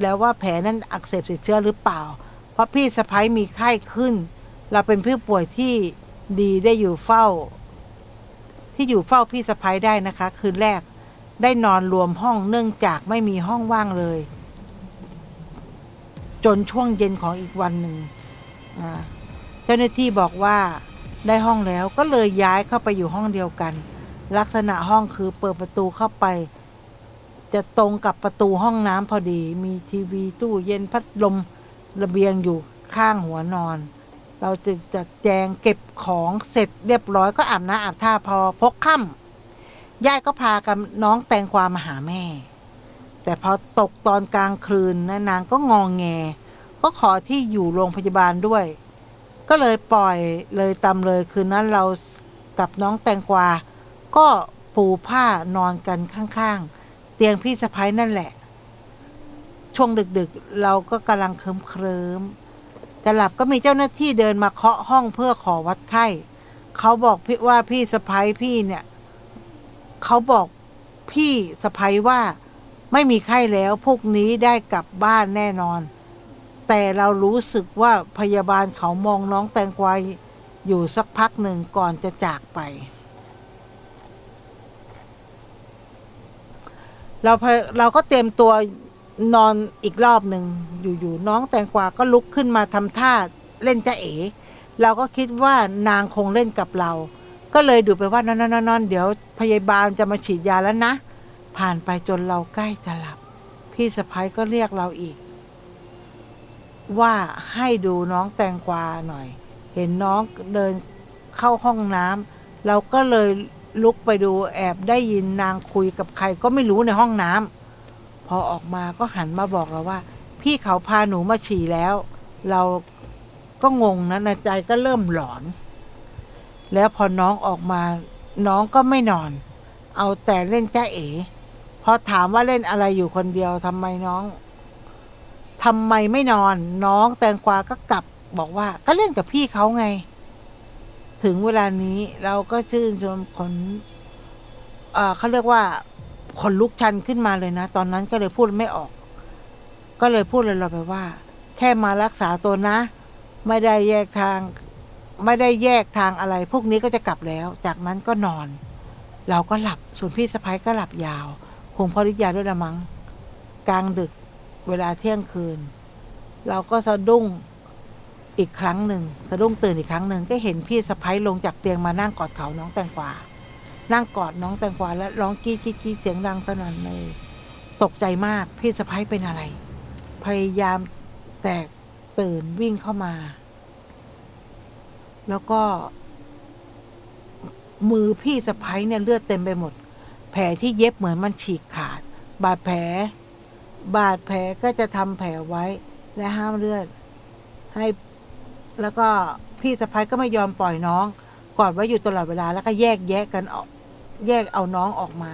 แล้วว่าแผลนั้นอักเสบติดเชื้อหรือเปล่าเพราะพี่สะใภ้มีไข้ขึ้นเราเป็นผู้ป่วยที่ดีได้อยู่เฝ้าพี่สะใภ้ได้นะคะคืนแรก ได้นอนรวมห้องเนื่องจากไม่มีห้องว่างเลย จนช่วงเย็นของอีกวันหนึ่งเจ้าหน้าที่บอกว่าได้ห้องแล้วก็เลยย้ายเข้าไปอยู่ห้องเดียวกันลักษณะห้องคือเปิดประตูเข้าไปจะตรงกับประตูห้องน้ำพอดีมีทีวีตู้เย็นพัดลมระเบียงอยู่ข้างหัวนอนเราจึงจัดแจงเก็บของเสร็จเรียบร้อยก็อาบน้ำอาบท่าพอพกค่ำญาติก็พากับน้องแตงกวามาหาแม่แต่พอตกตอนกลางคืนนะนางก็งองแงก็ขอที่อยู่โรงพยาบาลด้วยก็เลยปล่อยเลยตามเลยคืนนั้นเรากับน้องแตงกวาก็ปูผ้านอนกันข้างๆเตียงพี่สะใภ้นั่นแหละช่วงดึกๆเราก็กำลังเคลิ้มจะหลับก็มีเจ้าหน้าที่เดินมาเคาะห้องเพื่อขอวัดไข้เขาบอกพี่ว่าพี่สะใภ้พี่เนี่ยเขาบอกพี่สะใภ้ว่าไม่มีไข้แล้วพวกนี้ได้กลับบ้านแน่นอนแต่เรารู้สึกว่าพยาบาลเขามองน้องแตงกวาอยู่สักพักหนึ่งก่อนจะจากไปเราก็เตรียมตัวนอนอีกรอบหนึ่งอยู่น้องแตงกวาก็ลุกขึ้นมาทำท่าเล่นจ๊ะเอ๋เราก็คิดว่านางคงเล่นกับเราก็เลยดูไปว่านอนเดี๋ยวพยาบาลจะมาฉีดยาแล้วนะผ่านไปจนเราใกล้จะหลับพี่สะใภ้ก็เรียกเราอีกว่าให้ดูน้องแตงกวาหน่อยเห็นน้องเดินเข้าห้องน้ำเราก็เลยลุกไปดูแอบได้ยินนางคุยกับใครก็ไม่รู้ในห้องน้ำพอออกมาก็หันมาบอกเราว่าพี่เขาพาหนูมาฉี่แล้วเราก็งงนะในใจก็เริ่มหลอนแล้วพอน้องออกมาน้องก็ไม่นอนเอาแต่เล่นจ๊ะเอ๋พอถามว่าเล่นอะไรอยู่คนเดียวทำไมไม่นอนน้องแตงกวาก็กลับบอกว่าก็เล่นกับพี่เขาไงถึงเวลานี้เราก็ชื่นชมเขาเรียกว่าขนลุกชันขึ้นมาเลยนะตอนนั้นก็เลยพูดไม่ออกก็เลยพูดเลยเราไปว่าแค่มารักษาตัวนะไม่ได้แยกทางอะไรพวกนี้ก็จะกลับแล้วจากนั้นก็นอนเราก็หลับส่วนพี่สะใภ้ก็หลับยาวคงเพราะฤทธิ์ยาด้วยละมั้งกลางดึกเวลาเที่ยงคืนเราก็สะดุ้งอีกครั้งหนึ่งสะดุ้งตื่นอีกครั้งหนึ่งก็เห็นพี่สะใภ้ลงจากเตียงมานั่งกอดเขาน้องแตงกวานั่งกอดน้องแตงกวาแล้วร้องกี้เสียงดังสนั่นเลยตกใจมากพี่สะใภ้เป็นอะไรพยายามแตกตื่นวิ่งเข้ามาแล้วก็มือพี่สะใภ้เนี่ยเลือดเต็มไปหมดแผลที่เย็บเหมือนมันฉีกขาดบาดแผลก็จะทำแผลไว้และห้ามเลือดให้แล้วก็พี่สะใภ้ก็ไม่ยอมปล่อยน้องกอดไว้อยู่ตลอดเวลาแล้วก็แยกเอาน้องออกมา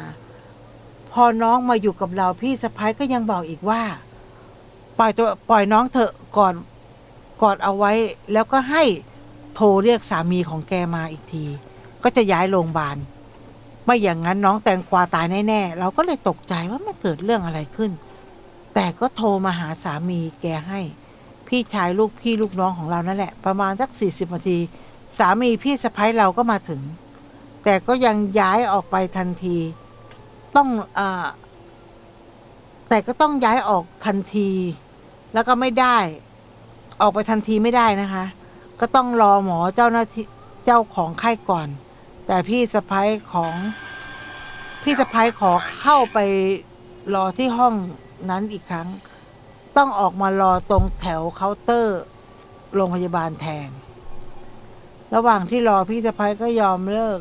พอน้องมาอยู่กับเราพี่สะใภ้ก็ยังบอกอีกว่าปล่อยน้องเถอะกอดเอาไว้แล้วก็ให้โทรเรียกสามีของแกมาอีกทีก็จะย้ายโรงพยาบาลไม่อย่างนั้นน้องแตงกวาตายแน่ๆเราก็เลยตกใจว่ามันเกิดเรื่องอะไรขึ้นแต่ก็โทรมาหาสามีแกให้พี่ชายลูกน้องของเรานั่นแหละประมาณสัก40 นาทีสามีพี่สะใภ้เราก็มาถึงแต่ก็ยังย้ายออกไปทันทีแต่ก็ต้องย้ายออกทันทีแล้วก็ไม่ได้ออกไปทันทีไม่ได้นะคะก็ต้องรอหมอเจ้าของไข้ก่อนแต่พี่สะใภ้ขอเข้าไปรอที่ห้องนั้นอีกครั้งต้องออกมารอตรงแถวเคาน์เตอร์โรงพยาบาลแทนระหว่างที่รอพี่สะใภ้ก็ยอมเลิก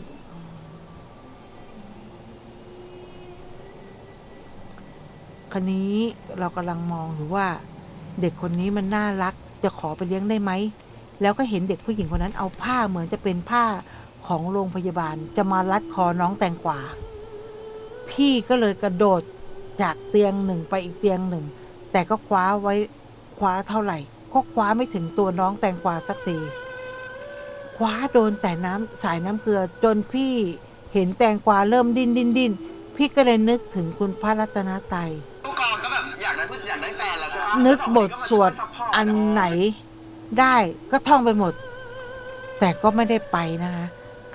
คราวนี้เรากำลังมองอยู่ว่าเด็กคนนี้มันน่ารักจะขอไปเลี้ยงได้ไหมแล้วก็เห็นเด็กผู้หญิงคนนั้นเอาผ้าเหมือนจะเป็นผ้าของโรงพยาบาลจะมารัดคอน้องแตงกวาพี่ก็เลยกระโดดจากเตียงหนึ่งไปอีกเตียงหนึ่งแต่ก็คว้าเท่าไหร่ก็คว้าไม่ถึงตัวน้องแตงกวาสักทีคว้าโดนแต่สายน้ำเกลือจนพี่เห็นแตงกวาเริ่มดิ้นพี่ก็เลยนึกถึงคุณพระรัตนตรัยก็แบบอยากได้แฟนแล้วใช่ไหมนึกบทสวดอันไหนได้ก็ท่องไปหมดแต่ ก็ไม่ได้ไปนะคะ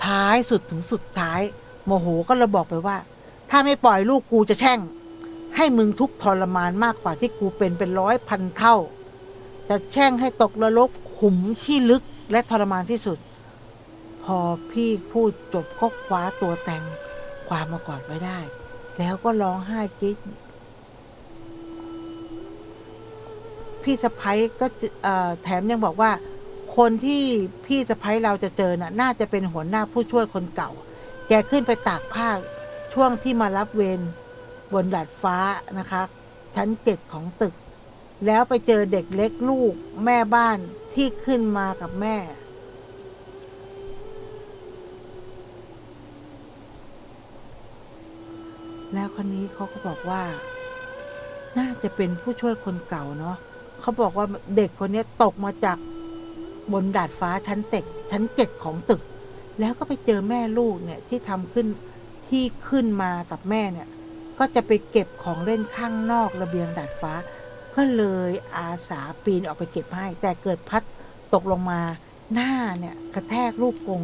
ท้ายสุดถึงสุดท้ายโมโหก็เลยบอกไปว่า ถ้าไม่ปล่อยลูกกูจะแช่งให้มึงทุกข์ทรมานมากกว่าที่กูเป็นร้อยพันเท่าจะแช่งให้ตกนรกขุมที่ลึกและทรมานที่สุดพอพี่พูดจบก็คว้าตัวแตงความมากอดไว้ได้แล้วก็ร้องไห้กรี๊ดพี่สะใภ้ก็แถมยังบอกว่าคนที่พี่สะใภ้เราจะเจอน่าจะเป็นหัวหน้าผู้ช่วยคนเก่าแกขึ้นไปตากผ้าช่วงที่มารับเวรบนดาดฟ้านะคะชั้น7ของตึกแล้วไปเจอเด็กเล็กลูกแม่บ้านที่ขึ้นมากับแม่แล้วคนนี้เขาก็บอกว่าน่าจะเป็นผู้ช่วยคนเก่าเนาะเขาบอกว่าเด็กคนนี้ตกมาจากบนดาดฟ้าชั้น7ของตึกแล้วก็ไปเจอแม่ลูกเนี่ยที่ทำขึ้นที่ขึ้นมากับแม่เนี่ยก็จะไปเก็บของเล่นข้างนอกระเบียงดาดฟ้าก็เลยอาสาปีนออกไปเก็บให้แต่เกิดพัดตกลงมาหน้าเนี่ยกระแทกลูกกรง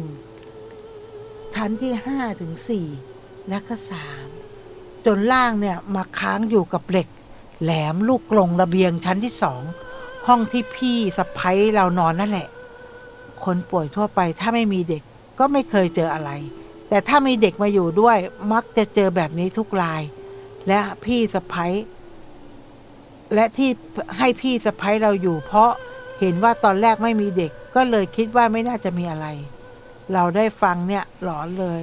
ชั้นที่5 ถึง 4และก็3จนล่างเนี่ยมาค้างอยู่กับเหล็กแหลมลูกกรงระเบียงชั้นที่2ห้องที่พี่สะใภ้เรานอนนั่นแหละคนป่วยทั่วไปถ้าไม่มีเด็กก็ไม่เคยเจออะไรแต่ถ้ามีเด็กมาอยู่ด้วยมักจะเจอแบบนี้ทุกรายและพี่สะใภ้และที่ให้พี่สะใภ้เราอยู่เพราะเห็นว่าตอนแรกไม่มีเด็กก็เลยคิดว่าไม่น่าจะมีอะไรเราได้ฟังเนี่ยหลอนเลย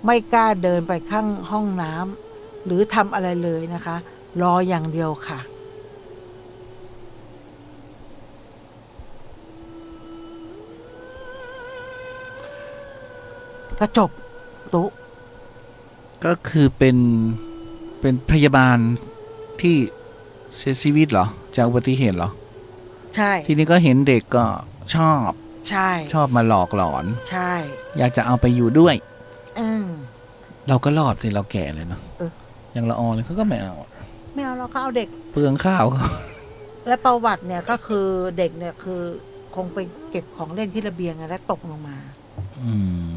ไม่กล้าเดินไปข้างห้องน้ำหรือทำอะไรเลยนะคะรออย่างเดียวค่ะก็จบตุ๊ก็คือเป็นพยาบาลที่เสียชีวิตเหรอจากอุบัติเหตุเหรอใช่ทีนี้ก็เห็นเด็กก็ชอบชอบมาหลอกหลอนใช่อยากจะเอาไปอยู่ด้วยเราก็รอดสิเราแก่เลยเนาะอย่างละออเลยเขาก็ไม่เอาเราก็เอาเด็กเปลืองข้าวเขาและประวัติเนี่ยก็คือเด็กเนี่ยคือคงไปเก็บของเล่นที่ระเบียงแล้วตกลงมา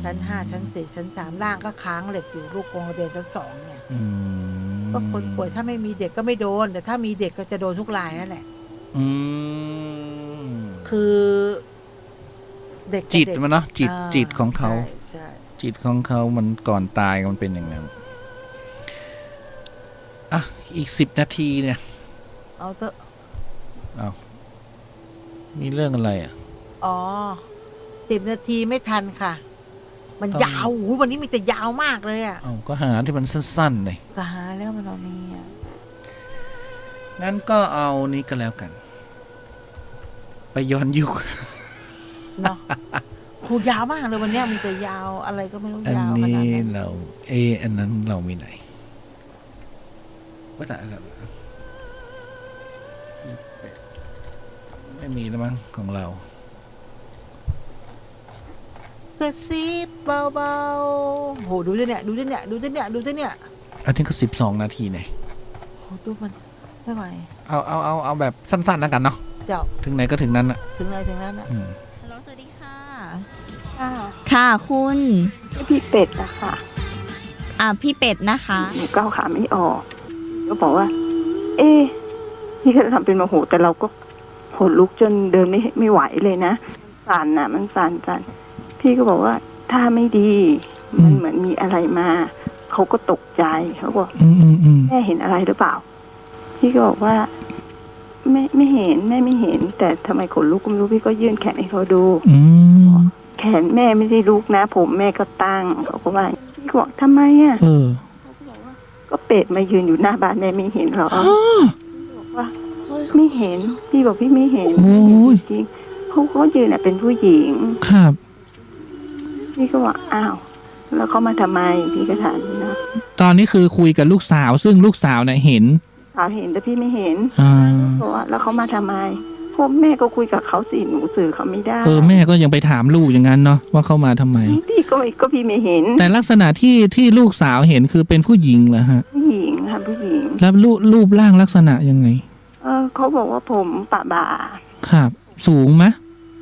ชั้น5ชั้น4ชั้น3ล่างก็ค้างเหล็กอยู่ลูกกรงระเบียงชั้น2เนี่ยก็คนป่วยถ้าไม่มีเด็กก็ไม่โดนแต่ถ้ามีเด็กก็จะโดนทุกรายนั่นแหละคือเด็กจิตมันเนาะจิตของเขาจิตของเขามันก่อนตายมันเป็นอย่างนั้นอ่ะอีก10 นาทีเนี่ยเอาเถอะมีเรื่องอะไร10 นาทีไม่ทันค่ะมันยาววันนี้มีแต่ยาวมากเลยก็หาที่มันสั้นๆเลยก็หาแล้วมันเอานี่งั้นก็เอานี้ก็แล้วกันไปย้อนยุคเนาะคูยาวมากเลยวันนี้มีแต่ยาวอะไรก็ไม่รู้ยาวขนาดนั้นอันนี้เราอันนั้นเรามีไหนว่าแต่ไม่มีแล้วมั้งของเรากระซิบเบาๆโหดูสิเนี่ยอันนี้ก็12 นาทีเนี่ยโหดูมันไม่ไหวเอาแบบสั้นๆแล้วกันเนาะถึงไหนก็ถึงนั้นอะถึงไหนถึงนั้นอะฮัลโหลสวัสดีค่ะค่ะคุณพี่เป็ดนะคะพี่เป็ดนะคะหนูก้าวขาไม่ออกก็บอกว่าพี่ก็ทำเป็นโมโหแต่เราก็ขนลุกจนเดินไม่ไหวเลยนะสั่นน่ะมันสั่นพี่ก็บอกว่าถ้าไม่ดีมันเหมือนมีอะไรมาเขาก็ตกใจเขาบอกแม่เห็นอะไรหรือเปล่าพี่ก็บอกว่าไม่เห็นแม่ไม่เห็นแต่ทำไมขนลุกก็ไม่รู้พี่ก็ยื่นแขนให้เขาดูแขนแม่ไม่ได้ลุกนะผมแม่ก็ตั้งเขาก็ว่าพี่ก็บอกทำไมก็เป็ดมายืนอยู่หน้าบ้านแม่ไม่เห็นหรอบอกว่าไม่เห็นพี่บอกพี่ไม่เห็นจริงเขายืนเป็นผู้หญิงครับพี่ก็ว่าอ้าวแล้วเขามาทำไมพี่ก็ถามนะตอนนี้คือคุยกับลูกสาวซึ่งลูกสาวเนี่ยเห็นแต่พี่ไม่เห็นเพราะว่าแล้วเขามาทำไมพวกแม่ก็คุยกับเขาสิหนูสื่อเขาไม่ได้แม่ก็ยังไปถามลูกอย่างนั้นเนาะว่าเขามาทำไมพี่ก็พี่ไม่เห็นแต่ลักษณะที่ลูกสาวเห็นคือเป็นผู้หญิงเหรอฮะผู้หญิงค่ะผู้หญิงแล้วรูปร่างลักษณะยังไงเขาบอกว่าผมปะบ่าครับสูงไหม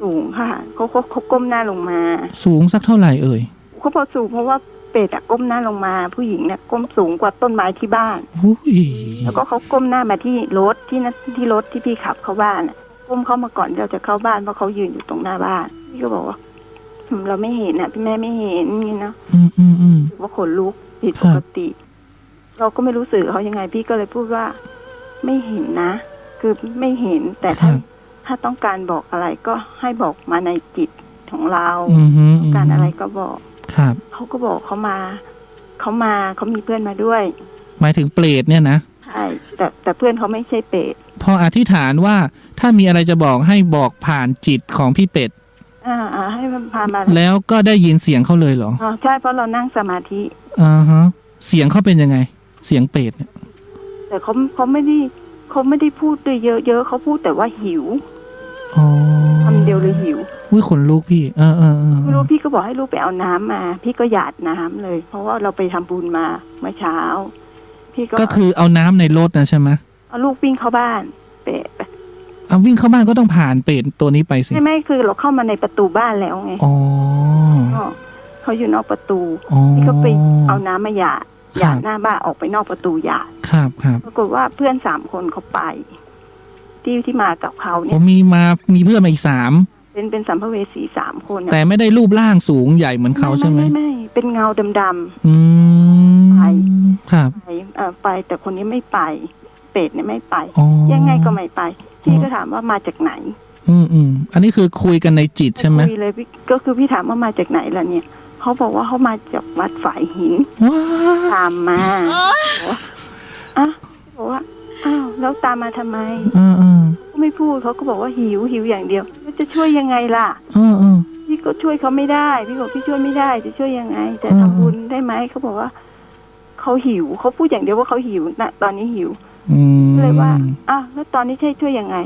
สูงค่ะเขาก้มหน้าลงมาสูงสักเท่าไหร่เอ่ยเขาพอสูงเพราะว่า เป็ดอะก้มหน้าลงมาผู้หญิงเนี่ยก้มสูงกว่าต้นไม้ที่บ้าน อุ้ย แล้วก็เขาก้มหน้ามาที่รถที่รถที่พี่ขับเข้าบ้านอะก้มเข้ามาก่อนที่เราจะเข้าบ้านเพราะเขายืนอยู่ตรงหน้าบ้านพี่ก็บอกว่าเราไม่เห็นอะพี่แม่ไม่เห็นนี่นะถือว่าขนลุกผิดปกติ เราก็ไม่รู้สึกเขายังไงพี่ก็เลยพูดว่าไม่เห็นนะคือไม่เห็นแต่ถ้าต้องการบอกอะไรก็ให้บอกมาในจิตของเราต้องการอะไรก็บอกครับเขาก็บอกเขามีเพื่อนมาด้วย หมายถึงเปรตเนี่ยนะใช่แต่เพื่อนเขาไม่ใช่เปรตพออธิษฐานว่าถ้ามีอะไรจะบอกให้บอกผ่านจิตของพี่เป็ดให้มันพามาแล้วก็ได้ยินเสียงเขาเลยเหรอใช่เพราะเรานั่งสมาธิฮะเสียงเขาเป็นยังไงเสียงเปรตเนี่ยแต่เขาไม่ได้พูดด้วยเยอะๆเขาพูดแต่ว่าหิวคำเดียวเลยหิวขนลุกพี่ไม่รู้พี่ก็บอกให้ลูกไปเอาน้ำมาพี่ก็หยาดน้ำเลยเพราะว่าเราไปทำบุญมาเมื่อเช้าพี่ก็คือเอาน้ำในรถนะใช่ไหมเอาลูกวิ่งเข้าบ้านเป็ดเอาวิ่งเข้าบ้านก็ต้องผ่านเป็ดตัวนี้ไปสิไม่คือเราเข้ามาในประตูบ้านแล้วไงเขาอยู่นอกประตูพี่ก็ไปเอาน้ำมาหยาดหน้าบ้านออกไปนอกประตูหยาดครับปรากฏว่าเพื่อน3 คนเขาไปที่มากับเขาเนี่ยมีเพื่อนมาอีก3เป็นสัมภเวสี3 คนแต่ไม่ได้รูปร่างสูงใหญ่เหมือนเขาใช่ไหมไม่เป็นเงาดำๆไปครับไปแต่คนนี้ไม่ไปเป็ดเนี่ยไม่ไปยังไงก็ไม่ไปพี่ก็ถามว่ามาจากไหนอันนี้คือคุยกันในจิตใช่ไหมคุยเลยก็คือพี่ถามว่ามาจากไหนล่ะเนี่ยเขาบอกว่าเขามาจากวัดฝายหินตามมาบอกว่าอ้าวแล้วตามมาทำไมก็ไม่พูดเขาก็บอกว่าหิวอย่างเดียวจะช่วยยังไงล่ะพี่ก็ช่วยเขาไม่ได้พี่บอกพี่ช่วยไม่ได้จะช่วยยังไงแต่ทำบุญได้ไหมเขาบอกว่าเขาหิวเขาพูดอย่างเดียวว่าเขาหิวนะตอนนี้หิวเลยว่าแล้วตอนนี้ช่วยยังไง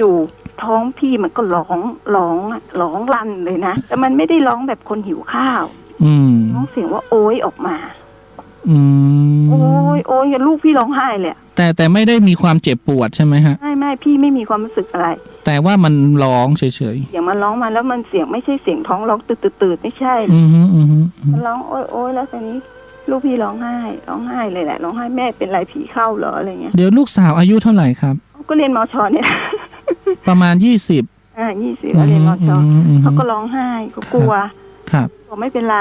จู่ๆท้องพี่มันก็ร้องลั่นเลยนะแต่มันไม่ได้ร้องแบบคนหิวข้าวร้องเสียงว่าโอ๊ยออกมาโอ๊ยลูกพี่ร้องไห้เลยแต่ไม่ได้มีความเจ็บปวดใช่ไหมฮะไม่พี่ไม่มีความรู้สึกอะไรแต่ว่ามันร้องเฉยๆเสียงมันร้องมาแล้วมันเสียงไม่ใช่เสียงท้องร้องตืดไม่ใช่มันร้องโอ๊ยแล้วตอนนี้ลูกพี่ร้องไห้เลยแหละร้องไห้แม่เป็นไรผีเข้าเหรออะไรเงี้ยเดี๋ยวลูกสาวอายุเท่าไหร่ครับก็เรียนมช.เนี่ยประมาณ20 20แล้วเรียนมช.เขาก็ร้องไห้เขากลัวครับบอกไม่เป็นไร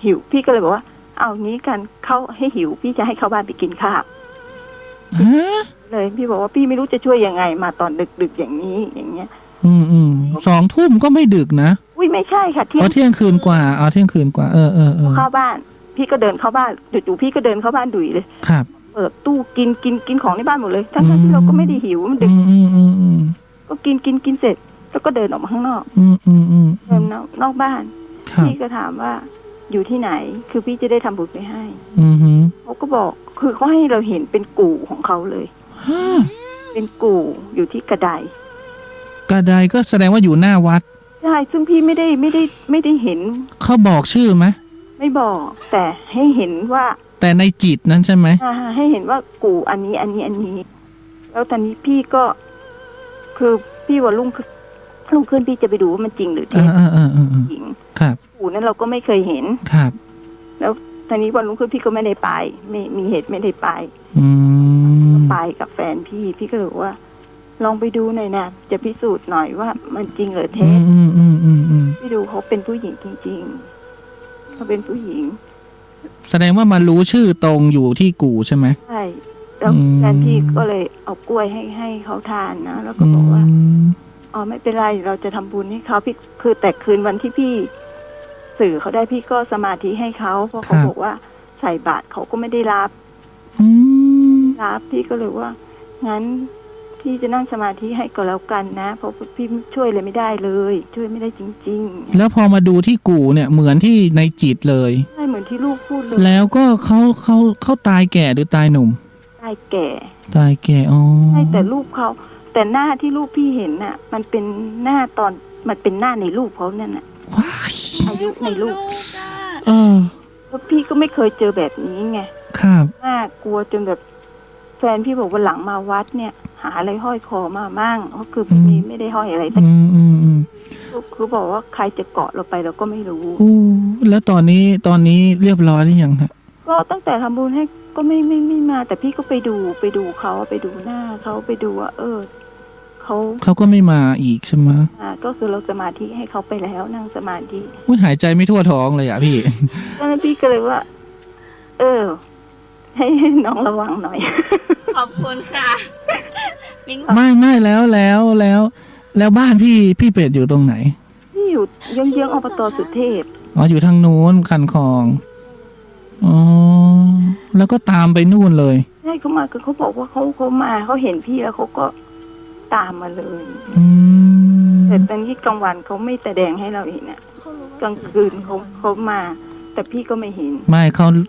หิวพี่ก็เลยบอกว่าเอางี้กันเข้าให้หิวพี่จะให้เข้าบ้านไปกินข้าวเลยพี่บอกว่าพี่ไม่รู้จะช่วยยังไงมาตอนดึกอย่างนี้อย่างเงี้ย2 ทุ่มก็ไม่ดึกนะอุ้ยไม่ใช่ค่ะเที่ยงคืนกว่าเที่ยงคืนกว่าเข้าบ้านพี่ก็เดินเข้าบ้านจู่ๆพี่ก็เดินเข้าบ้านดุยเลยครับเปิดตู้กินของในบ้านหมดเลยทั้งที่เราก็ไม่ได้หิวมันดึกก็กินเสร็จแล้วก็เดินออกมาข้างนอกเดินนอกบ้านพี่ก็ถามว่าอยู่ที่ไหนคือพี่จะได้ทำบุญไปให้เขาก็บอกคือเขาให้เราเห็นเป็นกู่ของเขาเลยเป็นกู่อยู่ที่กระไดก็แสดงว่าอยู่หน้าวัดใช่ซึ่งพี่ไม่ได้เห็นเขาบอกชื่อไหมไม่บอกแต่ให้เห็นว่าแต่ในจิตนั้นใช่ไหมให้เห็นว่ากู่อันนี้แล้วตอนนี้พี่ก็คือพี่ว่าลุงขึ้นพี่จะไปดูว่ามันจริงหรือเท็จจริงครับกู่นั้นเราก็ไม่เคยเห็นครับแล้วตอนนี้วันลุงขึ้นพี่ก็ไม่ได้ไปไม่มีเหตุไม่ได้ไปไปกับแฟนพี่ก็เลยบอกว่าลองไปดูหน่อยนะจะพิสูจน์หน่อยว่ามันจริงหรือเท็จพี่ดูเขาเป็นผู้หญิงจริงๆเขาเป็นผู้หญิงแสดงว่ามันรู้ชื่อตรงอยู่ที่กู่ใช่ไหมใช่แล้วแฟนพี่ก็เลยเอากล้วยให้เขาทานนะแล้วก็บอกว่าไม่เป็นไรเราจะทำบุญให้เขาพี่คือแต่คืนวันที่พี่สื่อเขาได้พี่ก็สมาธิให้เขาเพราะเขาบอกว่าใส่บาตรเขาก็ไม่ได้รับพี่ก็เลยว่างั้นพี่จะนั่งสมาธิให้ก็แล้วกันนะเพราะพี่ช่วยเลยไม่ได้เลยช่วยไม่ได้จริงๆแล้วพอมาดูที่กู่เนี่ยเหมือนที่ในจิตเลยใช่เหมือนที่ลูกพูดเลยแล้วก็เขาตายแก่หรือตายหนุ่มตายแก่อ๋อใช่แต่ลูกเขาแต่หน้าที่ลูกพี่เห็นน่ะมันเป็นหน้าตอนมันเป็นหน้าในรูปเขาเนี่ยน่ะอายุในรูปแล้วพี่ก็ไม่เคยเจอแบบนี้ไงครับน่ากลัวจนแบบแฟนพี่บอกว่าหลังมาวัดเนี่ยหาอะไรห้อยคอมามั่งก็คือพี่ไม่ได้ห้อยอะไรแต่ คือบอกว่าใครจะเกาะเราไปเราก็ไม่รู้ อู้แล้วตอนนี้เรียบร้อยหรือยังฮะ ก็ตั้งแต่ทำบุญให้ก็ไม่มา แต่พี่ก็ไปดูเขาไปดูหน้าเขาไปดูว่าเขาก็ไม่มาอีกใช่ไหม ก็คือเราสมาธิให้เขาไปแล้วนั่งสมาธิ หายใจไม่ทั่วท้องเลยอ่ะพี่ ตอนนั้นพี่ก็เลยว่า ให้น้องระวังหน่อย ขอบคุณค่ะมิ้ง ไม่แล้วบ้านพี่เป็ดอยู่ตรงไหน พี่อยู่เยื้องๆอบต.สุเทพ อ๋ออยู่ทางนู้นคันคลองอ๋อแล้วก็ตามไปนู่นเลยใช่เขามาคือเขาบอกว่าเขามาเขาเห็นพี่แล้วเขาก็ตามมาเลยแต่ตอนนี้กลางวันเขาไม่แสดงให้เราเห็นกลางคืนเขามา แต่พี่ก็ไม่เห็นไม่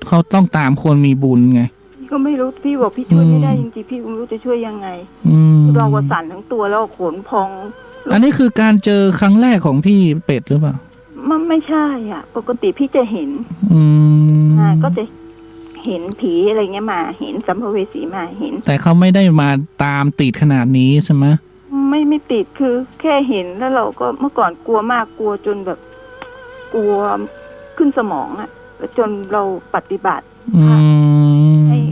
เขาต้องตามคนมีบุญไงพี่ก็ไม่รู้พี่บอกพี่ช่วยไม่ได้จริงๆพี่ไม่รู้จะช่วยยังไงเราก็สั่นทั้งตัวแล้วขนพองอันนี้คือการเจอครั้งแรกของพี่เป็ดหรือเปล่ามันไม่ใช่อ่ะปกติพี่จะเห็นก็จะเห็นผีอะไรเงี้ยมาเห็นสัมภเวสีมาเห็นแต่เขาไม่ได้มาตามติดขนาดนี้ใช่ไหมไม่ติดคือแค่เห็นแล้วเราก็เมื่อก่อนกลัวมากกลัวจนแบบกลัวขึ้นสมองอ่ะจนเราปฏิบัติ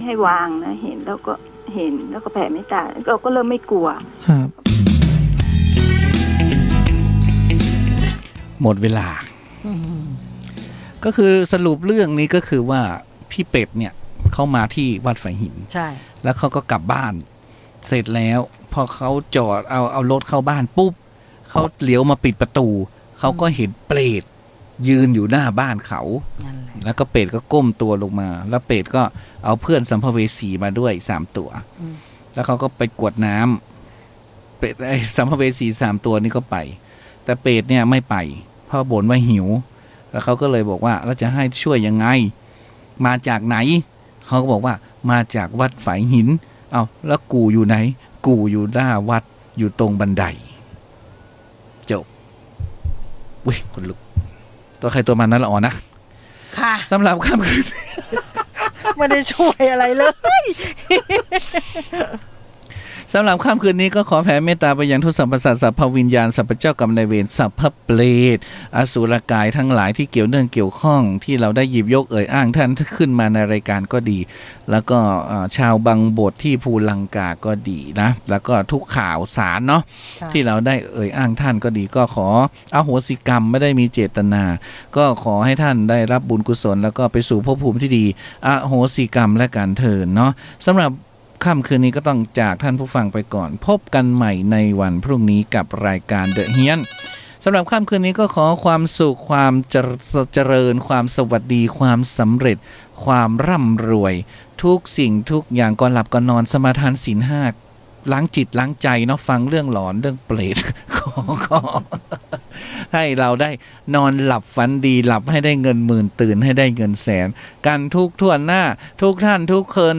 ให้วางนะเห็นแล้วก็เห็นแล้วก็แผ่เมตตาเราก็เริ่มไม่กลัวครับหมดเวลาก็คือสรุปเรื่องนี้ก็คือว่าพี่เป็ดเนี่ยเขามาที่วัดฝายหินใช่แล้วเขาก็กลับบ้านเสร็จแล้วพอเขาจอดเอารถเข้าบ้านปุ๊บเขาเลี้ยวมาปิดประตูเขาก็เห็นเปรตยืนอยู่หน้าบ้านเขาแล้วก็เปรตก็ก้มตัวลงมาแล้วเปรตก็เอาเพื่อนสัมภเวสีมาด้วย3 ตัวแล้วเขาก็ไปกวดน้ำเปรตสัมภเวสี3 ตัวนี้ก็ไปแต่เปรตเนี่ยไม่ไปเพราะบ่นว่าหิวแล้วเขาก็เลยบอกว่าเราจะให้ช่วยยังไงมาจากไหนเขาก็บอกว่ามาจากวัดฝายหินเอาแล้วกูอยู่ไหนกูอยู่หน้าวัดอยู่ตรงบันไดจบอุ้ยคนลุกตัวใครตัวมันนั่นละอ่อนนะค่ะสำหรับค่ำคืน ไม่ได้ช่วยอะไรเลยสำหรับค่ำคืนนี้ก็ขอแผ่เมตตาไปยังทุกสรรพสัตว์สัพพวิญญาณสัพพเจ้ากรรมนายเวรสัพพเปรตอสุรกายทั้งหลายที่เกี่ยวเนื่องเกี่ยวข้องที่เราได้หยิบยกอ้างท่านขึ้นมาในรายการก็ดีแล้วก็ชาวบางบทที่ภูลังกาก็ดีนะแล้วก็ทุกข่าวสารเนาะที่เราได้อ้างท่านก็ดีก็ขออโหสิกรรมไม่ได้มีเจตนาก็ขอให้ท่านได้รับบุญกุศลแล้วก็ไปสู่ภพภูมิที่ดีอโหสิกรรมและการเทินเนาะสำหรับค่ำคืนนี้ก็ต้องจากท่านผู้ฟังไปก่อนพบกันใหม่ในวันพรุ่งนี้กับรายการเดอะเฮียนสำหรับค่ำคืนนี้ก็ขอความสุขความเจริญความสวัสดีความสำเร็จความร่ำรวยทุกสิ่งทุกอย่างก่อนหลับก่อนนอนสมาทานศีล 5ล้างจิตล้างใจเนาะฟังเรื่องหลอนเรื่องเปรตขอให้เราได้นอนหลับฝันดีหลับให้ได้เงินหมื่นตื่นให้ได้เงินแสนกันทุกทั่วหน้าทุกท่านทุกคน